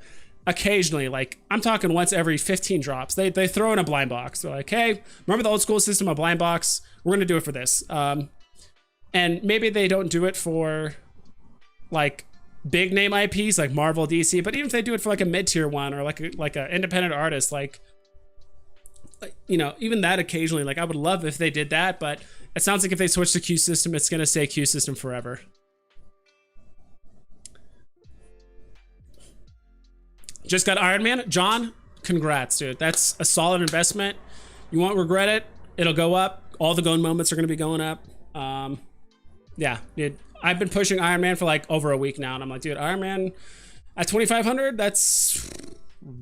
occasionally, like, I'm talking once every 15 drops, they throw in a blind box. They're like, hey, remember the old school system of blind box? We're going to do it for this. And maybe they don't do it for, like, big name IPs like Marvel, DC, but even if they do it for, like, a mid-tier one or like a independent artist, like, you know, even that occasionally, like, I would love if they did that, but it sounds like if they switch to queue system, it's going to stay queue system forever. Just got Iron Man. John, congrats, dude. That's a solid investment. You won't regret it. It'll go up. All the going moments are going to be going up. Yeah, dude. I've been pushing Iron Man for like over a week now, and I'm like, dude, Iron Man at 2,500, that's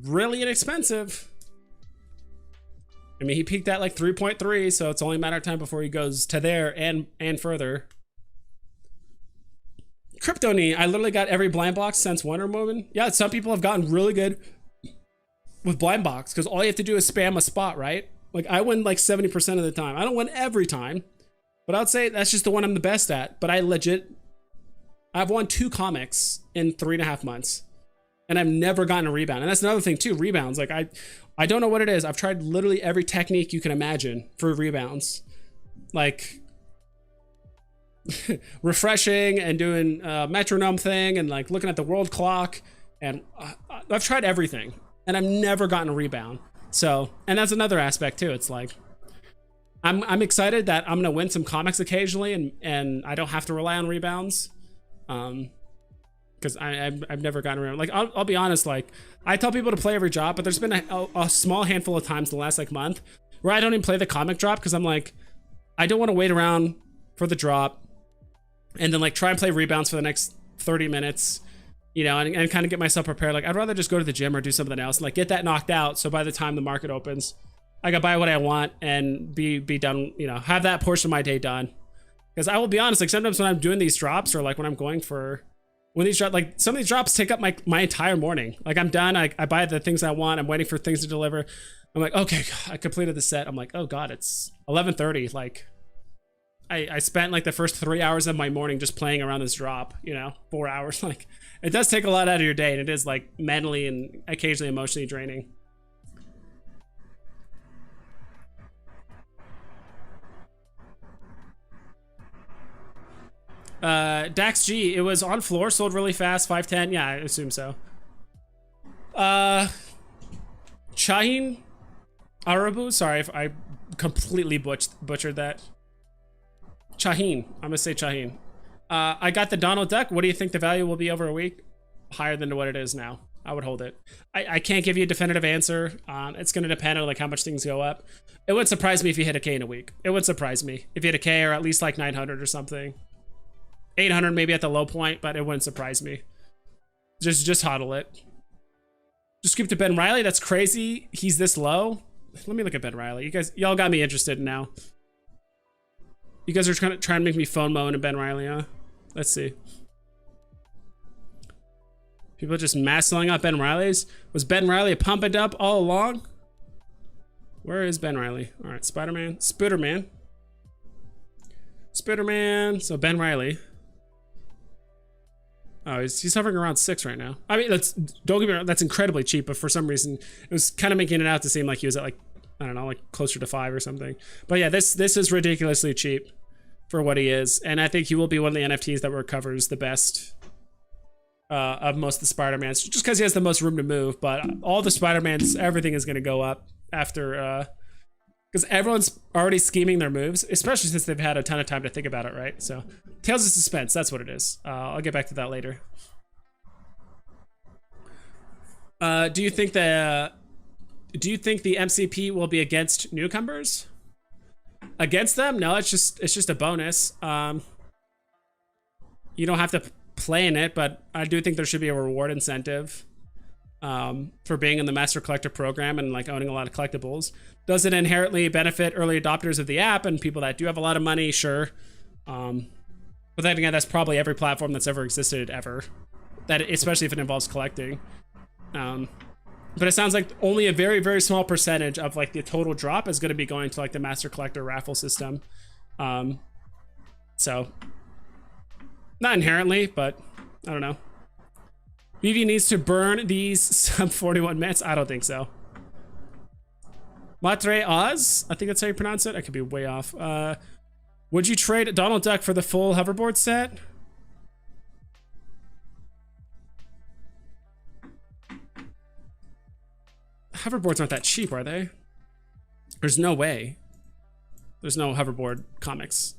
really inexpensive. I mean, he peaked at like 3.3, so it's only a matter of time before he goes to there and further. Kryptonite, I literally got every blind box since Wonder Woman. Yeah, some people have gotten really good with blind box because all you have to do is spam a spot, right? Like, I win like 70% of the time. I don't win every time, but I'd say that's just the one I'm the best at. But I've won 2 comics in 3.5 months, and I've never gotten a rebound. And that's another thing too, rebounds. Like, I don't know what it is. I've tried literally every technique you can imagine for rebounds. Like, refreshing and doing a metronome thing and like looking at the world clock, and I've tried everything and I've never gotten a rebound. So, and that's another aspect too. It's like I'm excited that I'm gonna win some comics occasionally and I don't have to rely on rebounds, because I've never gotten around. Like, I'll be honest, like, I tell people to play every drop, but there's been a small handful of times in the last like month where I don't even play the comic drop because I'm like, I don't want to wait around for the drop and then like try and play rebounds for the next 30 minutes, you know, and kind of get myself prepared. Like, I'd rather just go to the gym or do something else and like get that knocked out, so by the time the market opens, I can buy what I want and be done, you know, have that portion of my day done. Because I will be honest, like, sometimes when I'm doing these drops or like when I'm going for, when these drops, like some of these drops take up my entire morning. Like, I'm done, I buy the things I want, I'm waiting for things to deliver. I'm like, okay, I completed the set. I'm like, oh God, it's 11:30. Like, I spent like the first 3 hours of my morning just playing around this drop, you know, 4 hours. Like, it does take a lot out of your day, and it is like mentally and occasionally emotionally draining. Dax G, it was on floor, sold really fast, 510. Yeah, I assume so. Shahin Arabu, sorry if I completely butchered that. Shahin, I'm gonna say Shahin. I got the Donald Duck. What do you think the value will be over a week? Higher than what it is now. I would hold it. I can't give you a definitive answer. It's gonna depend on like how much things go up. It would surprise me if you hit a K in a week. It would surprise me if you hit a K or at least like 900 or something. 800 maybe at the low point, but it wouldn't surprise me. Just hodl it. Just skip to Ben Riley. That's crazy. He's this low. Let me look at Ben Riley. Y'all got me interested now. You guys are trying to make me phone moan and Ben Riley, huh? Let's see. People are just mass selling out Ben Riley's. Was Ben Riley a pump and dump all along? Where is Ben Riley? All right, Spider-Man, Spider-Man. So Ben Riley. Oh, he's hovering around 6 right now. I mean, don't get me wrong, that's incredibly cheap, but for some reason, it was kind of making it out to seem like he was at like I don't know, like closer to 5 or something. But yeah, this is ridiculously cheap for what he is, and I think he will be one of the NFTs that recovers the best of most of the Spider-Mans, just because he has the most room to move. But all the Spider-Mans, everything is going to go up after, because everyone's already scheming their moves, especially since they've had a ton of time to think about it, right? So Tales of Suspense, that's what it is. I'll get back to that later. Do you think the MCP will be against newcomers? Against them? No, it's just a bonus. You don't have to play in it, but I do think there should be a reward incentive for being in the Master Collector program and like owning a lot of collectibles. Does it inherently benefit early adopters of the app and people that do have a lot of money? Sure. But then again, that's probably every platform that's ever existed ever. That, especially if it involves collecting. But it sounds like only a very, very small percentage of like the total drop is going to be going to like the Master Collector raffle system. So not inherently, but I don't know. Veve needs to burn these sub 41 minutes. I don't think so. Matre Oz, I think that's how you pronounce it. I could be way off. Would you trade Donald Duck for the full hoverboard set? Hoverboards aren't that cheap, are they? There's no way. There's no hoverboard comics.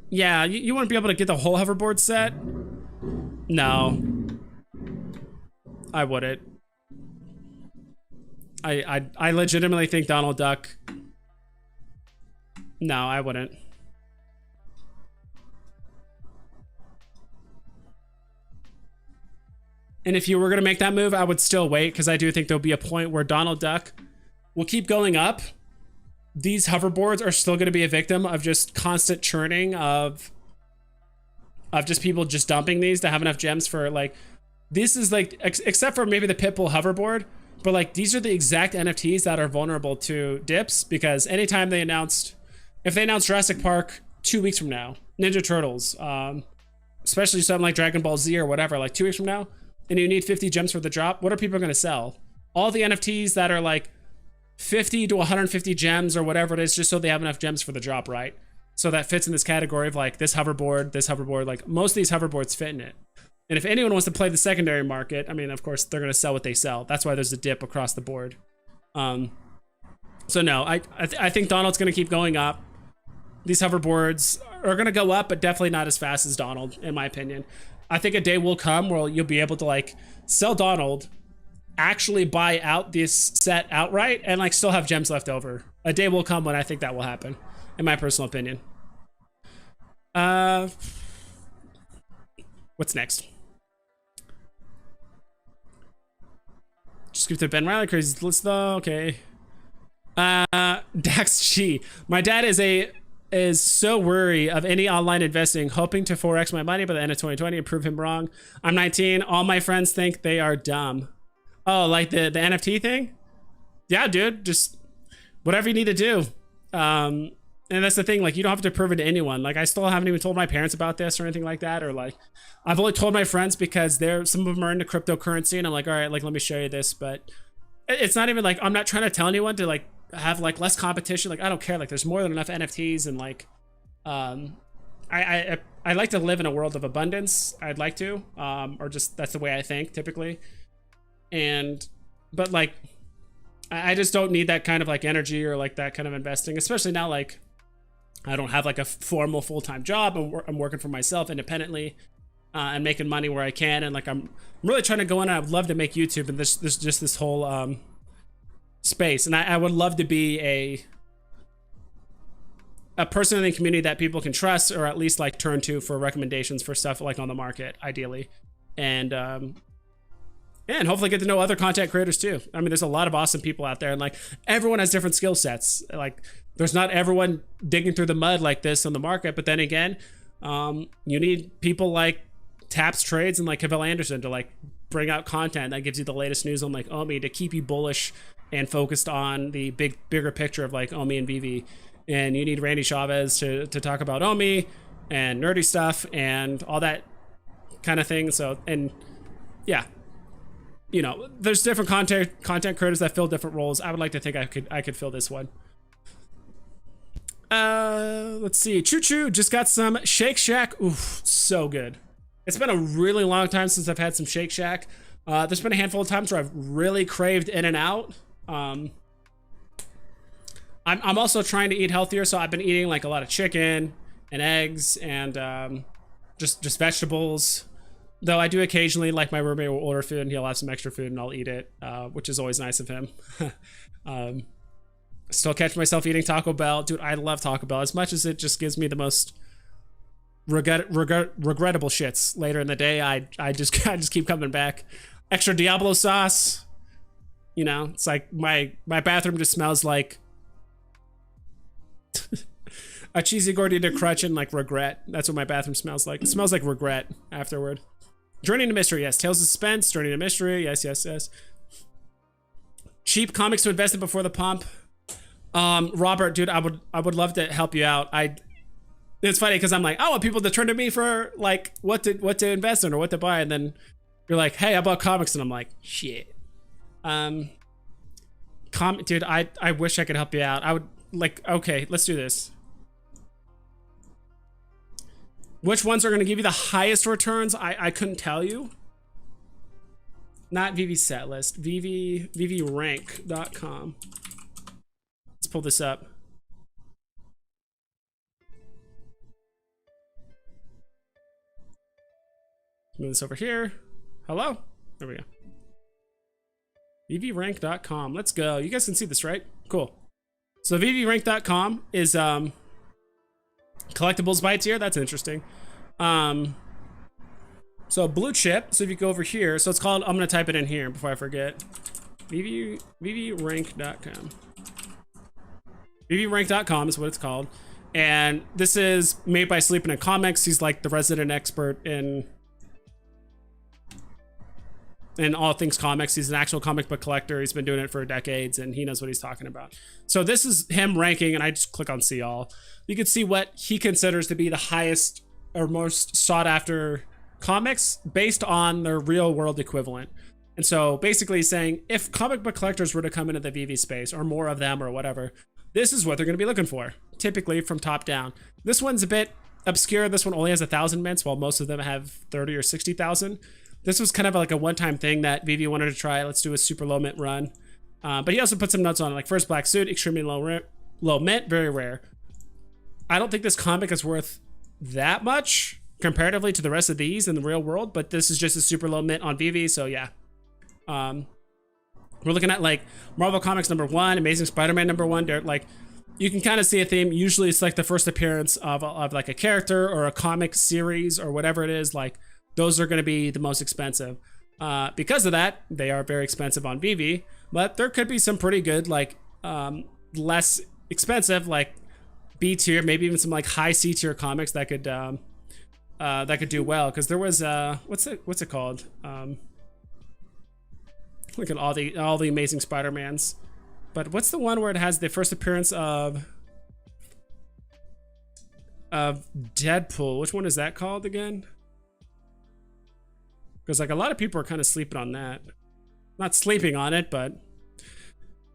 Yeah, you wouldn't be able to get the whole hoverboard set? No. I wouldn't. I legitimately think Donald Duck... No, I wouldn't. And if you were going to make that move, I would still wait, because I do think there'll be a point where Donald Duck will keep going up. These hoverboards are still going to be a victim of just constant churning of just people just dumping these to have enough gems for like, this is like, except for maybe the Pitbull hoverboard, but like these are the exact NFTs that are vulnerable to dips, because anytime they announced, if they announced Jurassic Park 2 weeks from now, Ninja Turtles, especially something like Dragon Ball Z or whatever, like 2 weeks from now, and you need 50 gems for the drop, what are people going to sell? All the NFTs that are like 50 to 150 gems or whatever it is, just so they have enough gems for the drop, right? So that fits in this category of like this hoverboard, like most of these hoverboards fit in it. And if anyone wants to play the secondary market, I mean, of course, they're going to sell what they sell. That's why there's a dip across the board. So no, I think Donald's going to keep going up. These hoverboards are going to go up, but definitely not as fast as Donald, in my opinion. I think a day will come where you'll be able to like sell Donald, actually buy out this set outright, and like still have gems left over. A day will come when I think that will happen, in my personal opinion. What's next? Just skip to Ben Riley, crazy list though. Okay. Dax G. My dad is so wary of any online investing, hoping to 4x my money by the end of 2020 and prove him wrong. I'm 19. All my friends think they are dumb. Oh, like the NFT thing? Yeah, dude, just whatever you need to do. And that's the thing, like you don't have to prove it to anyone. Like I still haven't even told my parents about this or anything like that, or like I've only told my friends because some of them are into cryptocurrency and I'm like, all right, like let me show you this. But it's not even like, I'm not trying to tell anyone to like have like less competition. Like I don't care, like there's more than enough NFTs, and like I like to live in a world of abundance. I'd like to, or just that's the way I think typically. But like I just don't need that kind of like energy or like that kind of investing, especially now. Like I don't have like a formal full-time job. I'm working for myself independently and making money where I can, and like I'm really trying to go in, and I would love to make YouTube and this just this whole space, and I would love to be a person in the community that people can trust, or at least like turn to for recommendations for stuff like on the market, ideally. And and hopefully get to know other content creators too. I mean, there's a lot of awesome people out there, and like everyone has different skill sets. Like there's not everyone digging through the mud like this on the market, but then again, you need people like Taps Trades and like Cavell Anderson to like bring out content that gives you the latest news on like Omi, to keep you bullish and focused on the bigger picture of like Omi and Veve. And you need Randy Chavez to talk about Omi and nerdy stuff and all that kind of thing. So, and yeah, you know, there's different content creators that fill different roles. I would like to think I could fill this one. Let's see. Choo Choo just got some Shake Shack. Oof, so good. It's been a really long time since I've had some Shake Shack. There's been a handful of times where I've really craved In-N-Out. I'm also trying to eat healthier, so I've been eating like a lot of chicken and eggs and just vegetables. Though I do occasionally, like, my roommate will order food and he'll have some extra food and I'll eat it, which is always nice of him. Still catch myself eating Taco Bell. Dude, I love Taco Bell as much as it just gives me the most regrettable shits later in the day. I just keep coming back. Extra Diablo sauce. You know, it's like my bathroom just smells like a cheesy gordita crutch and like regret. That's what my bathroom smells like. It smells like regret afterward. Journey to Mystery, yes. Tales of Suspense, Journey to Mystery, yes, yes, yes. Cheap comics to invest in before the pump. Robert, dude, I would love to help you out. It's funny because I'm like, I want people to turn to me for like what to invest in or what to buy, and then you're like, hey, I bought comics, and I'm like, shit. Dude, I wish I could help you out. I would like, okay, let's do this. Which ones are going to give you the highest returns? I couldn't tell you. Not Veve Setlist. VeveRank.com. Let's pull this up. Move this over here. Hello? There we go. VeveRank.com. Let's go. You guys can see this, right? Cool. So VeveRank.com is collectibles by tier. That's interesting. So blue chip. So if you go over here, so it's called, I'm gonna type it in here before I forget. VeveRank.com. VeveRank.com is what it's called. And this is made by Sleeping in Comics. He's like the resident expert in all things comics. He's an actual comic book collector. He's been doing it for decades and he knows what he's talking about. So this is him ranking, and I just click on see all. You can see what he considers to be the highest or most sought after comics based on their real world equivalent. And so basically saying, if comic book collectors were to come into the Veve space, or more of them or whatever, this is what they're going to be looking for, typically from top down. This one's a bit obscure. This one only has 1,000 mints, while most of them have 30 or 60,000. This was kind of like a one-time thing that Veve wanted to try. Let's do a super low mint run. But he also put some notes on it, like first black suit, extremely low mint, very rare. I don't think this comic is worth that much comparatively to the rest of these in the real world, but this is just a super low mint on Veve, so yeah. We're looking at like Marvel Comics #1, Amazing Spider-Man #1. Like, you can kind of see a theme. Usually it's like the first appearance of like a character or a comic series or whatever it is. Like, those are going to be the most expensive. Because of that, they are very expensive on Veve, but there could be some pretty good, like, less expensive, like B tier, maybe even some like high C tier comics that could do well. Because there was what's it called? Look at all the Amazing Spider-Mans. But what's the one where it has the first appearance of Deadpool? Which one is that called again? Because like a lot of people are kind of sleeping on that. Not sleeping on it, but,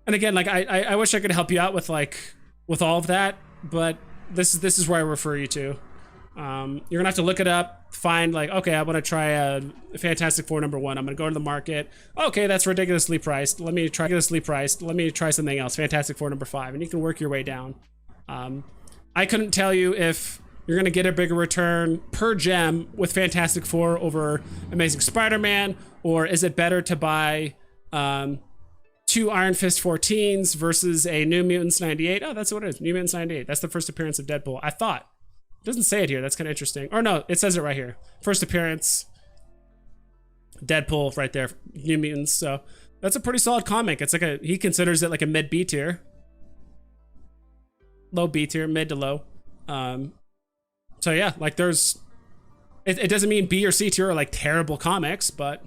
and again, like I wish I could help you out with all of that, but this is where I refer you to. You're gonna have to look it up, find like, okay, I want to try a Fantastic Four #1. I'm gonna go to the market. Okay, that's ridiculously priced. Let me try something else. Fantastic Four #5, and you can work your way down. I couldn't tell you if you're gonna get a bigger return per gem with Fantastic Four over Amazing Spider-Man, or is it better to buy 2 Iron Fist 14s versus a New Mutants 98? Oh, that's what it is. New Mutants 98. That's the first appearance of Deadpool. I thought. It doesn't say it here. That's kind of interesting. Or no, it says it right here. First appearance, Deadpool right there. New Mutants. So that's a pretty solid comic. It's like he considers it like a mid B tier. Low B tier, mid to low. So yeah, like there's, it doesn't mean B or C tier are like terrible comics, but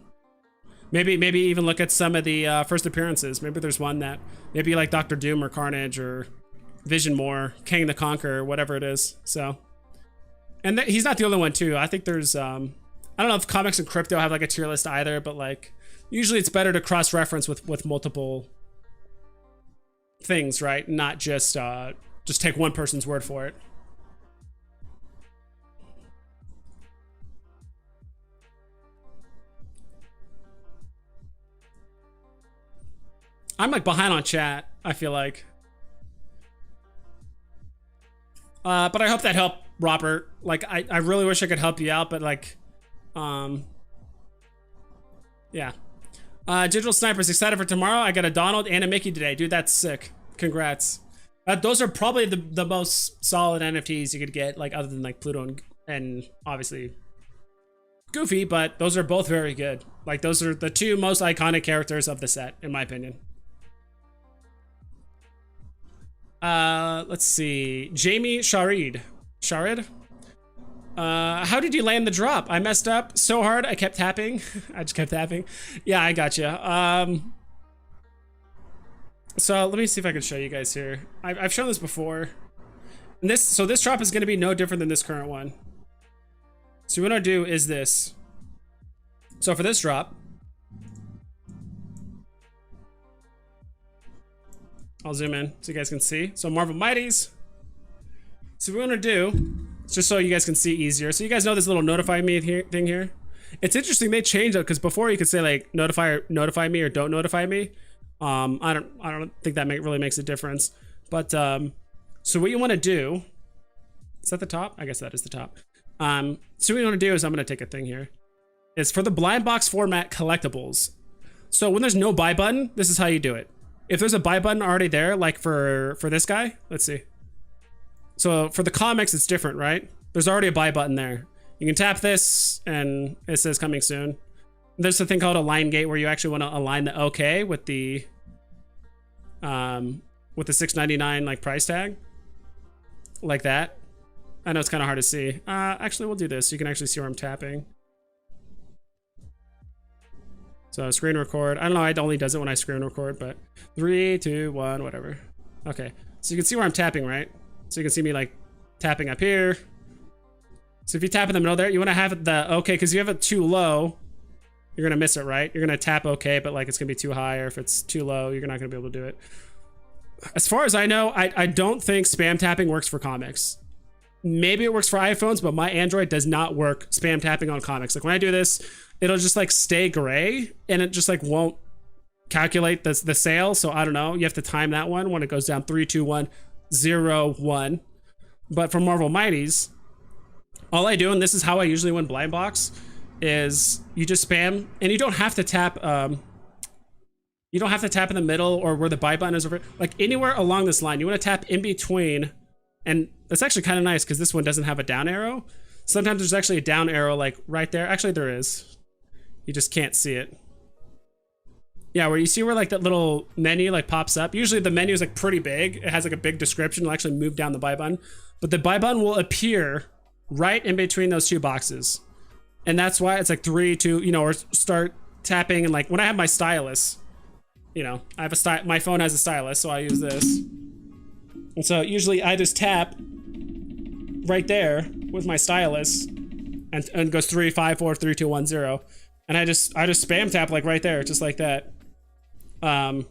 maybe even look at some of the first appearances. Maybe there's one that maybe like Doctor Doom or Carnage or Vision more, Kang the Conqueror, whatever it is. So, and he's not the only one too. I think there's I don't know if Comics and Crypto have like a tier list either, but like Usually it's better to cross-reference with multiple things, right? Not just take one person's word for it. I'm like behind on chat, I feel like. But I hope that helped, Robert. Like, I really wish I could help you out, but like, yeah. Digital Sniper's excited for tomorrow. I got a Donald and a Mickey today. Dude, that's sick. Congrats. Those are probably the most solid NFTs you could get, like, other than like Pluto and obviously Goofy, but those are both very good. Like, those are the two most iconic characters of the set, in my opinion. Let's see. Jamie Sharid. How did you land the drop? I messed up so hard. I kept tapping. I just kept tapping. Yeah, I got you. So let me see if I can show you guys here. I've shown this before. And so this drop is going to be no different than this current one. So what I do is this. So for this drop, I'll zoom in so you guys can see. So Marvel Mighties. So what we want to do, just so you guys can see easier. So you guys know this little notify me thing here. It's interesting they changed it because before you could say like notify me or don't notify me. I don't think that really makes a difference. But so what you want to do, is that the top? I guess that is the top. So what you want to do is I'm going to take a thing here. It's for the blind box format collectibles. So when there's no buy button, this is how you do it. If there's a buy button already there, like for this guy, let's see. So for the comics, it's different, right? There's already a buy button there. You can tap this and it says coming soon. There's a thing called align gate where you actually want to align the OK with the $6.99 like price tag, like that. I know it's kind of hard to see. Actually, we'll do this so you can actually see where I'm tapping. So screen record. I don't know. It only does it when I screen record, but 3, 2, 1, whatever. Okay, so you can see where I'm tapping, right? So you can see me like tapping up here. So if you tap in the middle there, you want to have the OK, because you have it too low, you're gonna miss it, right? You're gonna tap OK, but like it's gonna be too high, or if it's too low, you're not gonna be able to do it. As far as I know, I don't think spam tapping works for comics. Maybe it works for iPhones, but my Android does not work spam tapping on comics. Like when I do this, it'll just like stay gray and it just like won't calculate the sale. So I don't know. You have to time that one when it goes down 3, 2, 1, 0, 1. But for Marvel Mighties, all I do, and this is how I usually win blind box, is you just spam and you don't have to tap. You don't have to tap in the middle or where the buy button is over. Like anywhere along this line, you want to tap in between. And it's actually kind of nice because this one doesn't have a down arrow. Sometimes there's actually a down arrow like right there. Actually, there is. You just can't see it. Yeah, where you see where like that little menu like pops up. Usually the menu is like pretty big. It has like a big description. It'll actually move down the buy button. But the buy button will appear right in between those two boxes. And that's why it's like 3, 2, you know, or start tapping. And like when I have my stylus, you know, I have my phone has a stylus, so I use this. And so usually I just tap right there with my stylus and goes 3, 5, 4, 3, 2, 1, 0. And I just spam tap like right there, just like that. And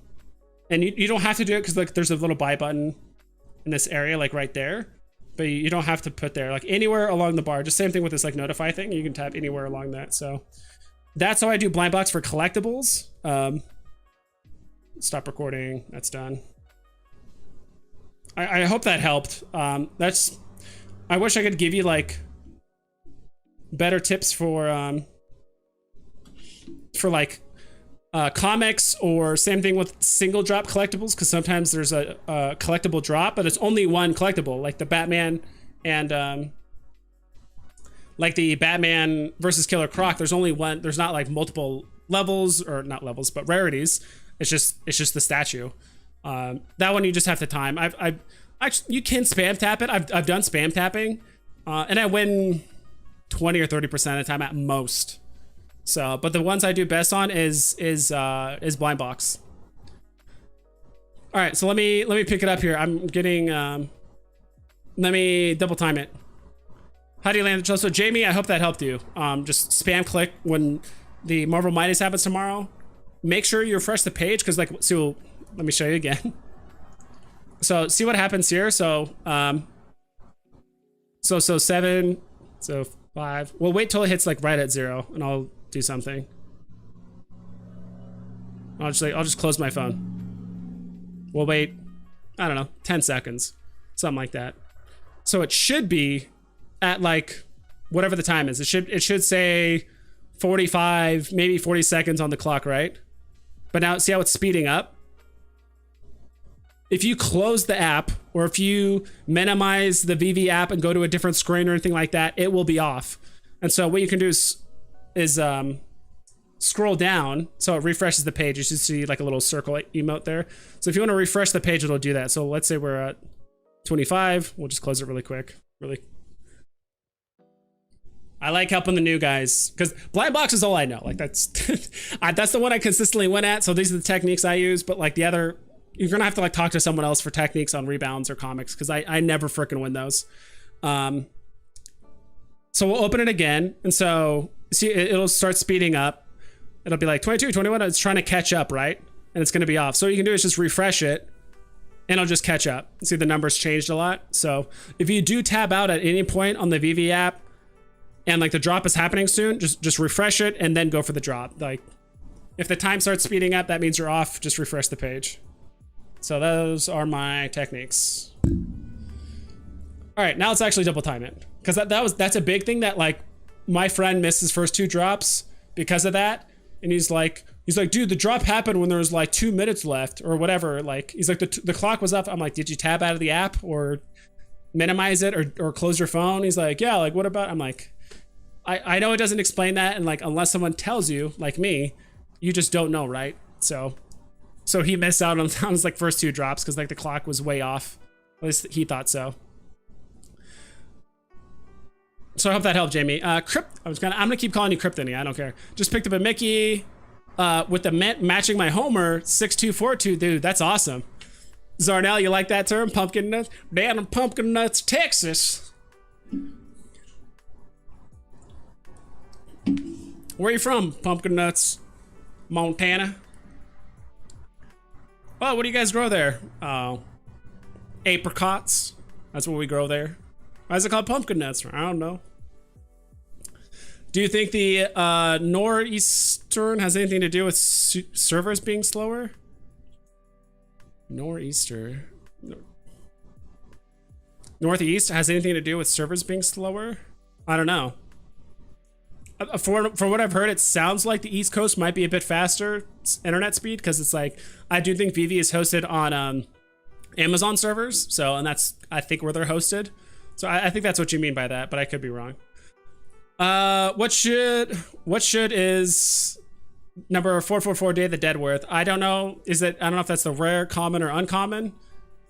you don't have to do it because like there's a little buy button in this area, like right there. But you don't have to put there, like anywhere along the bar. Just same thing with this like notify thing. You can tap anywhere along that. So that's how I do blind box for collectibles. Stop recording. That's done. I hope that helped. I wish I could give you like better tips for like comics, or same thing with single drop collectibles, because sometimes there's a collectible drop, but it's only one collectible, like the Batman and like the Batman versus Killer Croc. There's only one. There's not like multiple levels, or not levels, but rarities. It's just the statue. That one you just have to time. You can spam tap it. I've done spam tapping, and I win 20 or 30% of the time at most. So, but the ones I do best on is blind box. All right, so let me pick it up here. I'm getting. Let me double time it. How do you land the show? So Jamie, I hope that helped you. Just spam click when the Marvel Mighties happens tomorrow. make sure you refresh the page, because like, so let me show you again. So see what happens here. So so 7, so 5. Well, wait till it hits like right at 0, and I'll do something. I'll just close my phone. We'll wait, I don't know, 10 seconds, something like that. So it should be at like whatever the time is. It should say 45, maybe 40 seconds on the clock, right? But now see how it's speeding up? If you close the app, or if you minimize the Veve app and go to a different screen or anything like that, it will be off. And so what you can do is scroll down so it refreshes the page. You should see like a little circle emote there. So if you want to refresh the page, it'll do that. So let's say we're at 25. We'll just close it really quick. I like helping the new guys, because blind box is all I know. Like that's that's the one I consistently win at. So these are the techniques I use. But like the other, you're gonna have to like talk to someone else for techniques on rebounds or comics, because I never freaking win those. So we'll open it again, and so see it'll start speeding up. It'll be like 22, 21. It's trying to catch up, right? And it's gonna be off. So what you can do is just refresh it, and it'll just catch up. See, the numbers changed a lot. So if you do tab out at any point on the Veve app, and like the drop is happening soon, just refresh it and then go for the drop. Like if the time starts speeding up, that means you're off. Just refresh the page. So those are my techniques. All right, now let's actually double time it, because that's a big thing that like my friend missed his first 2 drops because of that, and he's like, dude, the drop happened when there was like 2 minutes left or whatever. Like he's like the clock was up. I'm like, did you tab out of the app or minimize it or close your phone? He's like, yeah. Like what about? I'm like, I know it doesn't explain that, and like unless someone tells you, like me, you just don't know, right? So he missed out on his like first 2 drops because like the clock was way off. At least he thought so. So I hope that helped, Jamie. I'm gonna keep calling you Kryptony. I don't care. Just picked up a Mickey with the matching my Homer 6242. Dude, that's awesome. Zarnell, you like that term? Pumpkin nuts, down in Pumpkin Nuts, Texas. Where are you from? Pumpkin Nuts, Montana. Oh, what do you guys grow there? Apricots. That's what we grow there. Why is it called pumpkin nuts? I don't know. Do you think the nor'eastern has anything to do with servers being slower? Nor'easter. Northeast has anything to do with servers being slower? I don't know. From what I've heard, it sounds like the East Coast might be a bit faster internet speed, because it's like, I do think Veve is hosted on Amazon servers, so, and that's I think where they're hosted. So I think that's what you mean by that, but I could be wrong. What should is number 444 Day of the Dead worth? I don't know. I don't know if that's the rare, common, or uncommon,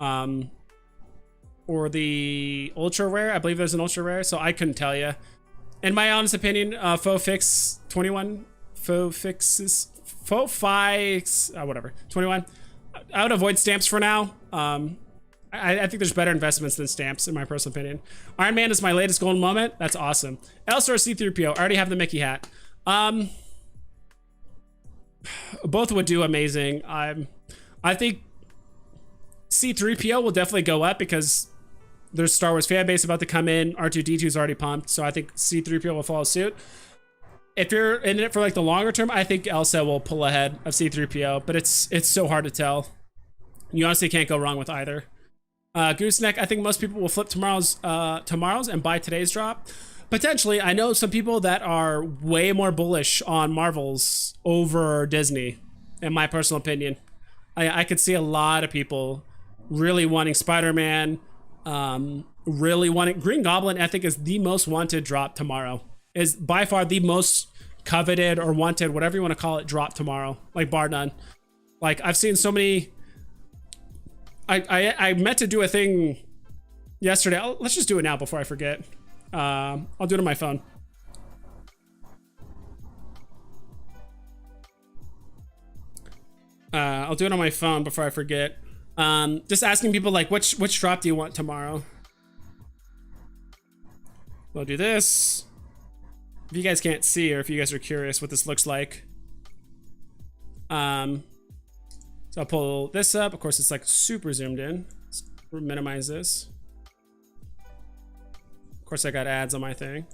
or the ultra rare. I believe there's an ultra rare, so I couldn't tell you. In my honest opinion, faux fix 21, faux fixes, faux fix, whatever, 21. I would avoid stamps for now. I think there's better investments than stamps, in my personal opinion. Iron Man is my latest golden moment. That's awesome. Elsewhere C3PO. I already have the Mickey hat. Both would do amazing. I think C3PO will definitely go up because there's Star Wars fan base about to come in. R2-D2 is already pumped, so I think C3PO will follow suit. If you're in it for like the longer term, I think Elsa will pull ahead of C3PO, but it's so hard to tell. You honestly can't go wrong with either. Gooseneck, I think most people will flip tomorrow's and buy today's drop. Potentially, I know some people that are way more bullish on Marvel's over Disney, in my personal opinion. I could see a lot of people really wanting Spider-Man, really wanting Green Goblin. I think is the most wanted drop tomorrow. Is by far the most coveted or wanted, whatever you want to call it, drop tomorrow, like bar none. Like I've seen so many. I meant to do a thing yesterday. Let's just do it now before I forget. I'll do it on my phone. I'll do it on my phone before I forget. Just asking people like, which drop do you want tomorrow? We'll do this. If you guys can't see, or if you guys are curious what this looks like. So I'll pull this up. Of course, it's like super zoomed in. Let's minimize this. Of course, I got ads on my thing.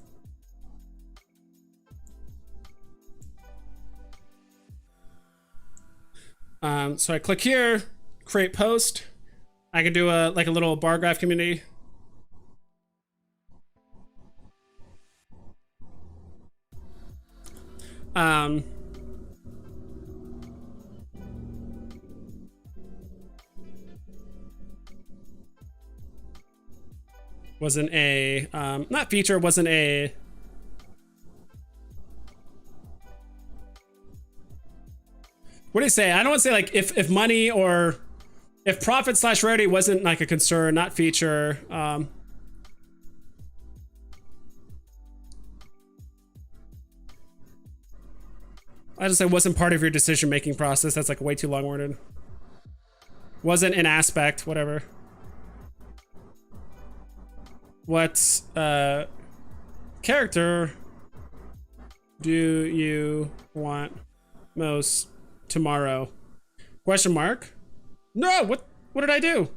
So I click here, create post. I can do a like a little bar graph community. Wasn't a not feature, wasn't a what do you say? I don't want to say like if money or if profit / rarity wasn't like a concern, not feature. I just say wasn't part of your decision making process. That's like way too long worded. Wasn't an aspect, whatever. What character do you want most tomorrow? Question mark. No, what did I do?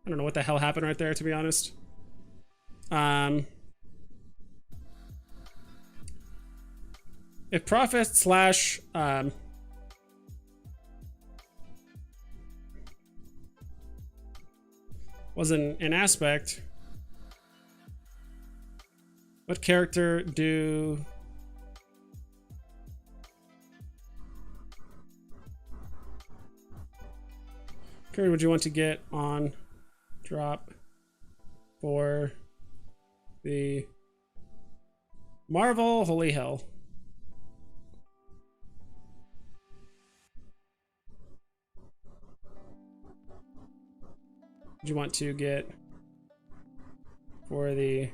I don't know what the hell happened right there, to be honest. If profit / wasn't an aspect, what character do would you want to get on drop for the Marvel? Holy hell. Would you want to get for the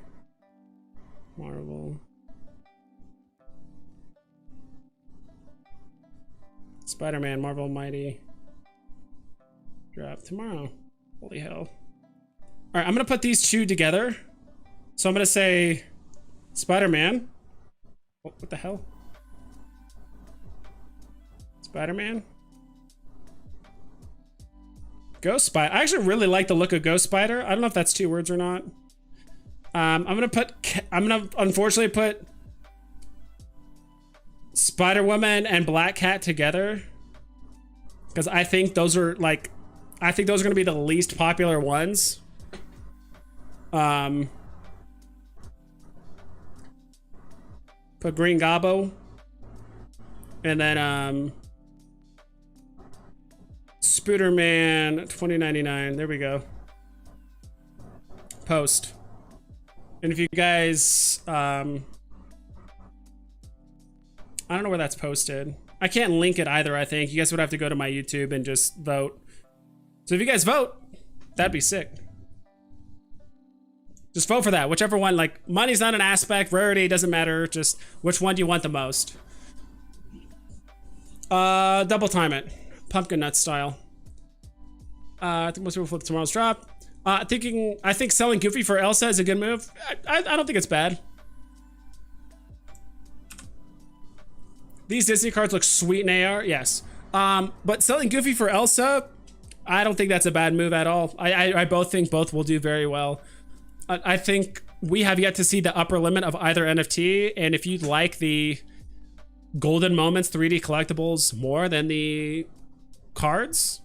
Marvel? Spider-Man Marvel Mighty drop tomorrow. Holy hell. All right, I'm gonna put these two together. So I'm gonna say Spider-Man. Oh, what the hell? Spider-Man. Ghost Spider. I actually really like the look of Ghost Spider. I don't know if that's 2 words or not. I'm gonna unfortunately put Spider-Woman and Black Cat together because I think those are like, I think those are gonna be the least popular ones. Put Green Gobbo, and then Spooderman 2099. There we go. Post. And if you guys I don't know where that's posted. I can't link it either. I think you guys would have to go to my YouTube and just vote. So if you guys vote, that'd be sick. Just vote for that, whichever one. Like, money's not an aspect, rarity doesn't matter, just which one do you want the most. Double time it. Pumpkin nut style. I think most people flip tomorrow's drop. I think selling Goofy for Elsa is a good move. I don't think it's bad. These Disney cards look sweet in AR, yes. But selling Goofy for Elsa, I don't think that's a bad move at all. I both think both will do very well. I think we have yet to see the upper limit of either NFT, and if you like the Golden Moments 3D collectibles more than the cards,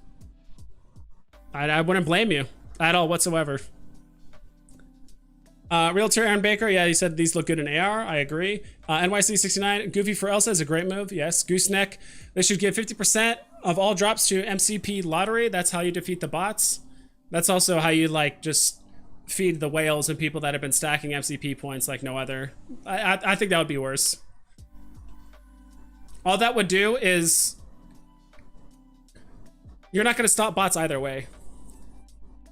I wouldn't blame you at all whatsoever. Realtor Aaron Baker, yeah, he said these look good in AR. I agree. NYC69, Goofy for Elsa is a great move. Yes. Gooseneck, they should give 50% of all drops to MCP lottery. That's how you defeat the bots. That's also how you like just feed the whales and people that have been stacking MCP points like no other. I think that would be worse. All that would do is you're not going to stop bots either way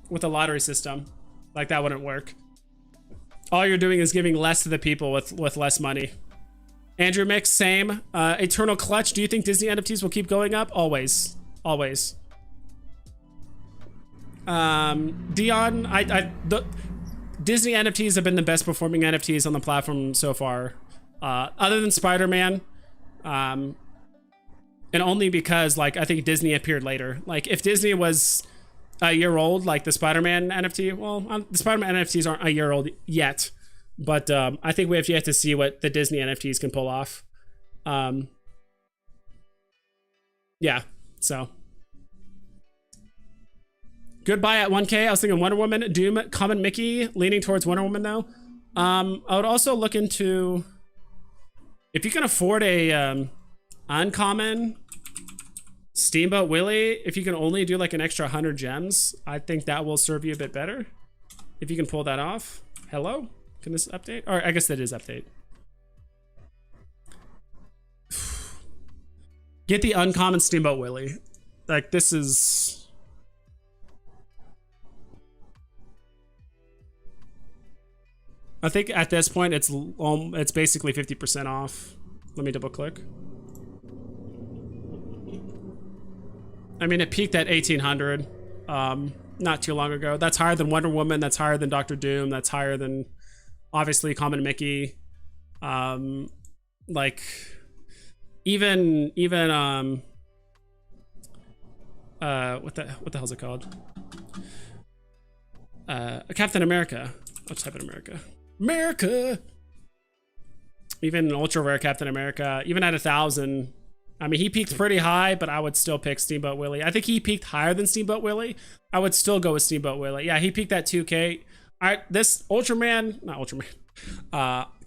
with a lottery system. Like, that wouldn't work. All you're doing is giving less to the people with less money. Andrew Mix, same. Eternal Clutch, do you think Disney NFTs will keep going up? Always. Always. Dion, the Disney NFTs have been the best performing NFTs on the platform so far. Other than Spider-Man. And only because, like, I think Disney appeared later. Like, if Disney was a year old, like the Spider-Man NFT, well, the Spider-Man NFTs aren't a year old yet. But I think we have yet to see what the Disney NFTs can pull off. Yeah, so. Good buy at 1K. I was thinking Wonder Woman, Doom, Common Mickey, leaning towards Wonder Woman, though. I would also look into... If you can afford a uncommon Steamboat Willie, if you can only do like an extra 100 gems, I think that will serve you a bit better. If you can pull that off. Hello? Can this update? Or I guess that is update. Get the uncommon Steamboat Willie. Like, this is... I think at this point it's basically 50% off. Let me double click. I mean, it peaked at 1800 not too long ago. That's higher than Wonder Woman. That's higher than Doctor Doom. That's higher than obviously Common Mickey. Like even what the hell's it called? Captain America. I'll type in America. America. Even ultra rare Captain America, even at 1,000. I mean, he peaked pretty high, but I would still pick Steamboat Willie. I think he peaked higher than Steamboat Willie. I would still go with Steamboat Willie. Yeah, he peaked at 2K. All right, this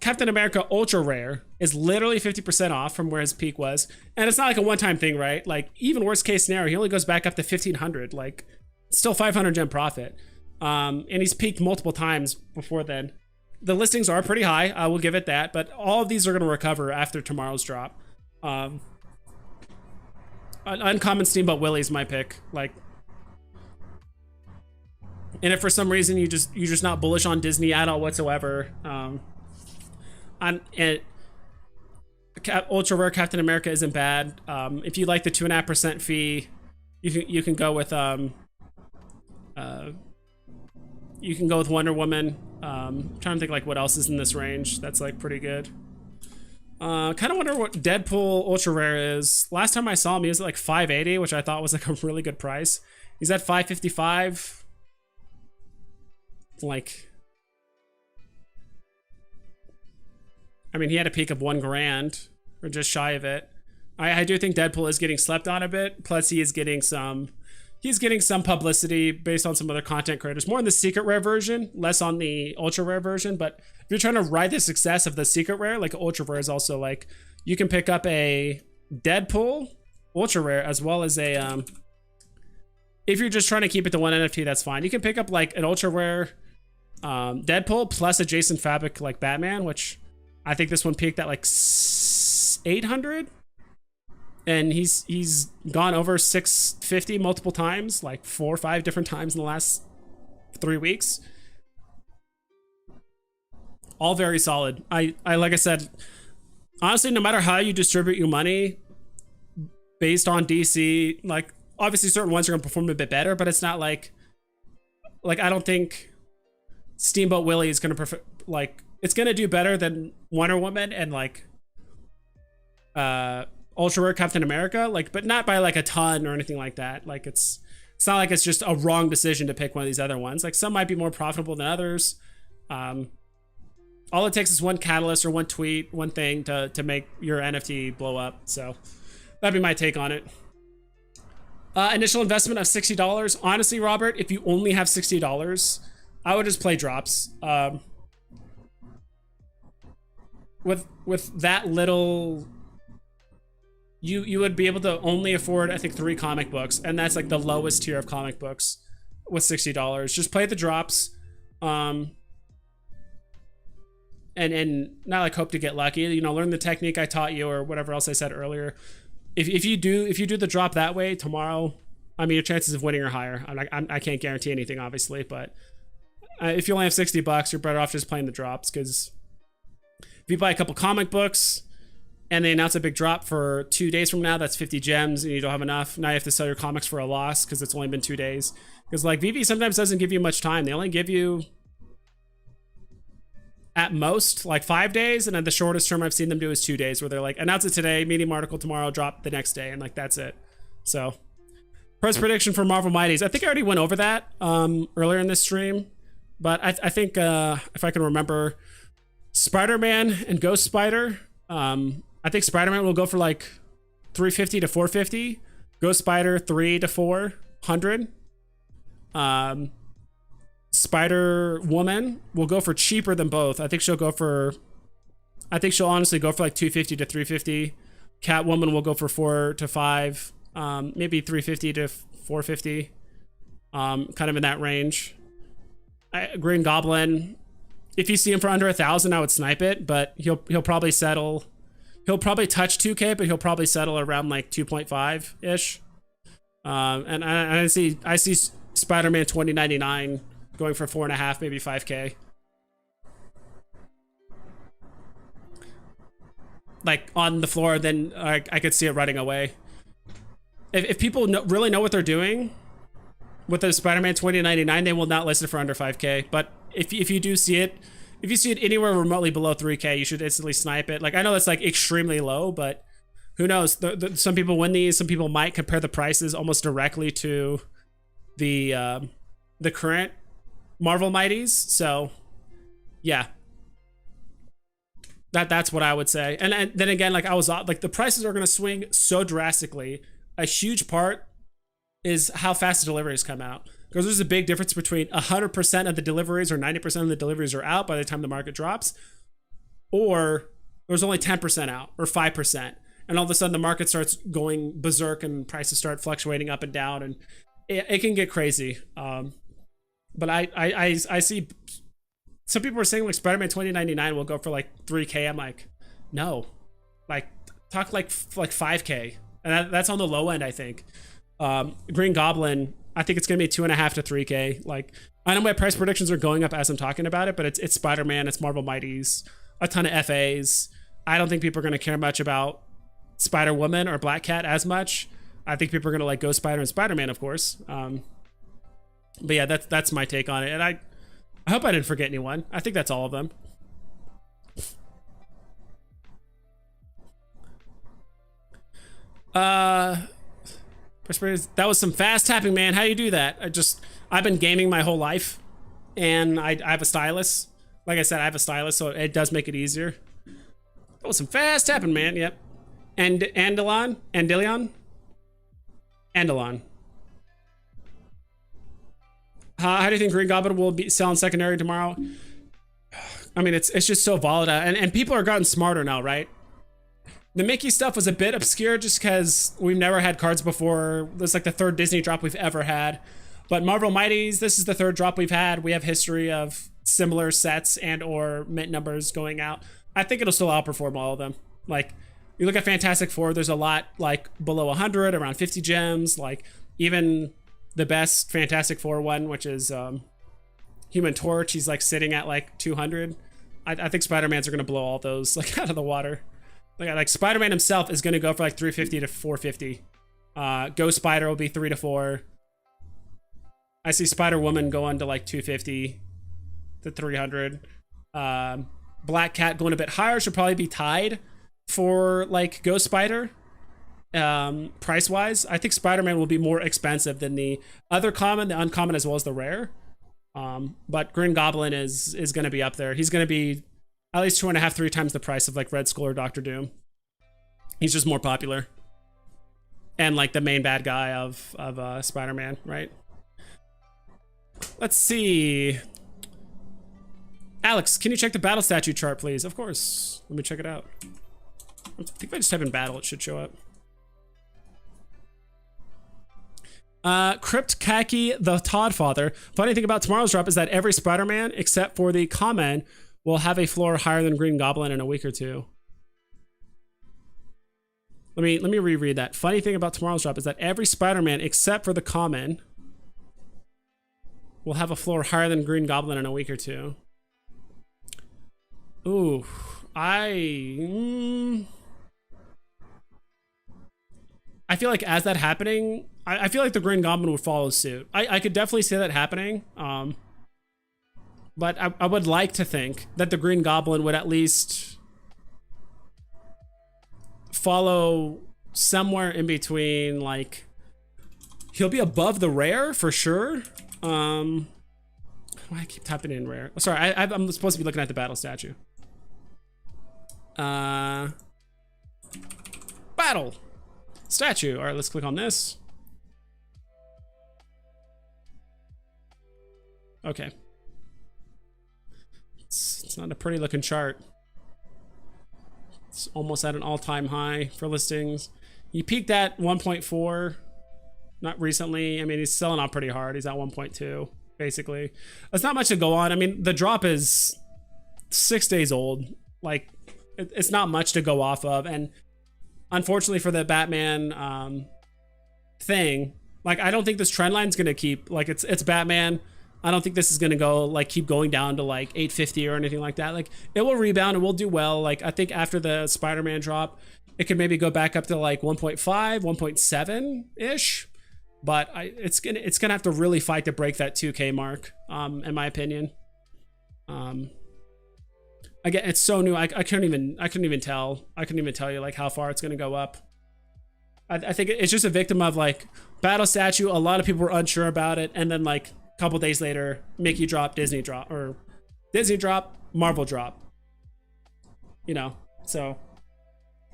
Captain America Ultra Rare is literally 50% off from where his peak was. And it's not like a one-time thing, right? Like, even worst case scenario, he only goes back up to 1,500. Like, still 500 gem profit. And he's peaked multiple times before then. The listings are pretty high, I will give it that, but all of these are going to recover after tomorrow's drop. Uncommon Steamboat Willie is my pick. Like, and if for some reason you're just not bullish on Disney at all whatsoever, ultra rare Captain America isn't bad. If you like the 2.5% fee, you can go with Wonder Woman. Trying to think like what else is in this range that's like pretty good. Kind of wonder what Deadpool Ultra Rare is. Last time I saw him, he was at like 580, which I thought was like a really good price. He's at 555. Like, I mean, he had a peak of $1,000 or just shy of it. I do think Deadpool is getting slept on a bit. Plus, he is getting some. He's getting some publicity based on some other content creators, more in the secret rare version, less on the ultra rare version. But if you're trying to ride the success of the secret rare, like ultra rare is also like, you can pick up a Deadpool ultra rare as well as a, if you're just trying to keep it to one NFT, that's fine. You can pick up like an ultra rare Deadpool plus a Jason Fabric like Batman, which I think this one peaked at like 800. And he's gone over 650 multiple times, like 4 or 5 different times in the last 3 weeks. All very solid. I like I said, honestly, no matter how you distribute your money based on DC, like obviously certain ones are gonna perform a bit better, but it's not like I don't think Steamboat Willie is gonna it's gonna do better than Wonder Woman and like ultra rare Captain America, like, but not by like a ton or anything like that. Like it's not like it's just a wrong decision to pick one of these other ones. Like some might be more profitable than others. All it takes is one catalyst or one tweet, one thing to make your NFT blow up. So that'd be my take on it. Initial investment of $60. Honestly, Robert, if you only have $60, I would just play drops. With that little, you would be able to only afford, I think, 3 comic books, and that's like the lowest tier of comic books with $60. Just play the drops, and not like hope to get lucky. You know, learn the technique I taught you or whatever else I said earlier. If you do the drop that way tomorrow, I mean, your chances of winning are higher. I can't guarantee anything, obviously, but if you only have $60, you're better off just playing the drops, because if you buy a couple comic books and they announce a big drop for 2 days from now, that's 50 gems, and you don't have enough. Now you have to sell your comics for a loss because it's only been 2 days. Because like Veve sometimes doesn't give you much time. They only give you at most like 5 days, and then the shortest term I've seen them do is 2 days, where they're like, announce it today, medium article tomorrow, drop the next day, and like that's it. So price prediction for Marvel Mighties, I think I already went over that earlier in this stream, but I think if I can remember, Spider-Man and Ghost Spider, I think Spider-Man will go for like 350 to 450, Ghost Spider 3 to 400. Spider Woman will go for cheaper than both. I think she'll honestly go for like 250 to 350. Catwoman will go for 4 to 5, maybe 350 to 450, kind of in that range. Green Goblin, if you see him for under 1,000, I would snipe it, but he'll probably settle. He'll probably touch 2K, but he'll probably settle around like 2.5 ish. And I see Spider-Man 2099 going for 4.5, maybe 5K. Like on the floor, then I could see it running away. If people really know what they're doing with the Spider-Man 2099, they will not list it for under 5K. But if you do see it, if you see it anywhere remotely below 3K, you should instantly snipe it. Like, I know that's like extremely low, but who knows? Some people win these. Some people might compare the prices almost directly to the current Marvel Mighties. So yeah, that's what I would say. And then again, like I was like, the prices are going to swing so drastically. A huge part is how fast the deliveries come out, because there's a big difference between 100% of the deliveries or 90% of the deliveries are out by the time the market drops, or there's only 10% out or 5%, and all of a sudden the market starts going berserk and prices start fluctuating up and down, and it can get crazy. But I see some people are saying like Spider-Man 2099 will go for like 3K. I'm like, no, like talk like 5K, and that's on the low end, I think. Green Goblin, I think it's gonna be 2.5 to 3K. Like, I know my price predictions are going up as I'm talking about it, but it's Spider-Man, it's Marvel Mighties, a ton of FAs. I don't think people are gonna care much about Spider-Woman or Black Cat as much. I think people are gonna like Ghost Spider and Spider-Man, of course. But yeah, that's my take on it, and I hope I didn't forget anyone. I think that's all of them. That was some fast tapping, man. How do you do that? I've been gaming my whole life, and I have a stylus. Like I said, I have a stylus, so it does make it easier. That was some fast tapping, man. Yep. And Andalon. How do you think Green Goblin will be selling secondary tomorrow? I mean, it's just so volatile, and people are gotten smarter now, right? The Mickey stuff was a bit obscure just because we've never had cards before. This is like the third Disney drop we've ever had. But Marvel Mighties, this is the third drop we've had. We have history of similar sets and or mint numbers going out. I think it'll still outperform all of them. Like, you look at Fantastic Four, there's a lot like below 100, around 50 gems. Like, even the best Fantastic Four one, which is Human Torch, he's like sitting at like 200. I think Spider-Mans are going to blow all those like out of the water. Like Spider-Man himself is going to go for like 350 to 450. Ghost Spider will be 3 to 4. I see Spider-Woman going to like 250 to 300. Black Cat going a bit higher, should probably be tied for like Ghost Spider. Price wise, I think Spider-Man will be more expensive than the other common, the uncommon, as well as the rare. But Green Goblin is going to be up there. He's going to be at least 2.5, 3 times the price of like Red Skull or Doctor Doom. He's just more popular, and like the main bad guy of Spider-Man, right? Let's see. Alex, can you check the battle statue chart, please? Of course. Let me check it out. I think if I just type in battle, it should show up. Crypt Khaki the Todd Father. Funny thing about tomorrow's drop is that every Spider-Man, except for the common, will have a floor higher than Green Goblin in a week or two. Let me reread that. Funny thing about tomorrow's drop is that every Spider-Man, except for the common, will have a floor higher than Green Goblin in a week or two. Ooh, I feel like as that happening, I feel like the Green Goblin would follow suit. I could definitely see that happening. But I would like to think that the Green Goblin would at least follow somewhere in between, like, he'll be above the rare for sure. Why I keep typing in rare? Oh, sorry, I'm supposed to be looking at the battle statue. Battle statue. All right, let's click on this. Okay. It's not a pretty looking chart. It's almost at an all-time high for listings. He peaked at 1.4, not recently. I mean, he's selling off pretty hard. He's at 1.2, basically. That's not much to go on. I mean, the drop is 6 days old. Like, it's not much to go off of. And unfortunately for the Batman thing, like, I don't think this trend line is gonna keep, like, it's Batman. I don't think this is gonna go, like, keep going down to like 850 or anything like that. Like, it will rebound and will do well. Like, I think after the Spider-Man drop, it could maybe go back up to like 1.5, 1.7 ish. But it's gonna have to really fight to break that 2K mark, in my opinion. Again, it's so new. I couldn't even tell you like how far it's gonna go up. I think it's just a victim of like battle statue. A lot of people were unsure about it, and then like a couple days later, Mickey drop, Disney drop, or Disney drop, Marvel drop. You know, so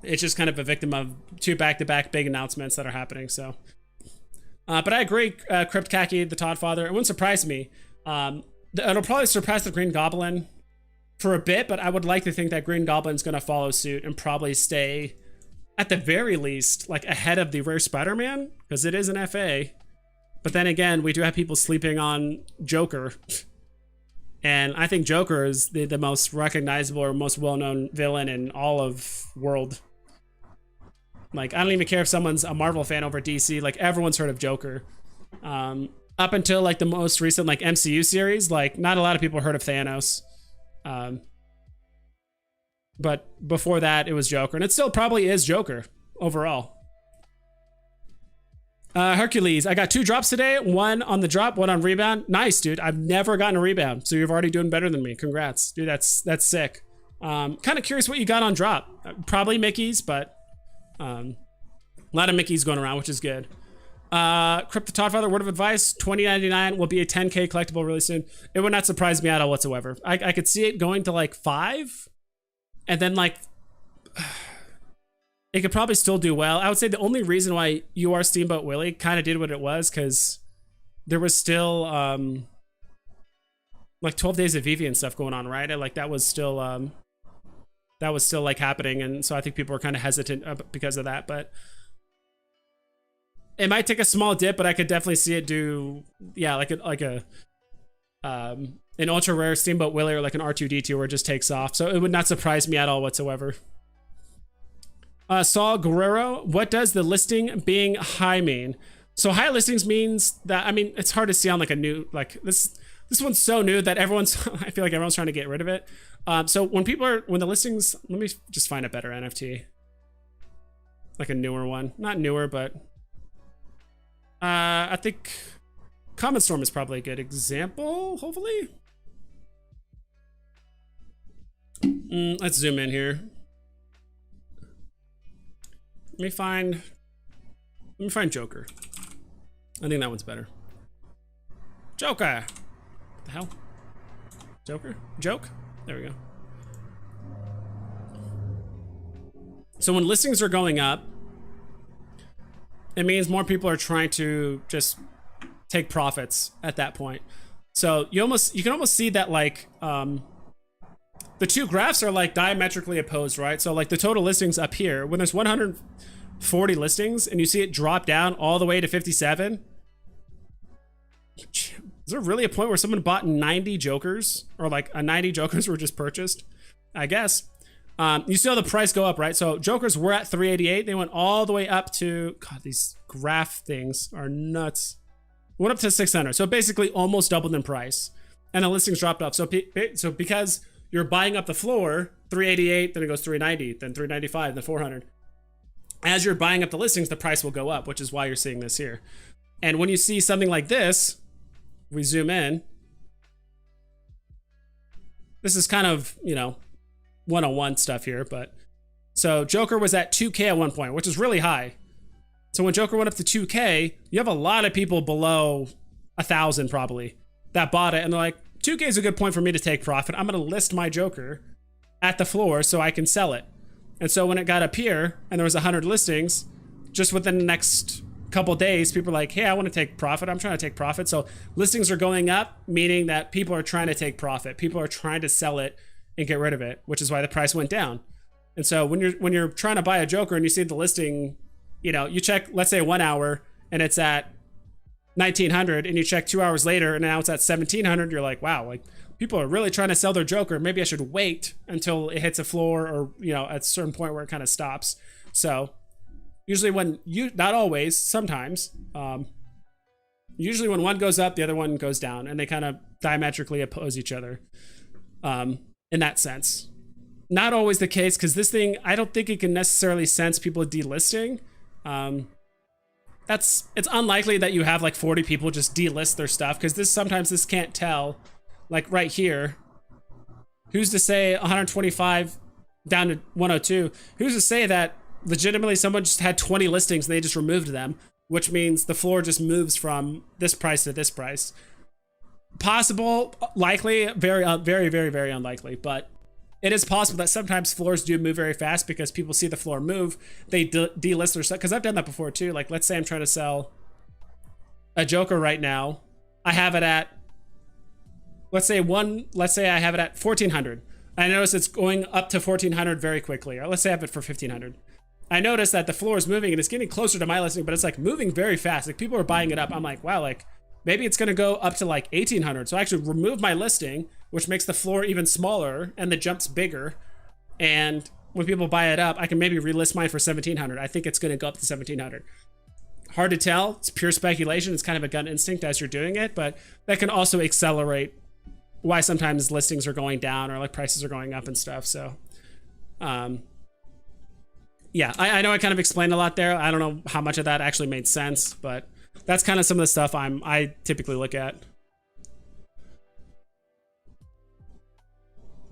it's just kind of a victim of two back-to-back big announcements that are happening. So, but I agree, Crypt Khaki, the Todd Father. It wouldn't surprise me. It'll probably surpass the Green Goblin for a bit, but I would like to think that Green Goblin's going to follow suit and probably stay, at the very least, like ahead of the Rare Spider-Man, because it is an FA. But then again, we do have people sleeping on Joker. And I think Joker is the most recognizable or most well-known villain in all of world. Like, I don't even care if someone's a Marvel fan over DC. Like, everyone's heard of Joker. Up until like the most recent like MCU series, like not a lot of people heard of Thanos. But before that, it was Joker, and it still probably is Joker overall. Hercules, I got 2 drops today. 1 on the drop, 1 on rebound. Nice, dude. I've never gotten a rebound, so you're already doing better than me. Congrats, dude. That's sick. Kind of curious what you got on drop. Probably Mickey's, but a lot of Mickey's going around, which is good. Crypto Toddfather, word of advice: 2099 will be a 10K collectible really soon. It would not surprise me at all whatsoever. I could see it going to like 5, and then like it could probably still do well. I would say the only reason why You Are Steamboat Willie kind of did what it was because there was still like 12 days of Veve and stuff going on, right? And like that was still like happening, and so I think people were kind of hesitant because of that. But it might take a small dip, but I could definitely see it do, yeah, like an ultra rare Steamboat Willie or like an R2D2 where it just takes off. So it would not surprise me at all whatsoever. Saul Guerrero, what does the listing being high mean? So high listings means that, I mean, it's hard to see on like a new, like this one's so new that everyone's, I feel like everyone's trying to get rid of it. So when the listings, let me just find a better NFT. Like a newer one, not newer, but I think Common Storm is probably a good example, hopefully. Let's zoom in here. Let me find Joker. I think that one's better. Joker. What the hell? Joker? Joke? There we go. So when listings are going up, it means more people are trying to just take profits at that point. So you can almost see that like the two graphs are like diametrically opposed, right? So like the total listings up here, when there's 140 listings and you see it drop down all the way to 57, is there really a point where someone bought 90 Jokers, or like 90 Jokers were just purchased? I guess. You see how the price go up, right? So Jokers were at 388. They went all the way up to, God, these graph things are nuts. Went up to 600. So basically almost doubled in price. And the listings dropped off. So because you're buying up the floor, 388, then it goes 390, then 395, then 400. As you're buying up the listings, the price will go up, which is why you're seeing this here. And when you see something like this, we zoom in. this is kind of, you know, one-on-one stuff here, but so Joker was at 2K at one point, which is really high. So when Joker went up to 2K, you have a lot of people below 1,000 probably that bought it, and they're like, 2K is a good point for me to take profit. I'm gonna list my Joker at the floor so I can sell it. And so when it got up here and there was 100 listings, just within the next couple days, people are like, hey, I want to take profit. I'm trying to take profit. So listings are going up, meaning that people are trying to take profit. People are trying to sell it and get rid of it, which is why the price went down. And so when you're trying to buy a Joker and you see the listing, you know, you check, let's say 1 hour and it's at 1900, and you check 2 hours later and now it's at 1700, you're like, wow, like people are really trying to sell their Joker. Maybe I should wait until it hits a floor, or, you know, at a certain point where it kind of stops. So usually when not always, sometimes, usually when one goes up, the other one goes down, and they kind of diametrically oppose each other, in that sense. Not always the case, because this thing, I don't think it can necessarily sense people delisting. It's unlikely that you have like 40 people just delist their stuff, because sometimes this can't tell. Like right here, who's to say 125 down to 102? Who's to say that legitimately someone just had 20 listings and they just removed them, which means the floor just moves from this price to this price? Possible, likely, very, very, very, very unlikely, but it is possible that sometimes floors do move very fast because people see the floor move, they delist their stuff. Because I've done that before too. Like, let's say I'm trying to sell a Joker right now. I have it at, let's say I have it at 1400. I notice it's going up to 1400 very quickly. Or let's say I have it for 1500. I notice that the floor is moving and it's getting closer to my listing, but it's like moving very fast. Like people are buying it up. I'm like, wow, like maybe it's gonna go up to like 1800. So I actually remove my listing, which makes the floor even smaller and the jump's bigger. And when people buy it up, I can maybe relist mine for 1700. I think it's gonna go up to 1700. Hard to tell, it's pure speculation. It's kind of a gut instinct as you're doing it, but that can also accelerate why sometimes listings are going down or like prices are going up and stuff. So, yeah, I know I kind of explained a lot there. I don't know how much of that actually made sense, but that's kind of some of the stuff I typically look at.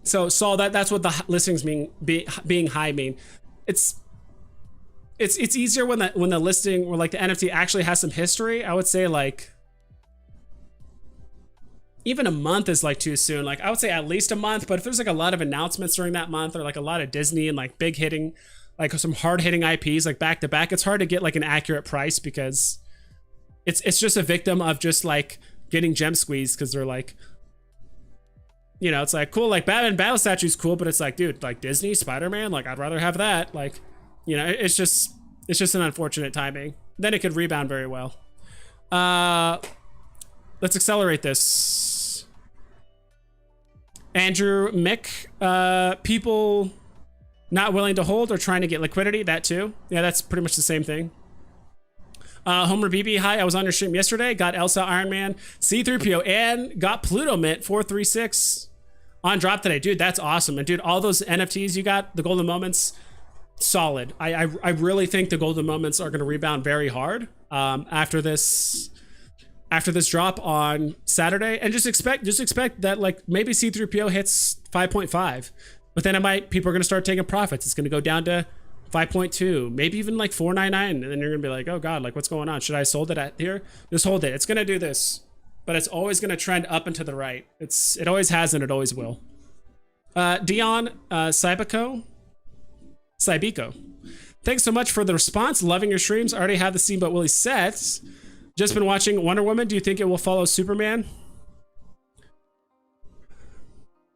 So Saul, that's what the listings being high mean. It's easier when the listing or like the NFT actually has some history. I would say like even a month is like too soon. Like I would say at least a month, but if there's like a lot of announcements during that month or like a lot of Disney and like big hitting, like some hard hitting IPs like back to back, it's hard to get like an accurate price because it's just a victim of just like getting gem squeezed, because they're like, you know, it's like cool, like Batman battle statue's cool, but it's like, dude, like Disney, Spider-Man, like I'd rather have that. Like, you know, it's just an unfortunate timing. Then it could rebound very well. Let's accelerate this. Andrew Mick, people not willing to hold or trying to get liquidity, that too. Yeah, that's pretty much the same thing. Homer BB, hi, I was on your stream yesterday, got Elsa, Iron Man, C-3PO, and got Pluto Mint 436 on drop today. Dude, that's awesome. And dude, all those NFTs you got, the golden moments, solid. I really think the golden moments are going to rebound very hard after this drop on Saturday, and just expect that like maybe C-3PO hits 5.5, but then people are going to start taking profits. It's going to go down to 5.2, maybe even like 4.99, and then you're going to be like, oh god, like what's going on? Should I sold it at here? Just hold it. It's going to do this, but it's always going to trend up and to the right. It always has and it always will. Dion Cybico, thanks so much for the response. Loving your streams. I already have the Steamboat Willie sets. Just been watching Wonder Woman. Do you think it will follow Superman?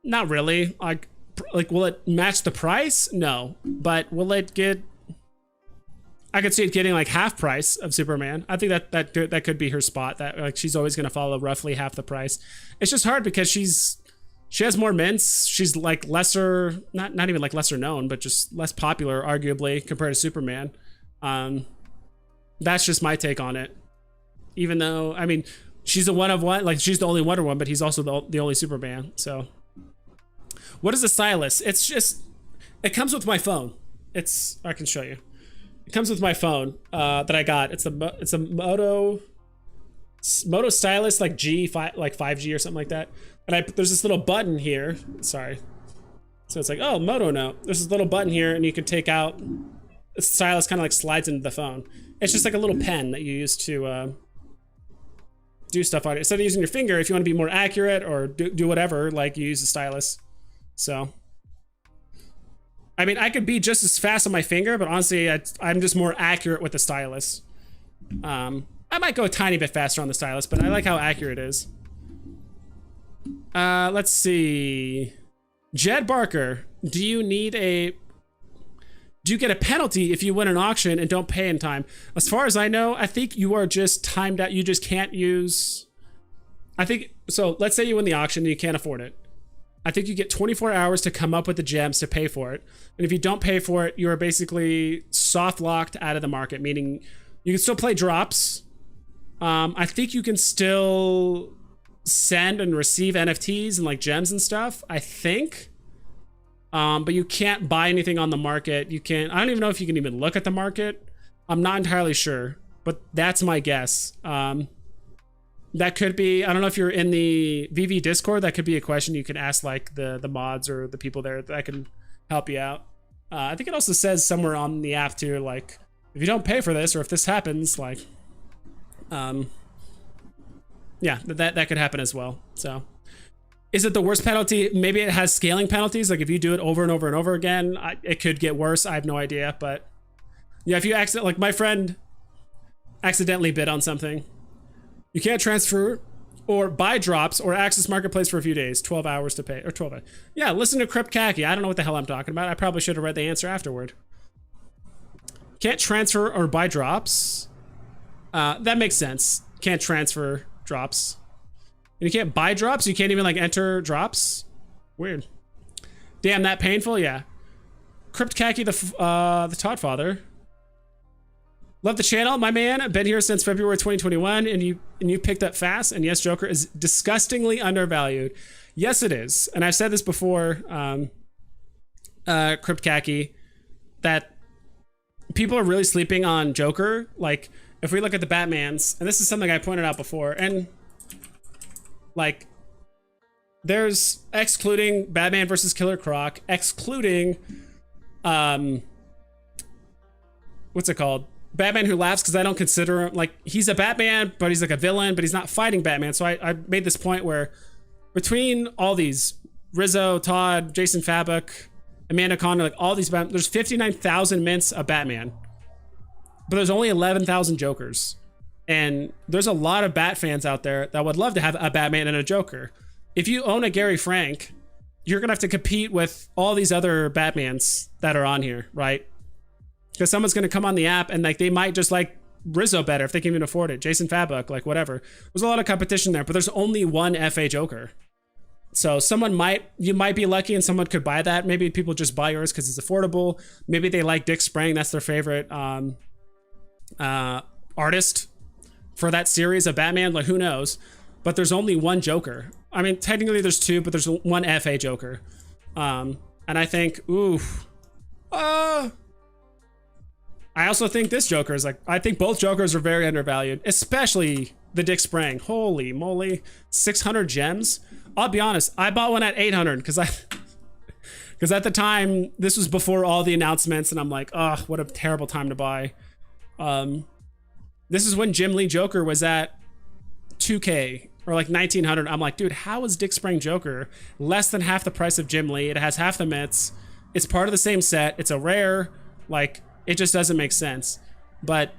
Not really. Like will it match the price? No. But will it get... I could see it getting like half price of Superman. I think that could be her spot. That like she's always going to follow roughly half the price. It's just hard because she has more mints. She's like lesser, not even like lesser known, but just less popular, arguably, compared to Superman. That's just my take on it. Even though, I mean, she's a one of one, like she's the only Wonder Woman, but he's also the only Superman. So, what is the stylus? It's just, it comes with my phone. I can show you. It comes with my phone that I got. It's a Moto stylus, like G5, like 5G or something like that. And there's this little button here. Sorry. So it's like, oh, Moto Note. There's this little button here, and you can take out. The stylus kind of like slides into the phone. It's just like a little pen that you use to do stuff on it. Instead of using your finger, if you want to be more accurate or do whatever, like you use the stylus. So, I mean, I could be just as fast on my finger, but honestly, I'm just more accurate with the stylus. I might go a tiny bit faster on the stylus, but I like how accurate it is. Let's see. Jed Barker, do you get a penalty if you win an auction and don't pay in time? As far as I know, I think you are just timed out. You just can't use, so let's say you win the auction and you can't afford it. I think you get 24 hours to come up with the gems to pay for it. And if you don't pay for it, you are basically soft locked out of the market, meaning you can still play drops. I think you can still send and receive NFTs and like gems and stuff, I think. But you can't buy anything on the market. I don't even know if you can even look at the market. I'm not entirely sure, but that's my guess. That could be, I don't know if you're in the Veve Discord, that could be a question you can ask like the mods or the people there that can help you out. I think it also says somewhere on the app too, like, if you don't pay for this or if this happens, like, yeah, that could happen as well. So, is it the worst penalty? Maybe it has scaling penalties. Like if you do it over and over and over again, it could get worse. I have no idea, but yeah, if you like my friend accidentally bid on something, you can't transfer or buy drops or access marketplace for a few days, 12 hours to pay, or 12 hours. Yeah, listen to Crypt Khaki. I don't know what the hell I'm talking about. I probably should have read the answer afterward. Can't transfer or buy drops. That makes sense. Can't transfer drops. And you can't buy drops? You can't even like enter drops? Weird. Damn, that painful? Yeah. Crypt Khaki, the Todd Father. Love the channel, my man. Been here since February 2021, and you picked up fast. And yes, Joker is disgustingly undervalued. Yes, it is. And I've said this before, Crypt Khaki, that people are really sleeping on Joker. Like, if we look at the Batmans, and this is something I pointed out before, and like, there's excluding Batman versus Killer Croc, excluding, what's it called? Batman Who Laughs, because I don't consider him, like, he's a Batman, but he's like a villain, but he's not fighting Batman. So I made this point where between all these, Rizzo, Todd, Jason Fabok, Amanda Conner, like all these Batman, there's 59,000 mints of Batman, but there's only 11,000 Jokers. And there's a lot of Bat fans out there that would love to have a Batman and a Joker. If you own a Gary Frank, you're gonna have to compete with all these other Batmans that are on here, right? Because someone's gonna come on the app and like they might just like Rizzo better if they can even afford it. Jason Fabok, like whatever. There's a lot of competition there, but there's only one FA Joker. So you might be lucky and someone could buy that. Maybe people just buy yours because it's affordable. Maybe they like Dick Sprang, that's their favorite artist for that series of Batman, like who knows? But there's only one Joker. I mean, technically there's two, but there's one FA Joker. And I think, I also think this Joker is like, I think both Jokers are very undervalued, especially the Dick Sprang. Holy moly, 600 gems. I'll be honest, I bought one at 800 because at the time, this was before all the announcements and I'm like, oh, what a terrible time to buy. This is when Jim Lee Joker was at 2K or like 1900. I'm like, dude, how is Dick Sprang Joker less than half the price of Jim Lee? It has half the mints. It's part of the same set. It's a rare, like, it just doesn't make sense. But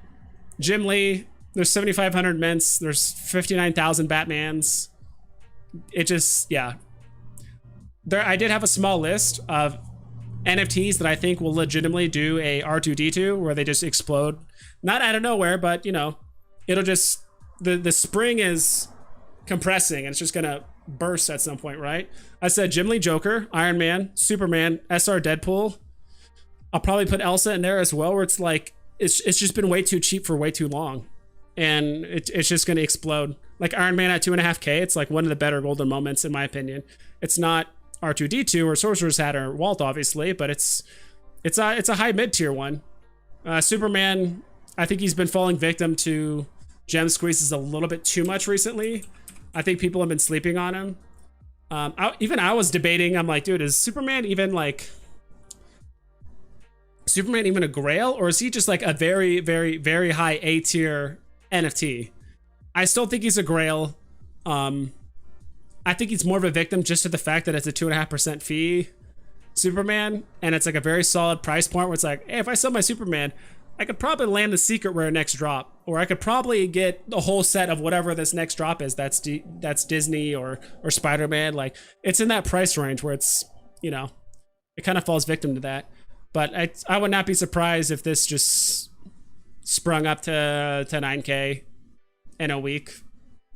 Jim Lee, there's 7,500 mints. There's 59,000 Batmans. It just, yeah. I did have a small list of NFTs that I think will legitimately do a R2-D2 where they just explode. Not out of nowhere, but you know, it'll just, the spring is compressing and it's just gonna burst at some point, right? I said Jim Lee Joker, Iron Man, Superman, SR Deadpool. I'll probably put Elsa in there as well, where it's like, it's just been way too cheap for way too long. And it's just gonna explode. Like Iron Man at 2.5K, it's like one of the better golden moments in my opinion. It's not R2-D2 or Sorcerer's Hat or Walt, obviously, but it's a high mid-tier one. Superman, I think he's been falling victim to gem squeezes a little bit too much recently. I think people have been sleeping on him. Even I was debating. I'm like, dude, is Superman even like a grail, or is he just like a very, very, very high A tier NFT? I still think he's a grail. I think he's more of a victim just to the fact that it's a 2.5% fee Superman, and it's like a very solid price point where it's like, hey, if I sell my Superman, I could probably land the secret rare next drop, or I could probably get a whole set of whatever this next drop is. That's Disney or Spider-Man. Like, it's in that price range where it's, you know, it kind of falls victim to that. But I would not be surprised if this just sprung up to 9K in a week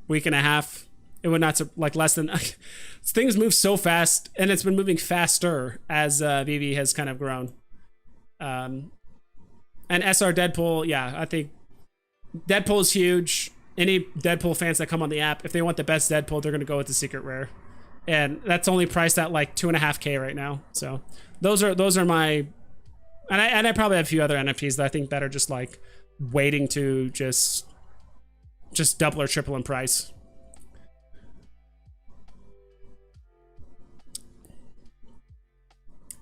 and a half. It would not, like, less than things move so fast, and it's been moving faster as Veve has kind of grown. And SR Deadpool, yeah, I think Deadpool is huge. Any Deadpool fans that come on the app, if they want the best Deadpool, they're going to go with the secret rare, and that's only priced at like 2.5K right now. So those are my, and I probably have a few other NFTs that I think that are just like waiting to just double or triple in price.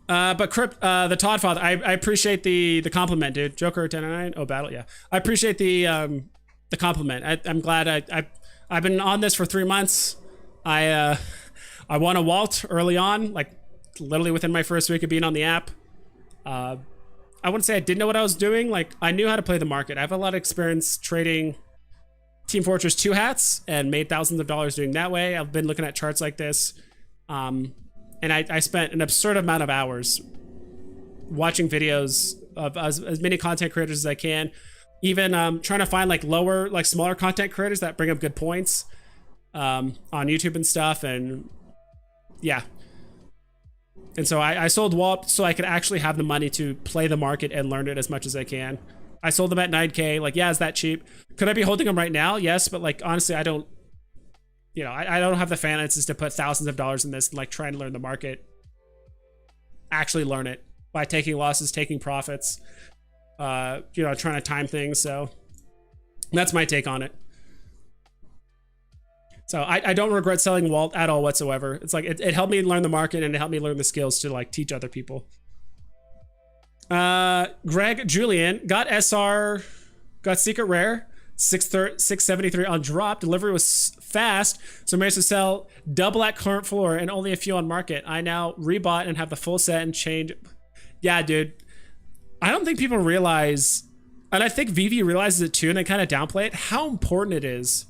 But Crypt, the Todd Father, I appreciate the compliment, dude. Joker 1009. Oh, battle, yeah. I appreciate the compliment. I'm glad I've been on this for 3 months. I won a Walt early on, like literally within my first week of being on the app. I wouldn't say I didn't know what I was doing. Like, I knew how to play the market. I have a lot of experience trading Team Fortress 2 hats and made thousands of dollars doing that way. I've been looking at charts like this. And I spent an absurd amount of hours watching videos of as many content creators as I can, even trying to find like smaller content creators that bring up good points on YouTube and stuff. And yeah. And so I sold Walt so I could actually have the money to play the market and learn it as much as I can. I sold them at 9K. Like, yeah, is that cheap? Could I be holding them right now? Yes, but like, honestly, I don't. You know, I don't have the finances to put thousands of dollars in this and like trying to learn the market. Actually learn it by taking losses, taking profits, you know, trying to time things. So that's my take on it. So I don't regret selling Walt at all whatsoever. It's like, it helped me learn the market, and it helped me learn the skills to like teach other people. Greg Julian got SR, got secret rare. 673 on drop. Delivery was fast, so managed to sell double at current floor and only a few on market. I now rebought and have the full set and change. Yeah, dude. I don't think people realize, and I think Veve realizes it too, and they kind of downplay it, how important it is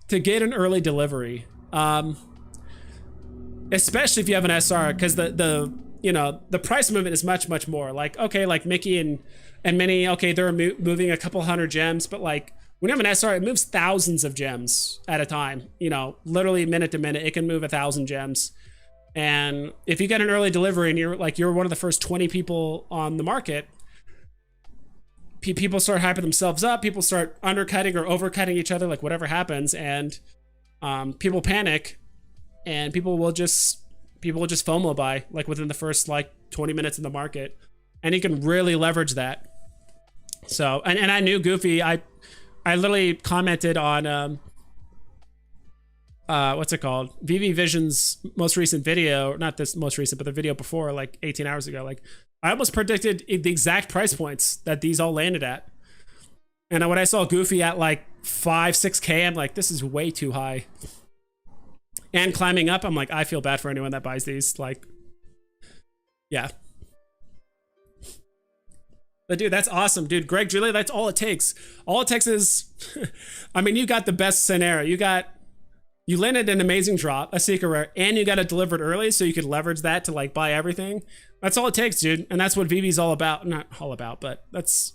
to get an early delivery. Especially if you have an SR, because the you know, the price movement is much more. Like, okay, like Mickey and Minnie, okay, they're moving a couple hundred gems, but like, when you have an SR, it moves thousands of gems at a time. You know, literally minute to minute, it can move 1,000 gems. And if you get an early delivery and you're one of the first 20 people on the market, people start hyping themselves up. People start undercutting or overcutting each other, like whatever happens, and people panic, and people will just FOMO buy like within the first like 20 minutes in the market, and you can really leverage that. So, and I knew Goofy. I literally commented on what's it called? Veve Vision's most recent video, not this most recent, but the video before, like 18 hours ago. Like, I almost predicted the exact price points that these all landed at. And when I saw Goofy at like 5-6K, I'm like, this is way too high. And climbing up, I'm like, I feel bad for anyone that buys these. Like, yeah. But dude, that's awesome, dude. Greg, Julia, that's all it takes. All it takes is, I mean, you got the best scenario. You landed an amazing drop, a secret rare, and you got it delivered early, so you could leverage that to like buy everything. That's all it takes, dude. And that's what Veve's all about. Not all about, but that's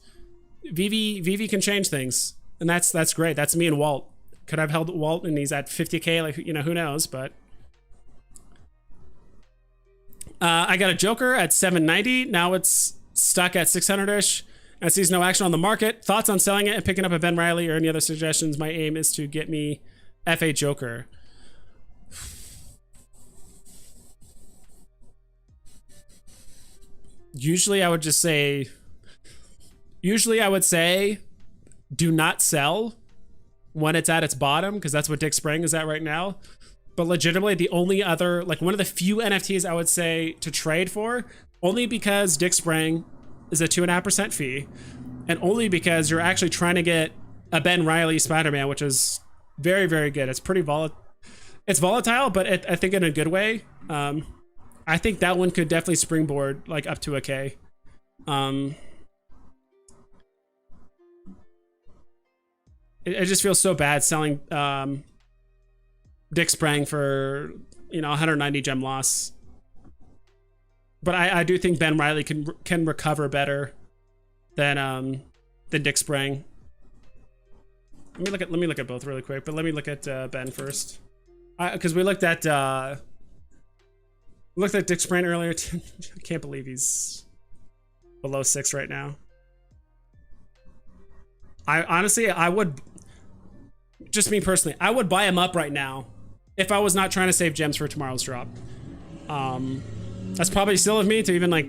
Veve can change things, and that's great. That's me and Walt. Could I've held Walt and he's at 50K? Like, you know, who knows? But I got a Joker at 790. Now it's stuck at 600-ish and sees no action on the market. Thoughts on selling it and picking up a Ben Riley or any other suggestions? My aim is to get me FA Joker. Usually I would say do not sell when it's at its bottom, because that's what Dick Sprang is at right now. but legitimately the only other, like one of the few NFTs I would say to trade for, only because Dick Sprang is a 2.5% fee, and only because you're actually trying to get a Ben Reilly Spider-Man, which is very, very good. It's pretty volatile. It's volatile, but I think in a good way. I think that one could definitely springboard like up to a K. It just feels so bad selling Dick Sprang for, you know, 190 gem loss. But I do think Ben Reilly can recover better than Dick Sprang. Let me look at both really quick, but let me look at Ben first, because we looked at Dick Sprang earlier. I can't believe he's below 6 right now. I honestly, I would, just me personally, I would buy him up right now if I was not trying to save gems for tomorrow's drop. That's probably still of me to even like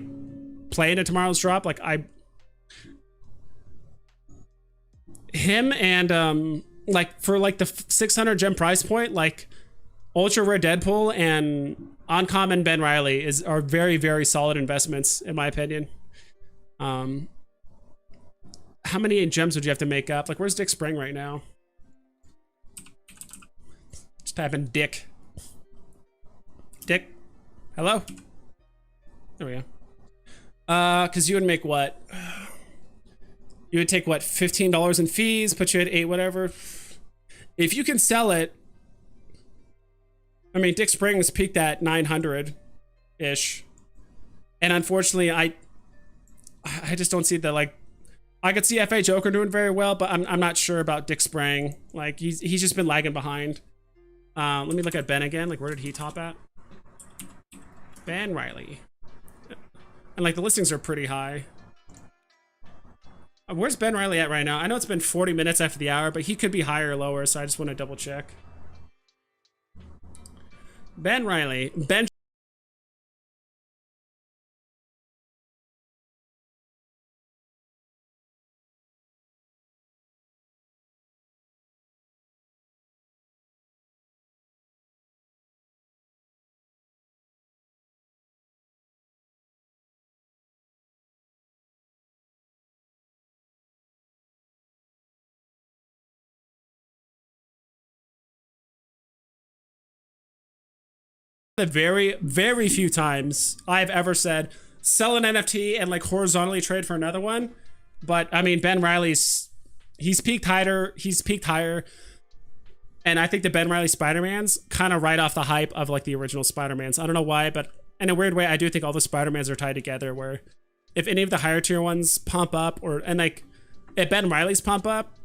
play into tomorrow's drop. Like him and like for like the 600 gem price point, like ultra rare Deadpool and uncommon Ben Reilly are very, very solid investments in my opinion. How many gems would you have to make up? Like, where's Dick Sprang right now? Just type in Dick. Dick? Hello? There we go. Because you would make what? You would take what, $15 in fees, put you at 8, whatever. If you can sell it, I mean, Dick Sprang was peaked at 900-ish. And unfortunately, I just don't see the, like, I could see FA Joker doing very well, but I'm not sure about Dick Sprang. Like, he's just been lagging behind. Let me look at Ben again. Like, where did he top at? Ben Reilly. And like the listings are pretty high. Where's Ben Reilly at right now? I know it's been 40 minutes after the hour, but he could be higher or lower, so I just want to double check. Ben Reilly. Ben. The very, very few times I've ever said sell an NFT and like horizontally trade for another one. But I mean, Ben Reilly's, he's peaked higher. And I think the Ben Reilly Spider-Mans kind of right off the hype of like the original Spider-Mans. I don't know why, but in a weird way, I do think all the Spider-Mans are tied together, where if any of the higher tier ones pump up, and like if Ben Reilly's pump up,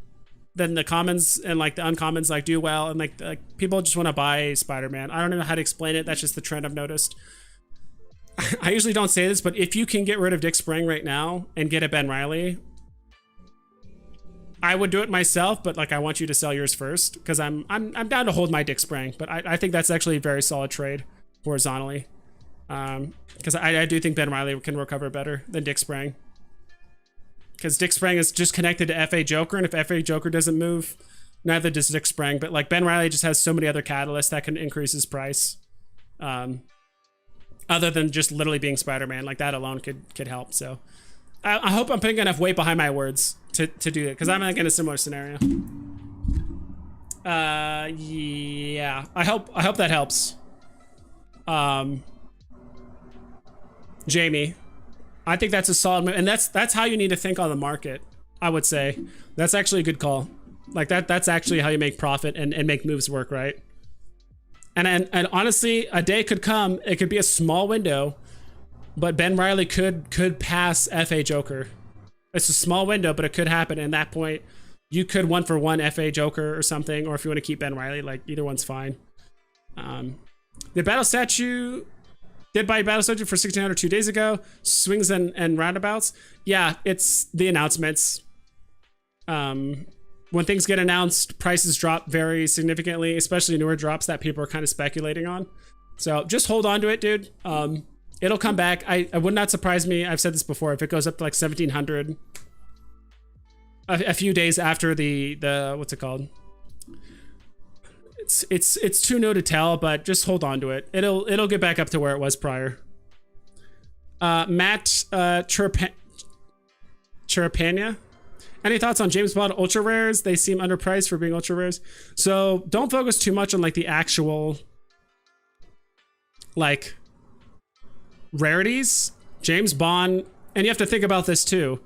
then the commons and like the uncommons like do well, and like people just want to buy Spider-Man. I don't know how to explain it. That's just the trend I've noticed. I usually don't say this, but if you can get rid of Dick Sprang right now and get a Ben Reilly, I would do it myself, but like I want you to sell yours first, because I'm down to hold my Dick Sprang, but I think that's actually a very solid trade horizontally, because I do think Ben Reilly can recover better than Dick Sprang. Because Dick Sprang is just connected to FA Joker, and if FA Joker doesn't move, neither does Dick Sprang. But like Ben Reilly just has so many other catalysts that can increase his price, other than just literally being Spider-Man. Like that alone could help. So I hope I'm putting enough weight behind my words to do it, because I'm like in a similar scenario. Yeah, I hope that helps. Jamie, I think that's a solid move, and that's how you need to think on the market. I would say that's actually a good call. Like that's actually how you make profit and make moves work, right? And honestly, a day could come. It could be a small window, but Ben Reilly could pass FA Joker. It's a small window, but it could happen. And at that point, you could 1-for-1 FA Joker or something, or if you want to keep Ben Reilly, like either one's fine. The battle statue. Did buy battle statue for 1,600 2 days ago. Swings and roundabouts. Yeah, it's the announcements. When things get announced, prices drop very significantly, especially newer drops that people are kind of speculating on. So just hold on to it, dude. It'll come back. I would not surprise me. I've said this before. If it goes up to like 1,700 a few days after the what's it called? It's too new to tell, but just hold on to it. It'll get back up to where it was prior. Matt Chirapania. Any thoughts on James Bond ultra rares? They seem underpriced for being ultra rares. So don't focus too much on like the actual like rarities. James Bond, and you have to think about this too.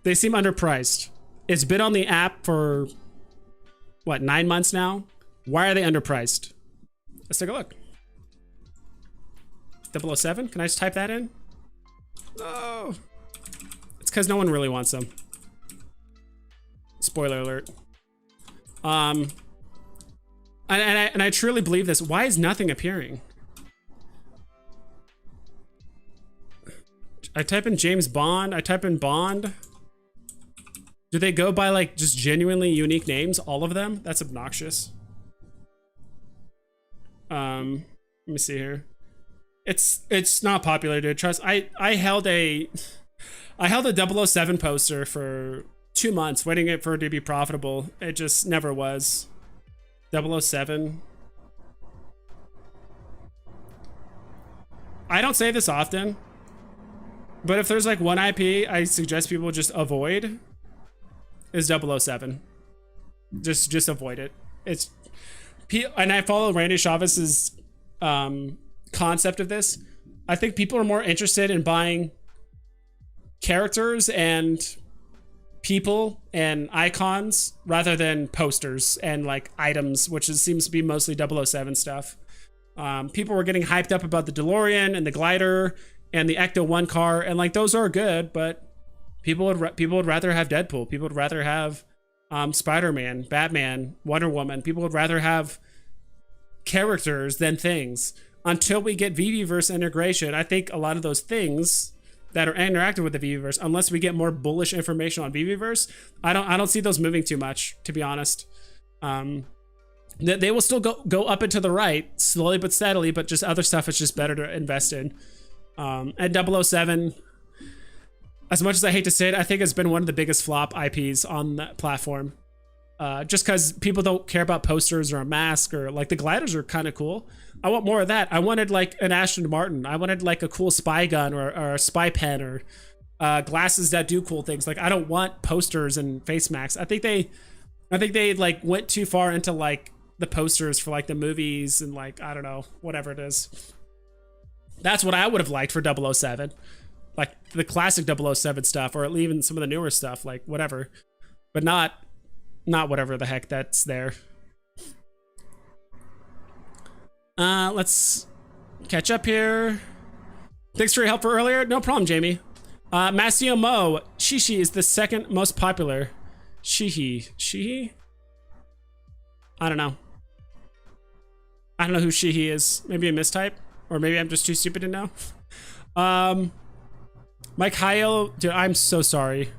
They seem underpriced. It's been on the app for what, 9 months now? Why are they underpriced? Let's take a look. 007, can I just type that in? No. It's because no one really wants them. Spoiler alert. And I truly believe this. Why is nothing appearing? I type in James Bond. I type in Bond. Do they go by like just genuinely unique names? All of them? That's obnoxious. Let me see here. It's not popular, dude. Trust. I held a 007 poster for 2 months, waiting for it to be profitable. It just never was. 007. I don't say this often, but if there's like one IP I suggest people just avoid, is 007. Just avoid it. It's, and I follow Randy Chavez's concept of this. I think people are more interested in buying characters and people and icons rather than posters and like items, which seems to be mostly 007 stuff. People were getting hyped up about the DeLorean and the glider and the Ecto 1 car, and like those are good, but people would rather have Deadpool. People would rather have Spider-Man, Batman, Wonder Woman. People would rather have characters than things. Until we get Veveverse integration, I think a lot of those things that are interactive with the Veveverse, unless we get more bullish information on Veveverse, I don't see those moving too much, to be honest. They will still go up and to the right, slowly but steadily, but just other stuff is just better to invest in. At 007, as much as I hate to say it, I think it's been one of the biggest flop IPs on that platform. Just because people don't care about posters or a mask, or like the gliders are kind of cool. I want more of that. I wanted like an Aston Martin. I wanted like a cool spy gun or a spy pen or glasses that do cool things. Like I don't want posters and face masks. I think they like went too far into like the posters for like the movies and like, I don't know, whatever it is. That's what I would have liked for 007. Like the classic 007 stuff, or even some of the newer stuff, like whatever, but not whatever the heck that's there. Let's catch up here. Thanks for your help for earlier. No problem, Jamie. Masio Mo, Shishi is the second most popular. Shihi? I don't know. I don't know who Shihi is. Maybe a mistype, or maybe I'm just too stupid to know. Mike Hilo, dude, I'm so sorry.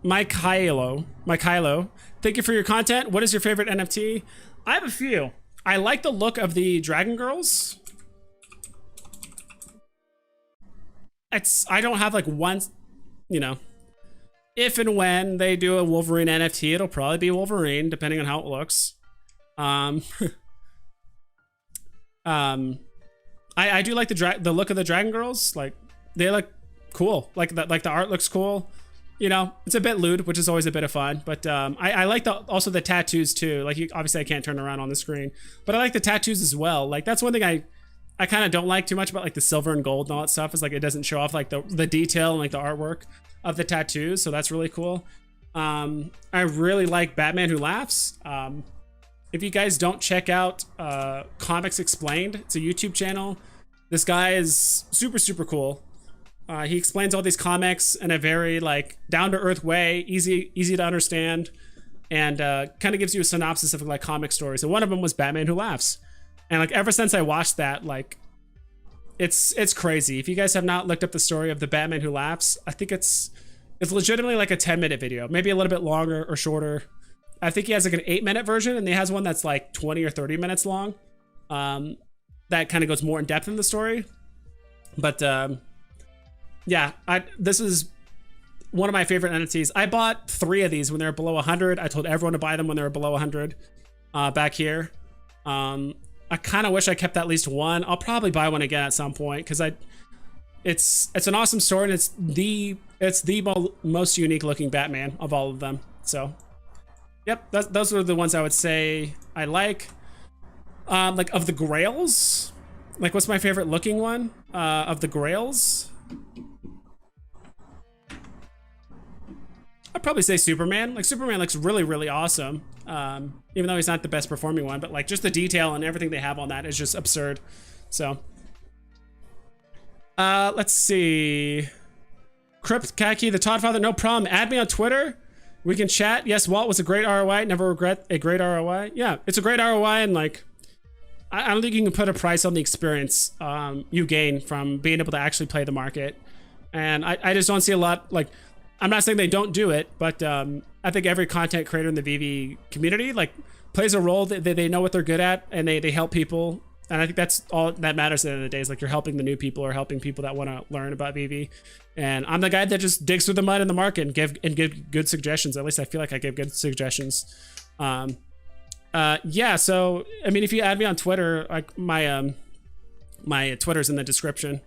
Mike Hilo, thank you for your content. What is your favorite NFT? I have a few. I like the look of the Dragon Girls. I don't have like one, you know. If and when they do a Wolverine NFT, it'll probably be Wolverine, depending on how it looks. I do like the look of the Dragon Girls. Like they look cool. Like the art looks cool. You know, it's a bit lewd, which is always a bit of fun. But I like also the tattoos too. Like obviously I can't turn around on the screen, but I like the tattoos as well. Like that's one thing I kind of don't like too much about like the silver and gold and all that stuff, is like it doesn't show off like the detail and like the artwork of the tattoos. So that's really cool. I really like Batman Who Laughs. If you guys don't check out Comics Explained, it's a YouTube channel. This guy is super cool. He explains all these comics in a very like down-to-earth way, easy to understand, and kind of gives you a synopsis of like comic stories. And one of them was Batman Who Laughs. And like ever since I watched that, like it's crazy. If you guys have not looked up the story of the Batman Who Laughs, I think it's legitimately like a 10-minute video, maybe a little bit longer or shorter. I think he has like an 8-minute version, and he has one that's like 20 or 30 minutes long. That kind of goes more in depth in the story. But yeah, this is one of my favorite NFTs. I bought 3 of these when they were below 100. I told everyone to buy them when they were below 100. back here. I kind of wish I kept at least one. I'll probably buy one again at some point because it's an awesome sword and it's the most unique looking Batman of all of them. So, yep, those are the ones I would say I like. Like of the Grails, like what's my favorite looking one of the Grails? I'd probably say Superman. Like Superman looks really, really awesome. Even though he's not the best performing one, but like just the detail and everything they have on that is just absurd. So, let's see. Crypt Kaki, the Todd Father, no problem. Add me on Twitter. We can chat. Yes, Walt was a great ROI. Never regret a great ROI. Yeah, it's a great ROI, and like, I don't think you can put a price on the experience you gain from being able to actually play the market. And I just don't see a lot, like, I'm not saying they don't do it, but I think every content creator in the VV community like plays a role that they know what they're good at, and they help people. And I think that's all that matters at the end of the day is like you're helping the new people or helping people that want to learn about VV. And I'm the guy that just digs through the mud in the market and give good suggestions. At least I feel like I give good suggestions. Yeah, so I mean, if you add me on Twitter, like my Twitter's in the description.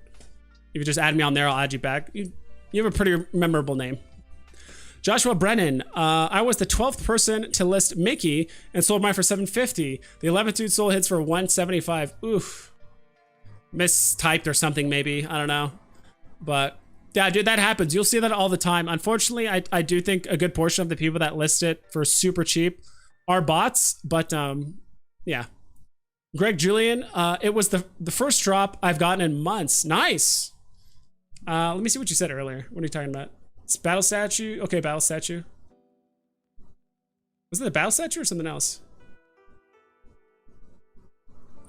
If you just add me on there, I'll add you back. You have a pretty memorable name. Joshua Brennan, I was the 12th person to list Mickey and sold mine for $750. The 11th dude sold his for $175. Oof. Mistyped or something maybe, I don't know. But yeah, dude, that happens. You'll see that all the time. Unfortunately, I do think a good portion of the people that list it for super cheap are bots, but yeah. Greg Julian, it was the first drop I've gotten in months. Nice. Let me see what you said earlier. What are you talking about? It's Battle Statue. Okay, Battle Statue. Was it the Battle Statue or something else?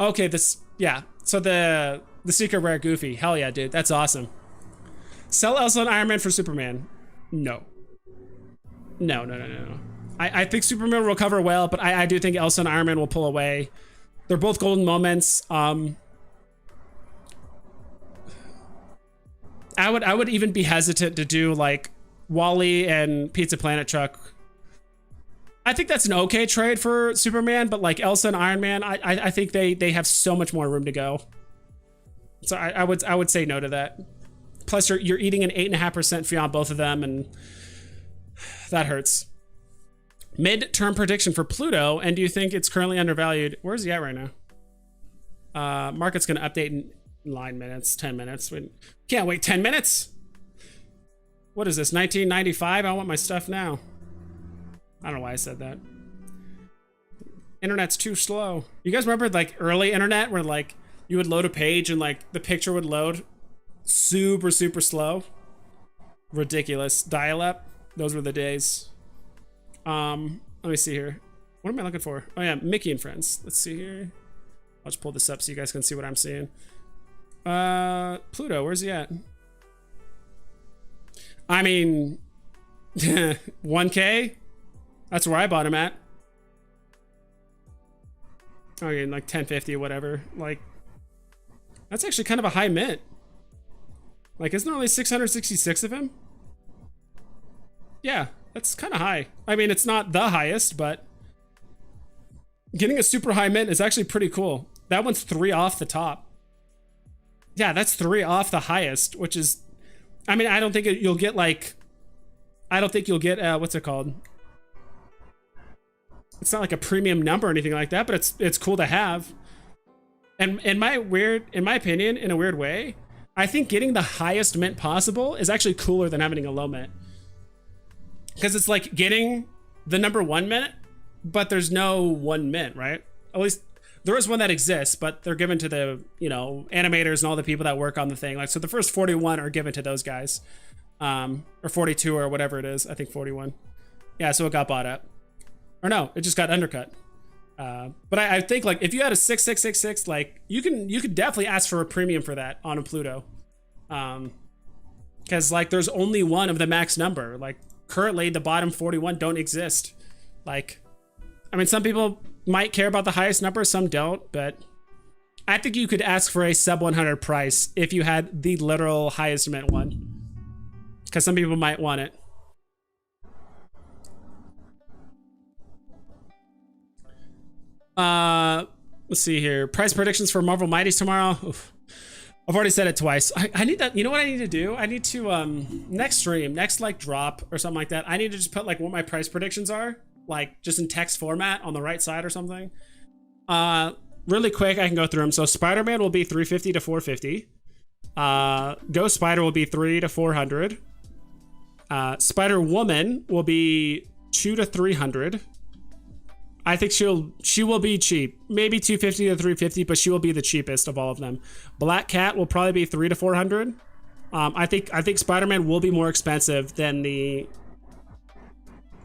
Okay, this, yeah. So the Secret Rare Goofy. Hell yeah, dude. That's awesome. Sell Elsa and Iron Man for Superman. No. No. I think Superman will recover well, but I do think Elsa and Iron Man will pull away. They're both golden moments. I would even be hesitant to do like Wally and Pizza Planet Truck. I think that's an okay trade for Superman, but like Elsa and Iron Man, I think they have so much more room to go. So I would say no to that. Plus you're eating an 8.5% fee on both of them, and that hurts. Mid-term prediction for Pluto, and do you think it's currently undervalued? Where's he at right now? Market's gonna update in 9 minutes, 10 minutes. We can't wait 10 minutes. What is this, 1995? I want my stuff now. I don't know why I said that. Internet's too slow. You guys remember like early internet where like you would load a page and like the picture would load super slow? Ridiculous. Dial-up, those were the days. Let me see here. What am I looking for? Oh yeah, Mickey and Friends. Let's see here. I'll just pull this up so you guys can see what I'm seeing. Pluto, where's he at? I mean, 1K? That's where I bought him at. Okay, like 1050, whatever. Like, that's actually kind of a high mint. Like, isn't there only 666 of him? Yeah, that's kind of high. I mean, it's not the highest, but getting a super high mint is actually pretty cool. That one's 3 off the top. Yeah, that's 3 off the highest, which is, I mean, I don't think you'll get like, I don't think you'll get, what's it called? It's not like a premium number or anything like that, but it's cool to have. And in my opinion, in a weird way, I think getting the highest mint possible is actually cooler than having a low mint. Because it's like getting the number 1 mint, but there's no 1 mint, right? At least there is one that exists, but they're given to the, you know, animators and all the people that work on the thing. Like, so the first 41 are given to those guys. Or 42 or whatever it is. I think 41. Yeah, so it got bought up. Or no, it just got undercut. But I think like if you had a 6666, like you could definitely ask for a premium for that on a Pluto. Because like there's only one of the max number. Like currently the bottom 41 don't exist. Like, I mean, some people might care about the highest number, some don't, but I think you could ask for a sub 100 price if you had the literal highest mint one. Because some people might want it. Let's see here. Price predictions for Marvel Mighties tomorrow. Oof. I've already said it twice. I need that. You know what I need to do? I need to, next stream, next like drop or something like that, I need to just put like what my price predictions are, like just in text format on the right side or something. Really quick, I can go through them. So Spider-Man will be 350 to 450. Ghost Spider will be 300 to 400. Spider-Woman will be 200 to 300. I think she will be cheap. Maybe 250 to 350, but she will be the cheapest of all of them. Black Cat will probably be 300 to 400. I think Spider-Man will be more expensive than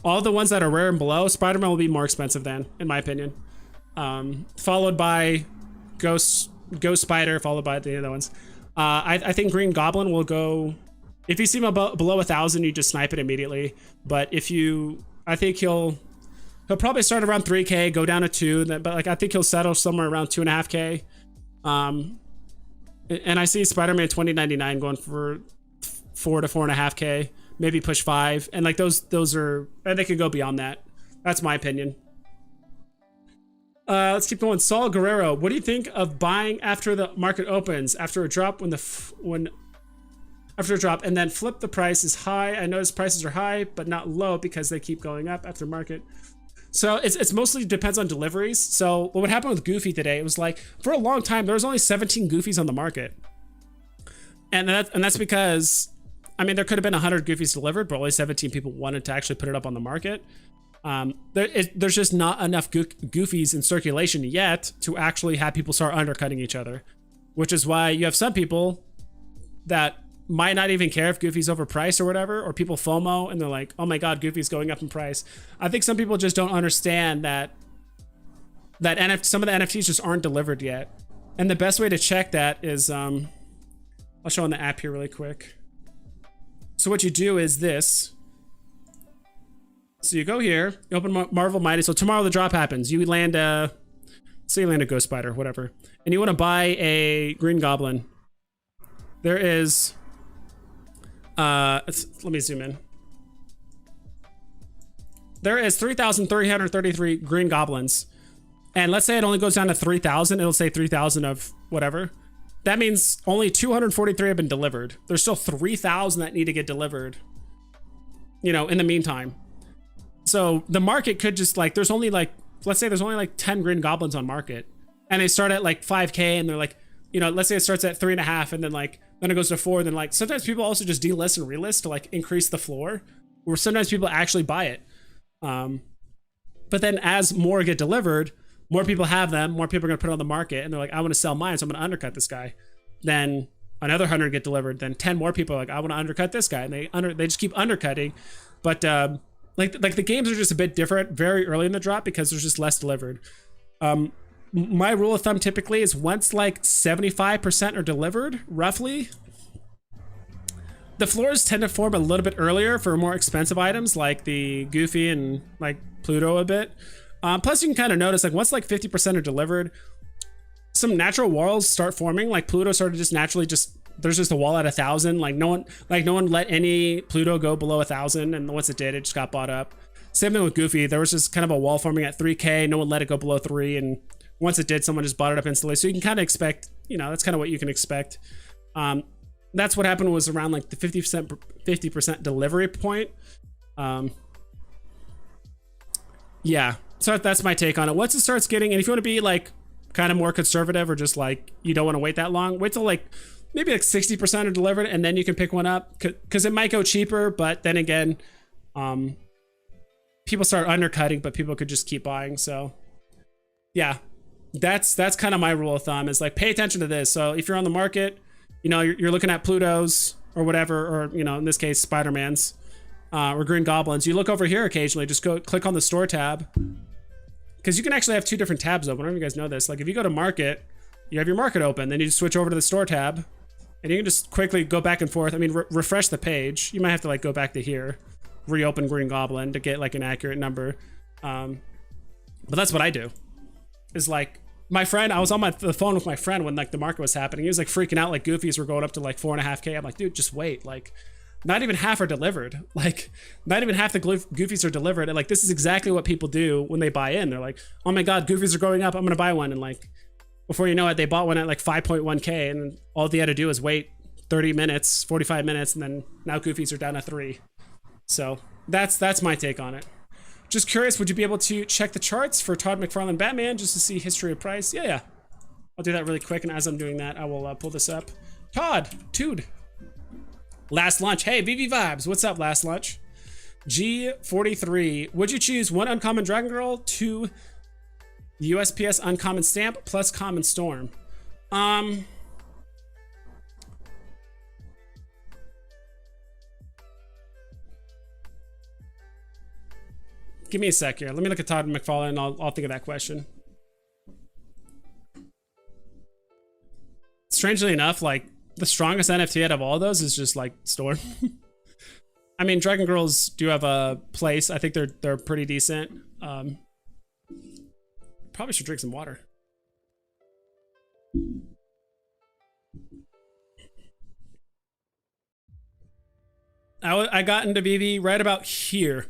all the ones that are rare and below. Spider-Man will be more expensive than, in my opinion. Followed by Ghost Spider, followed by the other ones. I think Green Goblin will go. If you see him below 1,000, you just snipe it immediately. But I think he'll probably start around 3K, go down to 2, but like I think he'll settle somewhere around 2.5K. And I see Spider-Man 2099 going for 4 to 4.5K, maybe push 5, and like those are, and they could go beyond that. That's my opinion. Let's keep going. Saul Guerrero, what do you think of buying after the market opens, after a drop after a drop, and then flip the price is high? I notice prices are high, but not low because they keep going up after market. So it's mostly depends on deliveries. So what happened with Goofy today, it was like, for a long time, there was only 17 Goofies on the market. And that's because, I mean, there could have been 100 Goofies delivered, but only 17 people wanted to actually put it up on the market. There's just not enough Goofies in circulation yet to actually have people start undercutting each other, which is why you have some people that might not even care if Goofy's overpriced or whatever, or people FOMO and they're like, oh my god, Goofy's going up in price. I think some people just don't understand that some of the NFTs just aren't delivered yet. And the best way to check that is, I'll show on the app here really quick. So what you do is this. So you go here, you open Marvel Mighty. So tomorrow the drop happens. You land say you land a Ghost Spider, whatever. And you want to buy a Green Goblin. There is, let me zoom in. There is 3,333 Green Goblins. And let's say it only goes down to 3,000. It'll say 3,000 of whatever. That means only 243 have been delivered. There's still 3,000 that need to get delivered, you know, in the meantime. So the market could just like, there's only like, let's say there's only like 10 Green Goblins on market. And they start at like 5K and they're like, you know, let's say it starts at 3.5 and then like, then it goes to 4. And then like, sometimes people also just delist and relist to like increase the floor, or sometimes people actually buy it. But then as more get delivered, more people have them, more people are gonna put it on the market, and they're like, I want to sell mine, so I'm gonna undercut this guy. Then another 100 get delivered, then 10 more people are like, I want to undercut this guy, and they just keep undercutting. But like the games are just a bit different very early in the drop because there's just less delivered. My rule of thumb typically is once like 75% are delivered, roughly, the floors tend to form a little bit earlier for more expensive items like the Goofy and like Pluto a bit. Plus you can kind of notice like once like 50% are delivered, some natural walls start forming. Like Pluto started just naturally there's just a wall at 1,000. Like no one let any Pluto go below 1,000, and once it did, it just got bought up. Same thing with Goofy. There was just kind of a wall forming at 3K. No one let it go below 3, and once it did, someone just bought it up instantly. So you can kind of expect, you know, that's kind of what you can expect. That's what happened was around like the 50% delivery point. Yeah. So that's my take on it. Once it starts getting, and if you want to be like kind of more conservative or just like you don't want to wait that long, wait till like maybe like 60% are delivered, and then you can pick one up because it might go cheaper. But then again, people start undercutting, but people could just keep buying. So yeah, that's kind of my rule of thumb is like pay attention to this. So if you're on the market, you know, you're looking at Plutos or whatever, or you know, in this case Spider-Mans or Green Goblins, you look over here occasionally, just go click on the store tab. Because you can actually have 2 different tabs open. I don't know if you guys know this. Like if you go to market, you have your market open, then you just switch over to the store tab, and you can just quickly go back and forth. I mean, refresh the page. You might have to like go back to here, reopen Green Goblin to get like an accurate number. But that's what I do. Is like my friend, I was on the phone with my friend when like the market was happening. He was like freaking out, like Goofies were going up to like 4.5K. I'm like, dude, just wait. Like not even half are delivered. Like, not even half the goofies are delivered. And like, this is exactly what people do when they buy in. They're like, oh my God, goofies are going up. I'm going to buy one. And like, before you know it, they bought one at like 5.1K, and all they had to do was wait 30 minutes, 45 minutes, and then now goofies are down to 3. So that's my take on it. Just curious, would you be able to check the charts for Todd McFarlane Batman just to see history of price? Yeah. I'll do that really quick, and as I'm doing that, I will pull this up. Todd, Tude. Last Lunch. Hey, VV Vibes. What's up, Last Lunch? G43. Would you choose 1 uncommon Dragon Girl, 2 USPS uncommon stamp, plus common storm? Give me a sec here. Let me look at Todd McFarlane and I'll think of that question. Strangely enough, like, the strongest NFT out of all those is just like Storm. I mean, Dragon Girls do have a place. I think they're pretty decent. Probably should drink some water. I got into VV right about here.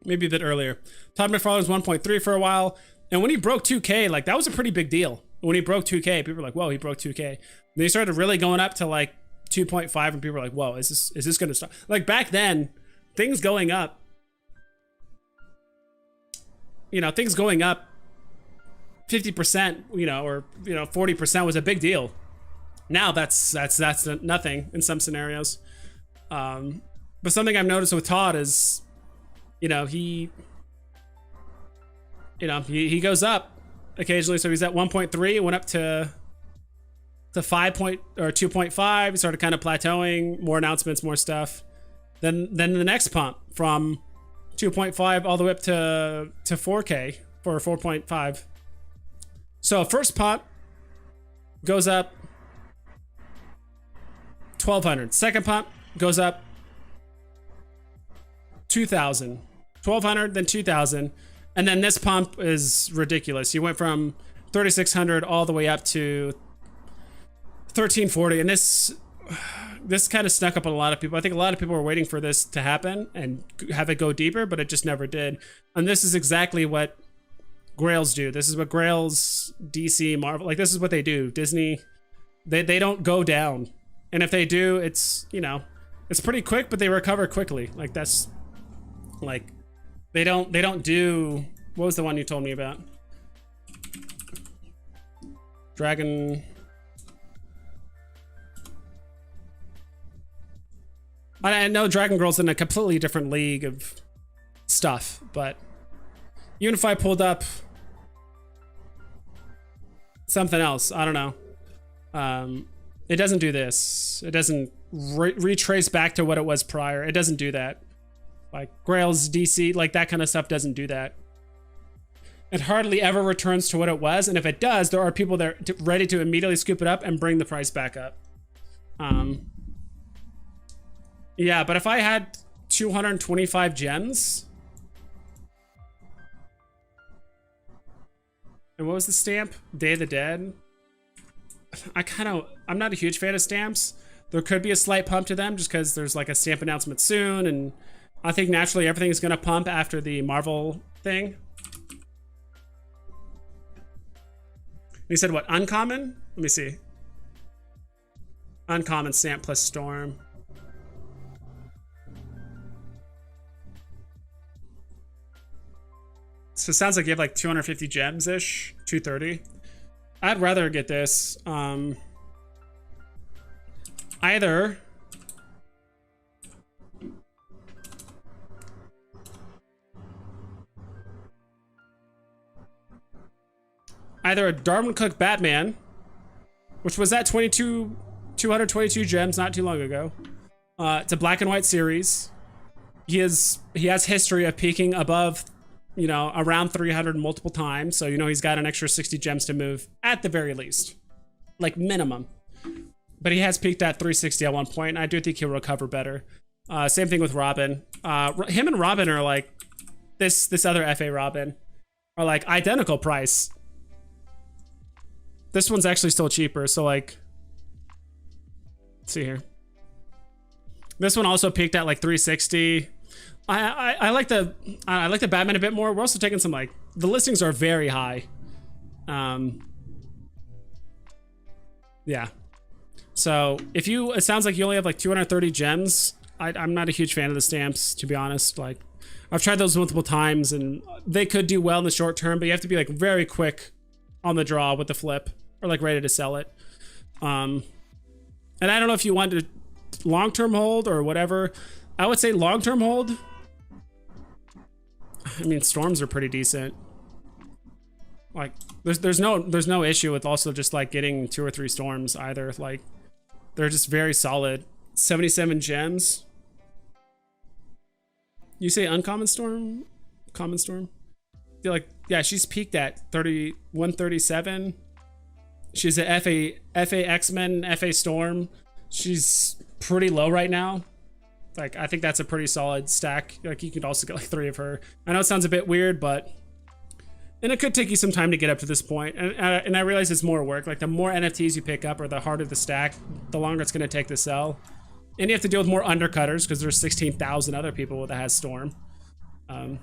Maybe a bit earlier. Todd McFarlane was 1.3 for a while. And when he broke 2K, like, that was a pretty big deal. When he broke 2K, people were like, whoa, he broke 2K. Then he started really going up to like 2.5, and people were like, whoa, is this gonna stop? Like, back then, things going up, you know, things going up 50%, you know, or, you know, 40% was a big deal. Now that's nothing in some scenarios. But something I've noticed with Todd is, you know, he goes up occasionally. So he's at 1.3, went up to 5 or 2.5, started kind of plateauing, more announcements, more stuff. Then the next pump from 2.5 all the way up to 4K for 4.5. So first pump goes up 1,200. Second pump goes up 2,000. 1,200, then 2,000. And then this pump is ridiculous. You went from 3,600 all the way up to 1,340. And this kind of snuck up on a lot of people. I think a lot of people were waiting for this to happen and have it go deeper, but it just never did. And this is exactly what Grails do. This is what Grails, DC, Marvel, like, this is what they do. Disney, they don't go down. And if they do, it's, you know, it's pretty quick, but they recover quickly. Like, that's, like, they don't do, what was the one you told me about? Dragon. I know Dragon Girl's in a completely different league of stuff, but Unify pulled up something else. I don't know. It doesn't do this. It doesn't retrace back to what it was prior. It doesn't do that. Like Grails, DC, like that kind of stuff doesn't do that. It hardly ever returns to what it was, and if it does, there are people that are ready to immediately scoop it up and bring the price back up. Yeah, but if I had 225 gems, and what was the stamp? Day of the Dead. I'm not a huge fan of stamps. There could be a slight pump to them just because there's like a stamp announcement soon, and I think naturally everything is gonna pump after the Marvel thing. You said what, uncommon? Let me see. Uncommon stamp plus storm. So it sounds like you have like 250 gems-ish, 230. I'd rather get this. Either a Darwin Cook Batman, which was at 222 gems not too long ago. It's a black and white series. He has history of peaking above, you know, around 300 multiple times. So, you know, he's got an extra 60 gems to move at the very least, like minimum. But he has peaked at 360 at one point, and I do think he'll recover better. Same thing with Robin. Him and Robin are like, this other FA Robin are like identical price. This one's actually still cheaper, so like, let's see here. This one also peaked at like 360. I like the Batman a bit more. We're also taking some like the listings are very high. Yeah. So if you, it sounds like you only have like 230 gems. I'm not a huge fan of the stamps, to be honest. Like I've tried those multiple times and they could do well in the short term, but you have to be like very quick on the draw with the flip or like ready to sell it. And I don't know if you want to long-term hold or whatever. I would say long-term hold. I mean, storms are pretty decent. Like there's no issue with also just like getting 2 or 3 storms either. Like they're just very solid. 77 gems. You say uncommon storm? Common storm? I feel like, yeah, she's peaked at 137. She's a FA X-Men, FA Storm. She's pretty low right now. Like, I think that's a pretty solid stack. Like, you could also get like 3 of her. I know it sounds a bit weird, but... And it could take you some time to get up to this point. And I realize it's more work. Like, the more NFTs you pick up or the harder the stack, the longer it's going to take to sell. And you have to deal with more undercutters because there's 16,000 other people that has Storm. Trying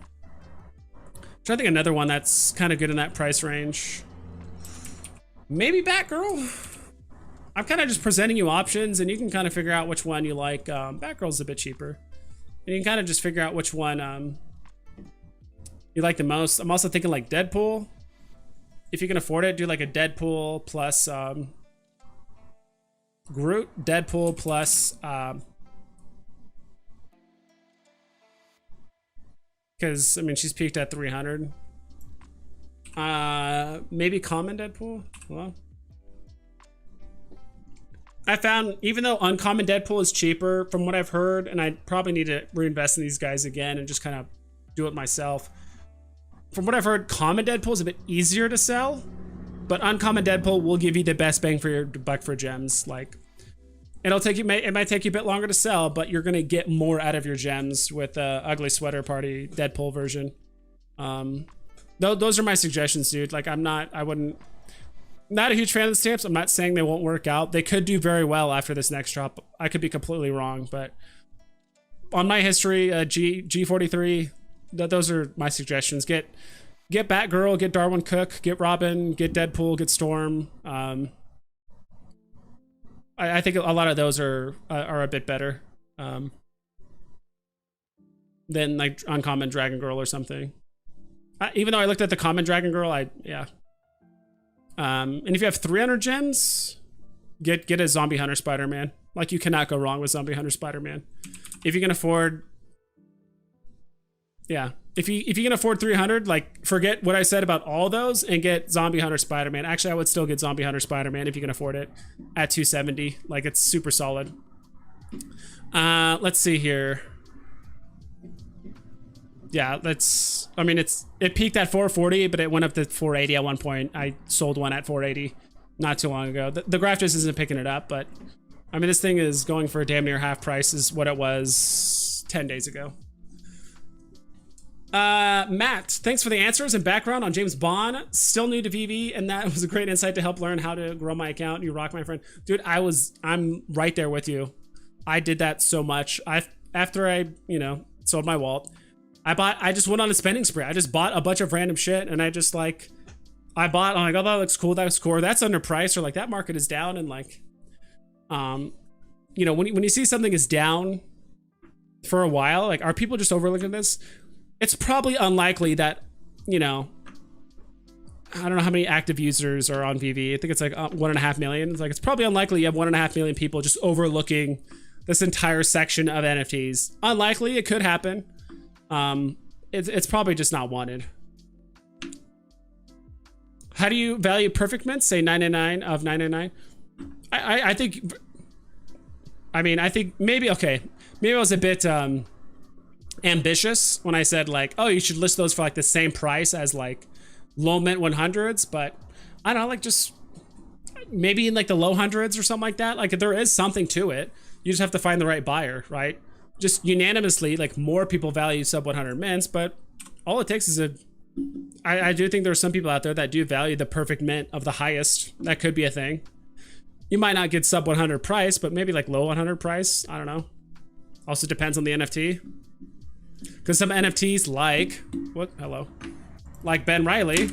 to think another one that's kind of good in that price range. Maybe Batgirl? I'm kind of just presenting you options and you can kind of figure out which one you like. Batgirl's a bit cheaper. And you can kind of just figure out which one you like the most. I'm also thinking like Deadpool. If you can afford it, do like a Deadpool plus Groot, Deadpool plus because I mean she's peaked at 300. Maybe common Deadpool. Well, I found even though uncommon Deadpool is cheaper from what I've heard, and I probably need to reinvest in these guys again and just kind of do it myself. From what I've heard, common Deadpool is a bit easier to sell, but uncommon Deadpool will give you the best bang for your buck for gems. Like, it'll take you, it might take you a bit longer to sell, but you're gonna get more out of your gems with the Ugly Sweater Party Deadpool version. Those are my suggestions, dude. Like, not a huge fan of the stamps. I'm not saying they won't work out. They could do very well after this next drop. I could be completely wrong, but on my history, G43. Those are my suggestions. Get Batgirl, get Darwin Cook, get Robin, get Deadpool, get Storm. I think a lot of those are a bit better than like uncommon Dragon Girl or something. Even though I looked at the common Dragon Girl, yeah. And if you have 300 gems, get a Zombie Hunter Spider-Man. Like, you cannot go wrong with Zombie Hunter Spider-Man. If you can afford... Yeah, if you can afford 300, like, forget what I said about all those and get Zombie Hunter Spider-Man. Actually, I would still get Zombie Hunter Spider-Man if you can afford it at 270. Like, it's super solid. Let's see here. Yeah, I mean, it peaked at 440, but it went up to 480 at one point. I sold one at 480 not too long ago. The graph just isn't picking it up, but I mean, this thing is going for damn near half price is what it was 10 days ago. Matt, thanks for the answers and background on James Bond. Still new to Veve, and that was a great insight to help learn how to grow my account. You rock, my friend. Dude, I'm right there with you. I did that so much. After I, sold my Walt, I just went on a spending spree. I just bought a bunch of random shit, and I'm like, oh, that looks cool, that looks cool, that's underpriced, or like, that market is down, and like, when you see something is down for a while, like, are people just overlooking this? It's probably unlikely that, I don't know how many active users are on Veve. I think it's like 1.5 million. It's probably unlikely you have 1.5 million people just overlooking this entire section of NFTs. Unlikely, it could happen. It's probably just not wanted. How do you value perfect mints? Say 999 of 999. I think, I think maybe I was a bit ambitious when I said like, oh, you should list those for like the same price as like low mint 100s, but I don't know, like just maybe in like the low hundreds or something like that. Like, there is something to it. You just have to find the right buyer, right? Just unanimously, like, more people value sub 100 mints, but all it takes is I do think there are some people out there that do value the perfect mint of the highest. That could be a thing. You might not get sub 100 price, but maybe like low 100 price. I don't know. Also depends on the NFT. Because some NFTs like, like Ben Riley,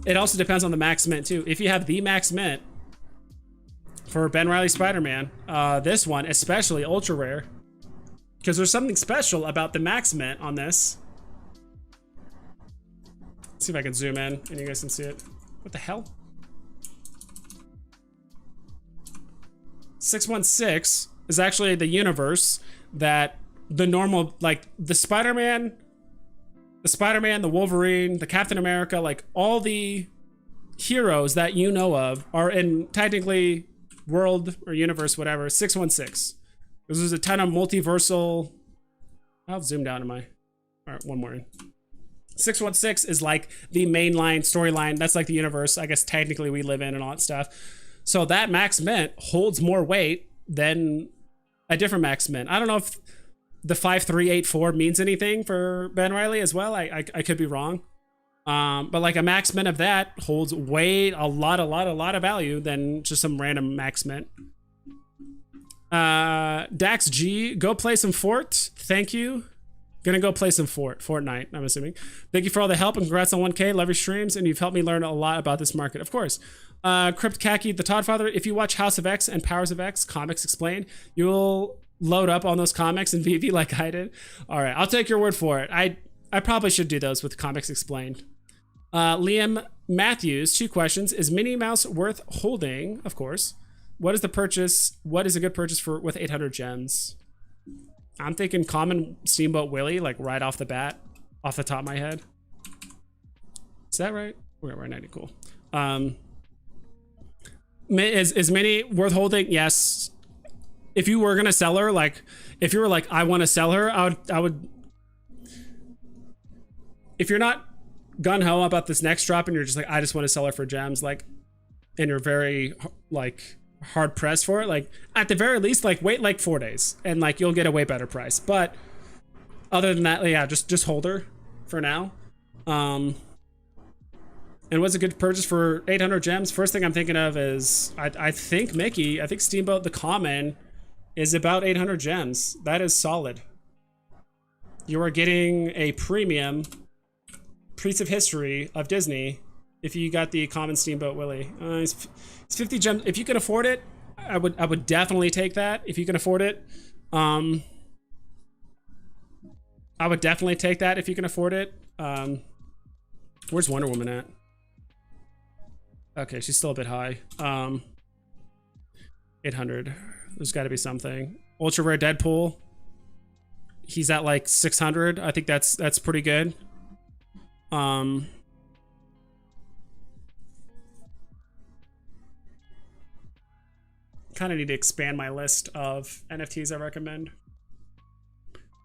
it also depends on the max mint too. If you have the max mint for Ben Riley Spider-Man, this one, especially ultra rare, because there's something special about the max mint on this. Let's see if I can zoom in and you guys can see it. What the hell? 616 is actually the universe that the normal, like the Spider-Man, the Wolverine, the Captain America, like all the heroes that you know of are in technically world or universe, whatever, 616. There's a ton of multiversal. I'll zoom down to my, all right, one more in. 616 is like the mainline storyline. That's like the universe, I guess technically we live in and all that stuff. So that max mint holds more weight than a different max mint. I don't know if the 5384 means anything for Ben Riley as well. I could be wrong. But like a max mint of that holds way a lot of value than just some random max mint. Dax G, go play some Fort. Thank you. Gonna go play some Fortnite, I'm assuming. Thank you for all the help and congrats on 1K. Love your streams and you've helped me learn a lot about this market. Of course. Crypt Khaki, the Toddfather, if you watch House of X and Powers of X, Comics Explained, you'll load up on those comics and VV like I did. All right, I'll take your word for it. I probably should do those with Comics Explained. Liam Matthews, 2 questions. Is Minnie Mouse worth holding? Of course. What is the purchase? What is a good purchase for with 800 gems? I'm thinking common Steamboat Willie, like right off the bat, off the top of my head. Is that right? We're at 90, cool. Is Minnie worth holding? Yes. If you were gonna sell her, like, if you were like, I want to sell her, I would. If you're not gung-ho about this next drop and you're just like, I just want to sell her for gems, like, and you're very, like, hard pressed for it, like, at the very least, like, wait like 4 days and like you'll get a way better price. But other than that, yeah, just hold her for now. And what's a good purchase for 800 gems? First thing I'm thinking of is I think Mickey, I think Steamboat the Common is about 800 gems. That is solid. You are getting a premium piece of history of Disney if you got the common Steamboat Willie. It's 50 gems. If you can afford it, I would definitely take that. If you can afford it, I would definitely take that if you can afford it. Where's Wonder Woman at? Okay, she's still a bit high. 800. There's got to be something. Ultra rare Deadpool. He's at like 600. I think that's pretty good. Kind of need to expand my list of NFTs I recommend.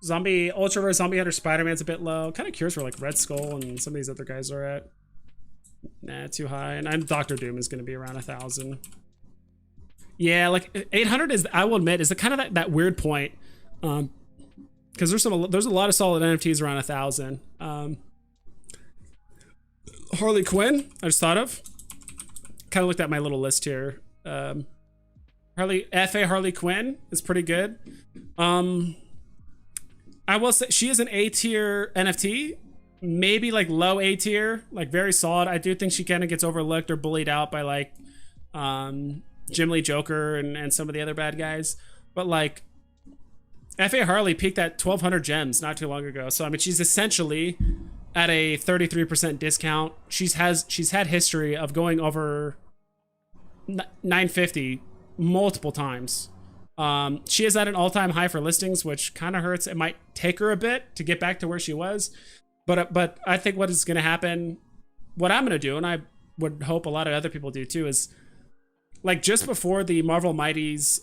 Ultra rare Zombie Hunter Spider-Man's a bit low. Kind of curious where like Red Skull and some of these other guys are at. Nah, too high. And Doctor Doom is going to be around 1,000. Yeah, like 800 is, I will admit, is the kind of that weird point. Because there's a lot of solid NFTs around 1,000. Harley Quinn, I just thought of. Kind of looked at my little list here. Harley Quinn is pretty good. I will say she is an A tier NFT, maybe like low A tier, like very solid. I do think she kind of gets overlooked or bullied out by like Jim Lee Joker and some of the other bad guys. But like F.A. Harley peaked at 1,200 gems not too long ago. So I mean, she's essentially at a 33% discount. She's had history of going over 950 multiple times. She is at an all-time high for listings, which kind of hurts. It might take her a bit to get back to where she was, but I think what is going to happen, what I'm going to do, and I would hope a lot of other people do too, is like just before the Marvel Mighties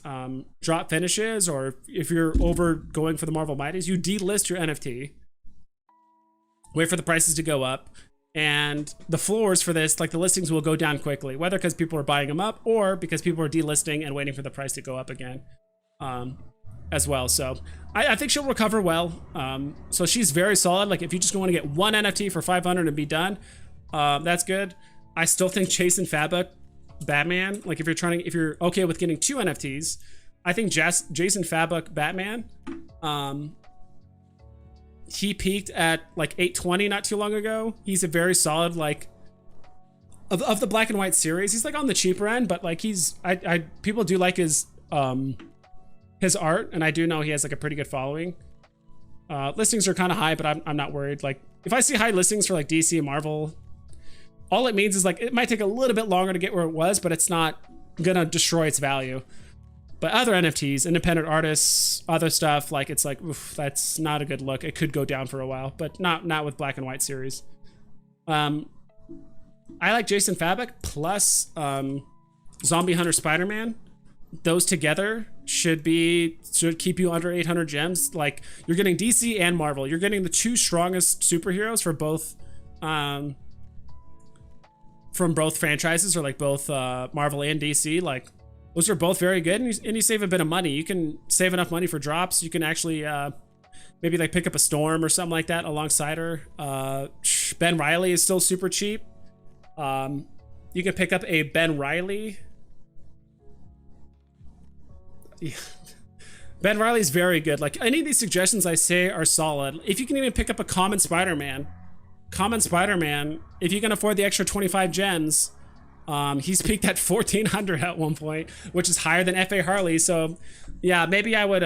drop finishes, or if you're over going for the Marvel Mighties, you delist your NFT, wait for the prices to go up, and the floors for this, like the listings will go down quickly, whether because people are buying them up or because people are delisting and waiting for the price to go up again as well. So I think she'll recover well. So she's very solid. Like if you just want to get one NFT for 500 and be done, that's good. I still think Chase and Fabuk Batman, like if you're okay with getting 2 NFTs, I think Jason Fabok Batman, he peaked at like 820 not too long ago. He's a very solid, like, of the black and white series. He's like on the cheaper end, but like people do like his art, and I do know he has like a pretty good following. Listings are kind of high, but I'm not worried. Like if I see high listings for like DC and Marvel, all it means is like it might take a little bit longer to get where it was, but it's not gonna destroy its value. But other NFTs, independent artists, other stuff, like it's like, oof, that's not a good look. It could go down for a while, but not with black and white series. I like Jason Fabok plus Zombie Hunter Spider-Man. Those together should keep you under 800 gems. Like you're getting DC and Marvel. You're getting the two strongest superheroes for both from both franchises, or like both Marvel and DC. Like those are both very good, and you save a bit of money. You can save enough money for drops. You can actually maybe like pick up a Storm or something like that alongside her. Ben Reilly is still super cheap. You can pick up a Ben Reilly. Yeah. Ben Reilly's very good. Like any of these suggestions I say are solid. If you can even pick up a common Spider-Man, if you can afford the extra 25 gems, he's peaked at 1400 at one point, which is higher than F.A. Harley. So yeah, maybe I would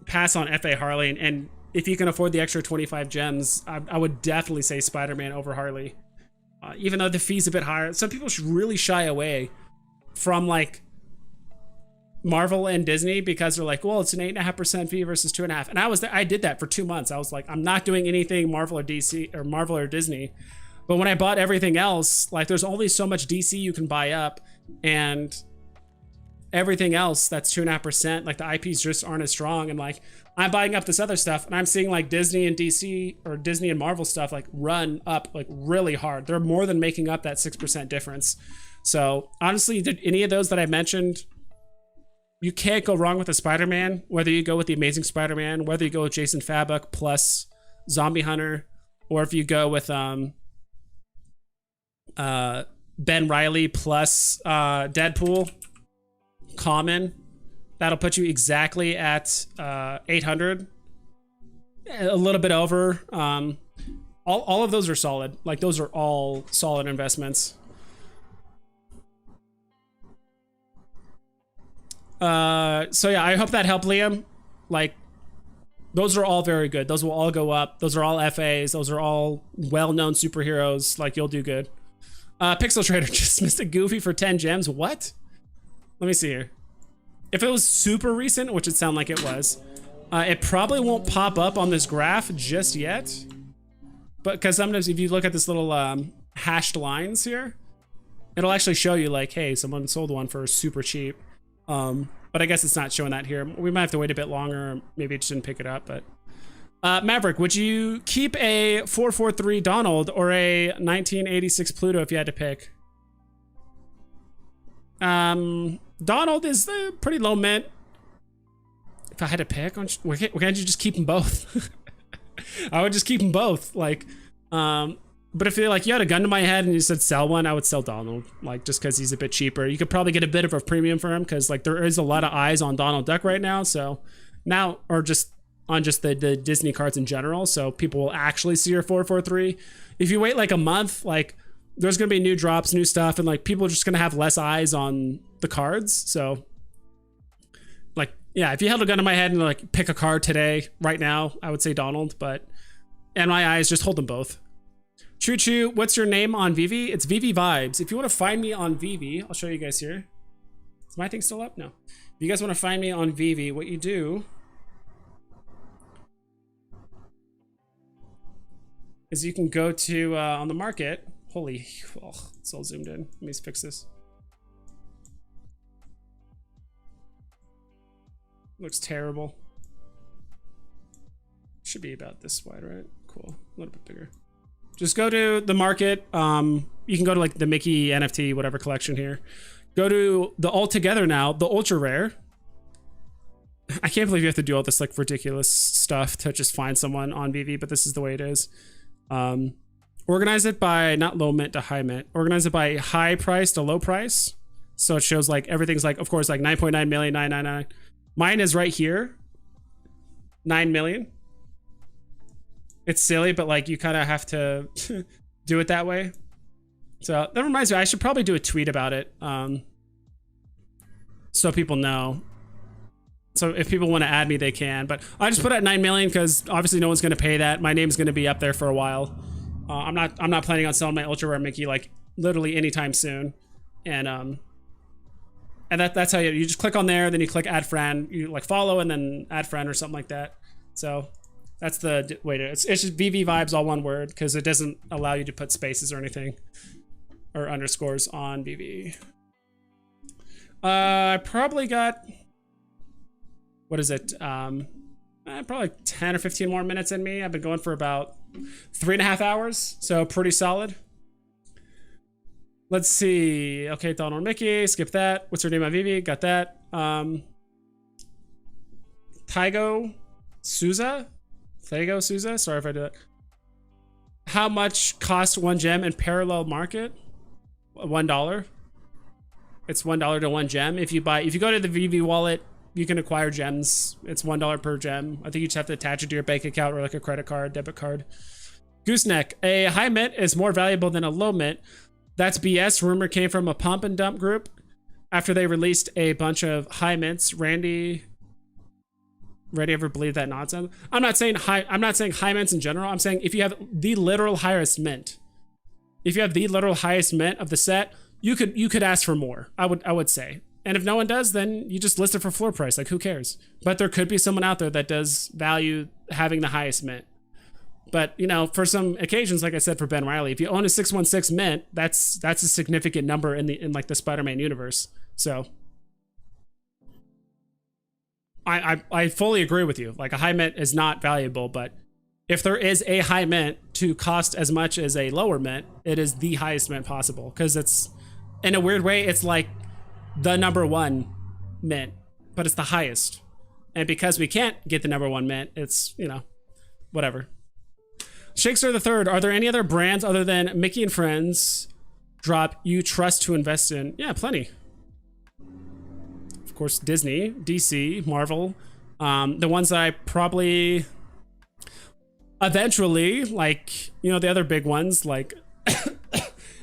pass on F.A. Harley, and if you can afford the extra 25 gems, I would definitely say Spider-Man over Harley. Even though the fee's a bit higher, some people should really shy away from like Marvel and Disney because they're like, well, it's an 8.5% fee versus 2.5%. And I did that for 2 months. I was like, I'm not doing anything Marvel or DC or Marvel or Disney. But when I bought everything else, like there's only so much DC you can buy up, and everything else that's 2.5%, like the IPs just aren't as strong. And like I'm buying up this other stuff, and I'm seeing like Disney and DC or Disney and Marvel stuff like run up like really hard. They're more than making up that 6% difference. So honestly, did any of those that I mentioned, you can't go wrong with a Spider-Man, whether you go with the Amazing Spider-Man, whether you go with Jason Fabok plus Zombie Hunter, or if you go with Ben Reilly plus Deadpool common. That'll put you exactly at 800, a little bit over. All of those are solid. Like those are all solid investments. So yeah, I hope that helped, Liam. Like those are all very good. Those will all go up. Those are all FAs. Those are all well-known superheroes. Like you'll do good. Pixel Trader just missed a Goofy for 10 gems. What? Let me see here. If it was super recent, which it sounded like it was, it probably won't pop up on this graph just yet. But because sometimes if you look at this little hashed lines here, it'll actually show you like, hey, someone sold one for super cheap. But I guess it's not showing that here. We might have to wait a bit longer. Maybe it just didn't pick it up. But Maverick, would you keep a 443 Donald or a 1986 Pluto if you had to pick? Donald is pretty low mint. If I had to pick, why can't you just keep them both? I would just keep them both. Like, but if you like, you had a gun to my head and you said sell one, I would sell Donald. Like, just because he's a bit cheaper. You could probably get a bit of a premium for him because like there is a lot of eyes on Donald Duck right now. So now, or just on just the Disney cards in general. So people will actually see your 443. If you wait like a month, like there's gonna be new drops, new stuff, and like people are just gonna have less eyes on the cards. So like, yeah, if you held a gun to my head and like pick a card today, right now, I would say Donald, but in my eyes, just hold them both. Choo Choo, what's your name on Veve? It's Veve Vibes. If you want to find me on Veve, I'll show you guys here. Is my thing still up? No. If you guys want to find me on Veve, what you do is you can go to on the market. Holy, oh, it's all zoomed in. Let me fix this. Looks terrible. Should be about this wide, right? Cool. A little bit bigger. Just go to the market. You can go to like the Mickey NFT, whatever collection here. Go to the Altogether now, the ultra rare. I can't believe you have to do all this like ridiculous stuff to just find someone on Veve, but this is the way it is. Organize it by not low mint to high mint. Organize it by high price to low price. So it shows like everything's like, of course, like 9.9 million, 999. Mine is right here, 9 million. It's silly, but like you kind of have to do it that way. So that reminds me, I should probably do a tweet about it, so people know. So if people want to add me, they can. But I just put at 9 million because obviously no one's going to pay that. My name's going to be up there for a while. I'm not planning on selling my ultra rare Mickey like literally anytime soon. And that's how you just click on there, then you click add friend, you like follow and then add friend or something like that. So that's the way to, it's just VV vibes, all one word, because it doesn't allow you to put spaces or anything or underscores on VV. I probably got, what is it? Probably 10 or 15 more minutes in me. I've been going for about 3.5 hours, so pretty solid. Let's see. Okay, Donald Mickey, skip that. What's her name on VV? Got that. Taigo Souza? Thago Souza? Sorry if I did that. How much cost one gem in parallel market? $1. It's $1 to one gem. If you go to the VV wallet, you can acquire gems. It's $1 per gem. I think you just have to attach it to your bank account or like a credit card, debit card. Gooseneck. A high mint is more valuable than a low mint. That's BS. Rumor came from a pump and dump group after they released a bunch of high mints. Randy ever believe that nonsense? I'm not saying high mints in general. I'm saying if you have the literal highest mint, if you have the literal highest mint of the set, you could ask for more. I would say. And if no one does, then you just list it for floor price. Like, who cares? But there could be someone out there that does value having the highest mint. But, you know, for some occasions, like I said, for Ben Riley, if you own a 616 mint, that's a significant number in like the Spider-Man universe. So I fully agree with you. Like, a high mint is not valuable, but if there is a high mint to cost as much as a lower mint, it is the highest mint possible. Because it's, in a weird way, it's like the #1 mint, but it's the highest. And because we can't get the #1 mint, it's, you know, whatever. Shakespeare III, are there any other brands other than Mickey and Friends drop you trust to invest in? Yeah, plenty. Of course, Disney, DC, Marvel. The ones that I probably eventually, like, you know, the other big ones, like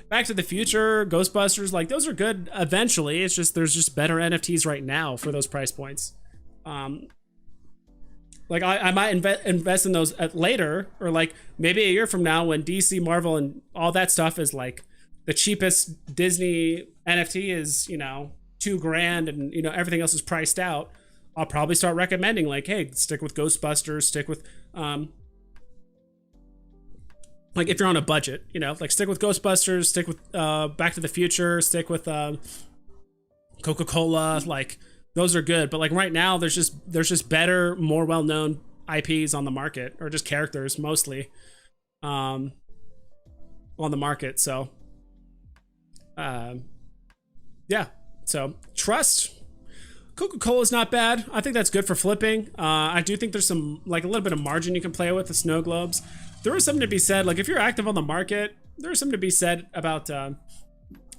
Back to the Future, Ghostbusters, like, those are good eventually. It's just, there's just better NFTs right now for those price points. Like, I might invest in those later, or like maybe a year from now when DC, Marvel, and all that stuff is like the cheapest Disney NFT is, you know, $2,000, and, you know, everything else is priced out. I'll probably start recommending, like, hey, stick with Ghostbusters, stick with, like, if you're on a budget, you know, like, stick with Ghostbusters, stick with Back to the Future, stick with Coca-Cola, like, those are good. But like right now, there's just better, more well-known IPs on the market, or just characters mostly on the market. So yeah, so trust. Coca-Cola is not bad. I think that's good for flipping. I do think there's some, like, a little bit of margin you can play with the snow globes. There is something to be said, like, if you're active on the market, there's something to be said about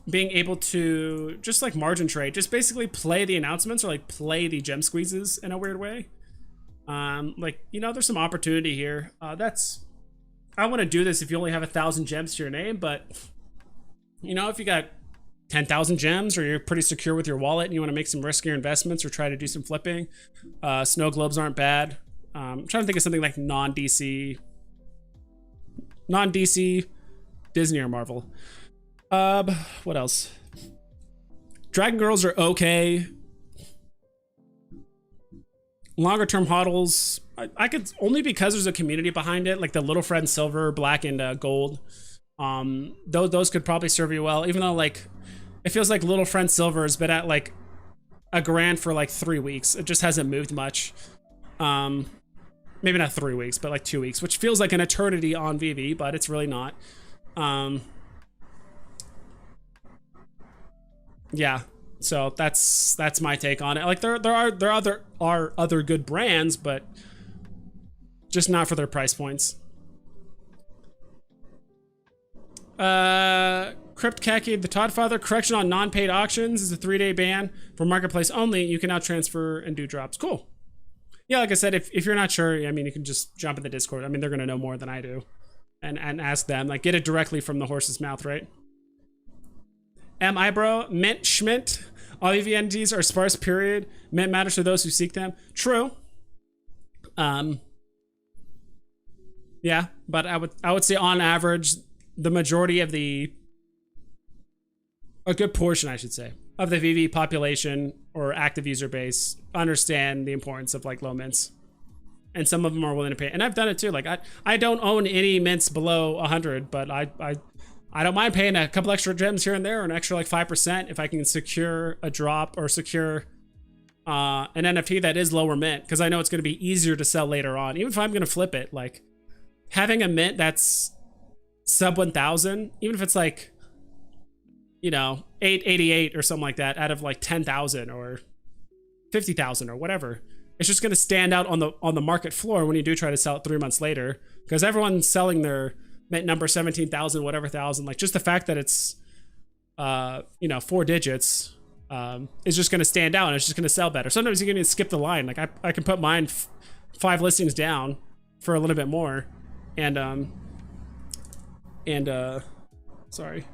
being able to just, like, margin trade, just basically play the announcements, or like play the gem squeezes in a weird way. Like, you know, there's some opportunity here. I want to do this if you only have 1,000 gems to your name, but, you know, if you got 10,000 gems, or you're pretty secure with your wallet and you want to make some riskier investments or try to do some flipping, snow globes aren't bad. I'm trying to think of something like non-DC, Disney or Marvel. What else? Dragon Girls are okay. Longer term hodls, I could, only because there's a community behind it, like the Little Friend Silver, Black, and Gold. Those could probably serve you well, even though, like, it feels like Little Friend Silver has been at like $1,000 for like 3 weeks. It just hasn't moved much. Maybe not 3 weeks, but like 2 weeks, which feels like an eternity on VV, but it's really not. Yeah, so that's my take on it. Like, there are other good brands, but just not for their price points. Crypt Khaki, the Todd Father, correction on non-paid auctions is a 3-day ban for marketplace only. You can now transfer and do drops. Cool. Yeah, like I said, if you're not sure, I mean, you can just jump in the Discord. I mean, they're going to know more than I do. And ask them. Like, get it directly from the horse's mouth, right? Bro? Mint Schmint. All EVNGs are sparse, period. Mint matters to those who seek them. True. Yeah, but I would say on average, the majority of a good portion, I should say, of the VV population or active user base understand the importance of like low mints. And some of them are willing to pay. And I've done it too. Like I don't own any mints below 100, but I don't mind paying a couple extra gems here and there, or an extra like 5% if I can secure a drop or secure an NFT that is lower mint, because I know it's going to be easier to sell later on. Even if I'm going to flip it, like having a mint that's sub 1,000, even if it's like, you know, 888 or something like that out of like 10,000 or 50,000 or whatever, it's just going to stand out on the market floor when you do try to sell it 3 months later, because everyone's selling their mint number 17,000 whatever thousand. Like just the fact that it's you know, 4 digits is just going to stand out, and it's just going to sell better. Sometimes you can skip the line. Like I can put mine 5 listings down for a little bit more, and sorry,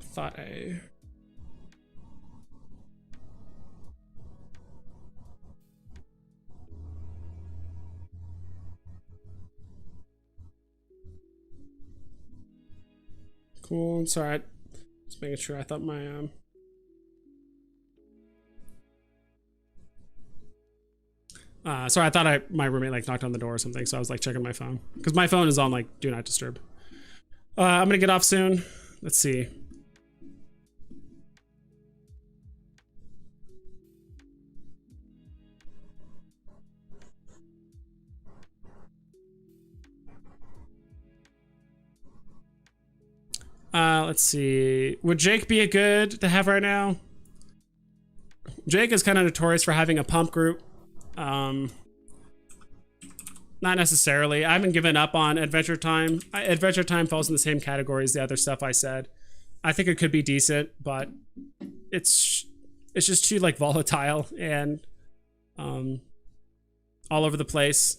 thought I. Cool. Sorry, just making sure. I thought my sorry, I thought my roommate like knocked on the door or something, so I was like checking my phone because my phone is on like do not disturb. I'm gonna get off soon. Let's see. Let's see. Would Jake be a good to have right now? Jake is kind of notorious for having a pump group. Not necessarily. I haven't given up on Adventure Time. Adventure Time falls in the same category as the other stuff I said. I think it could be decent, but it's just too like volatile and all over the place,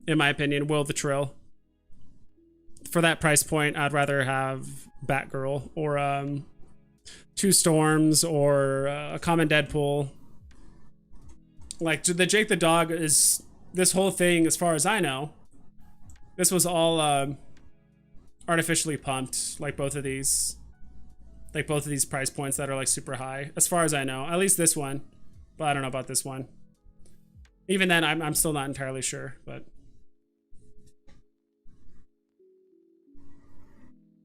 in my opinion. Will the Trill. For that price point, I'd rather have Batgirl or 2 Storms or a common Deadpool. Like the Jake the Dog is this whole thing, as far as I know. This was all artificially pumped, like both of these price points that are like super high, as far as I know. At least this one, but I don't know about this one. Even then, I'm still not entirely sure, but.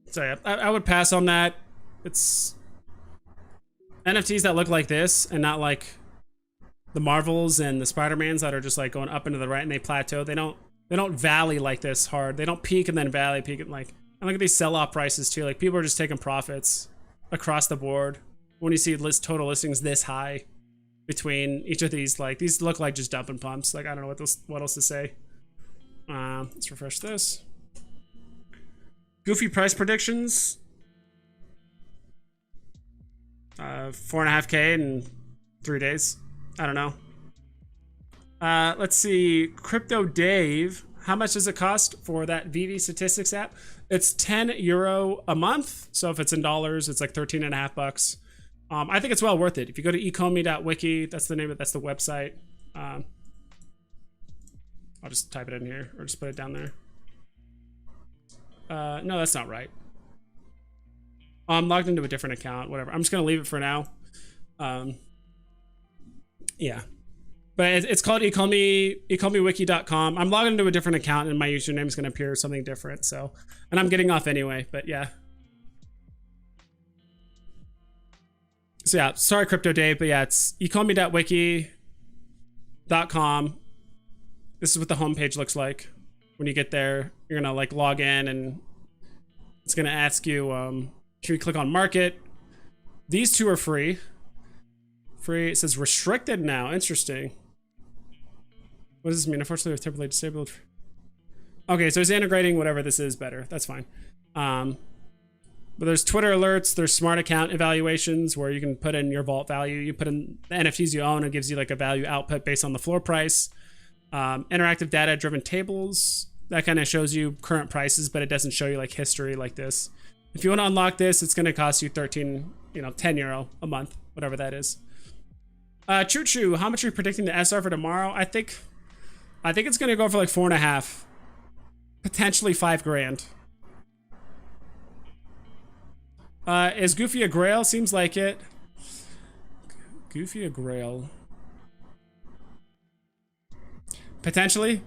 So yeah, I would pass on that. It's NFTs that look like this and not like the Marvels and the Spider-Mans that are just like going up into the right and they plateau. They don't valley like this hard. They don't peak and then valley, peak and like. And look at these sell-off prices too. Like people are just taking profits across the board when you see total listings this high between each of these. Like these look like just dumping pumps. Like I don't know what else to say. Let's refresh this. Goofy price predictions. 4.5K in 3 days. I don't know. Let's see. Crypto Dave. How much does it cost for that VV Statistics app? It's €10 a month. So if it's in dollars, it's like 13.5 bucks. I think it's well worth it. If you go to ecomi.wiki, that's the name of that's the website. I'll just type it in here or just put it down there. No, that's not right. I'm logged into a different account, whatever. I'm just gonna leave it for now. Yeah. But it's called ecomiwiki.com. I'm logged into a different account and my username is gonna appear something different, so. And I'm getting off anyway, but yeah. So yeah, sorry Crypto Dave, but yeah, it's ecomi.wiki.com. This is what the homepage looks like. When you get there, you're gonna like log in and it's gonna ask you, should we click on market? These 2 are free. Free, it says restricted now, interesting. What does this mean? Unfortunately, we've temporarily disabled. Okay, so it's integrating whatever this is better. That's fine. But there's Twitter alerts, there's smart account evaluations where you can put in your vault value. You put in the NFTs you own, and it gives you like a value output based on the floor price. Interactive data driven tables, that kind of shows you current prices, but it doesn't show you like history like this. If you want to unlock this, it's going to cost you 10 euro a month, whatever that is. Choo Choo, how much are you predicting the SR for tomorrow? I think it's going to go for like 4.5, potentially 5 grand. Is Goofy a Grail? Seems like it. Goofy a Grail. Potentially.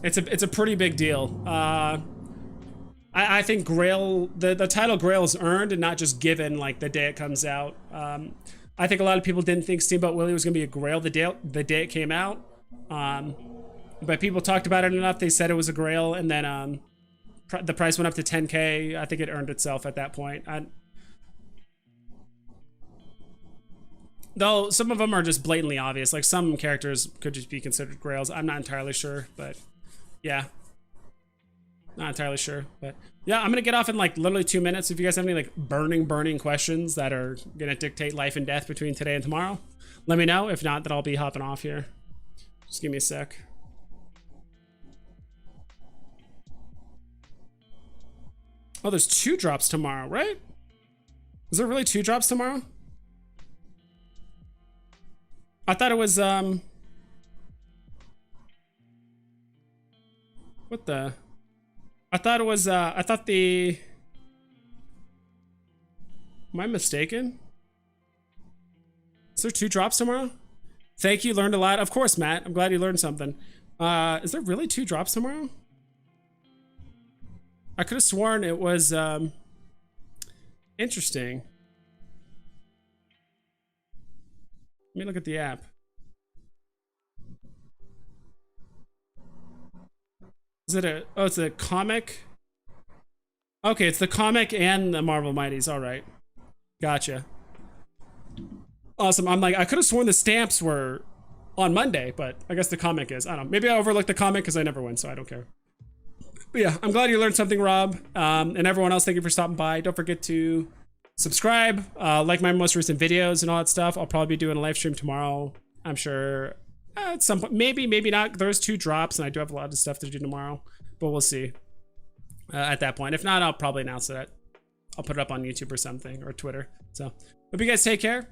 It's a pretty big deal. I think Grail, the title Grail is earned and not just given like the day it comes out. I think a lot of people didn't think Steamboat Willie was gonna be a Grail the day it came out. But people talked about it enough, they said it was a Grail, and then the price went up to 10K. I think it earned itself at that point. Though some of them are just blatantly obvious. Like some characters could just be considered grails. I'm not entirely sure, but yeah. Not entirely sure, but yeah, I'm gonna get off in like literally 2 minutes. If you guys have any like burning questions that are gonna dictate life and death between today and tomorrow, let me know. If not, then I'll be hopping off here. Just give me a sec. Oh, there's 2 drops tomorrow, right? Is there really 2 drops tomorrow? I thought it was, what the? I thought it was, I thought the... Am I mistaken? Is there 2 drops tomorrow? Thank you, learned a lot. Of course, Matt. I'm glad you learned something. Is there really 2 drops tomorrow? I could have sworn it was, interesting. Let me look at the app. Is it a, oh, it's a comic? Okay, it's the comic and the Marvel Mighties, all right. Gotcha. Awesome, I'm like, I could have sworn the stamps were on Monday, but I guess the comic is. I don't know, maybe I overlooked the comic because I never win, so I don't care. But yeah, I'm glad you learned something, Rob. And everyone else, thank you for stopping by. Don't forget to subscribe, like my most recent videos and all that stuff. I'll probably be doing a live stream tomorrow, I'm sure. At some point, maybe not. There's 2 drops, and I do have a lot of stuff to do tomorrow, but we'll see at that point. If not, I'll probably announce it. I'll put it up on YouTube or something, or Twitter. So hope you guys take care.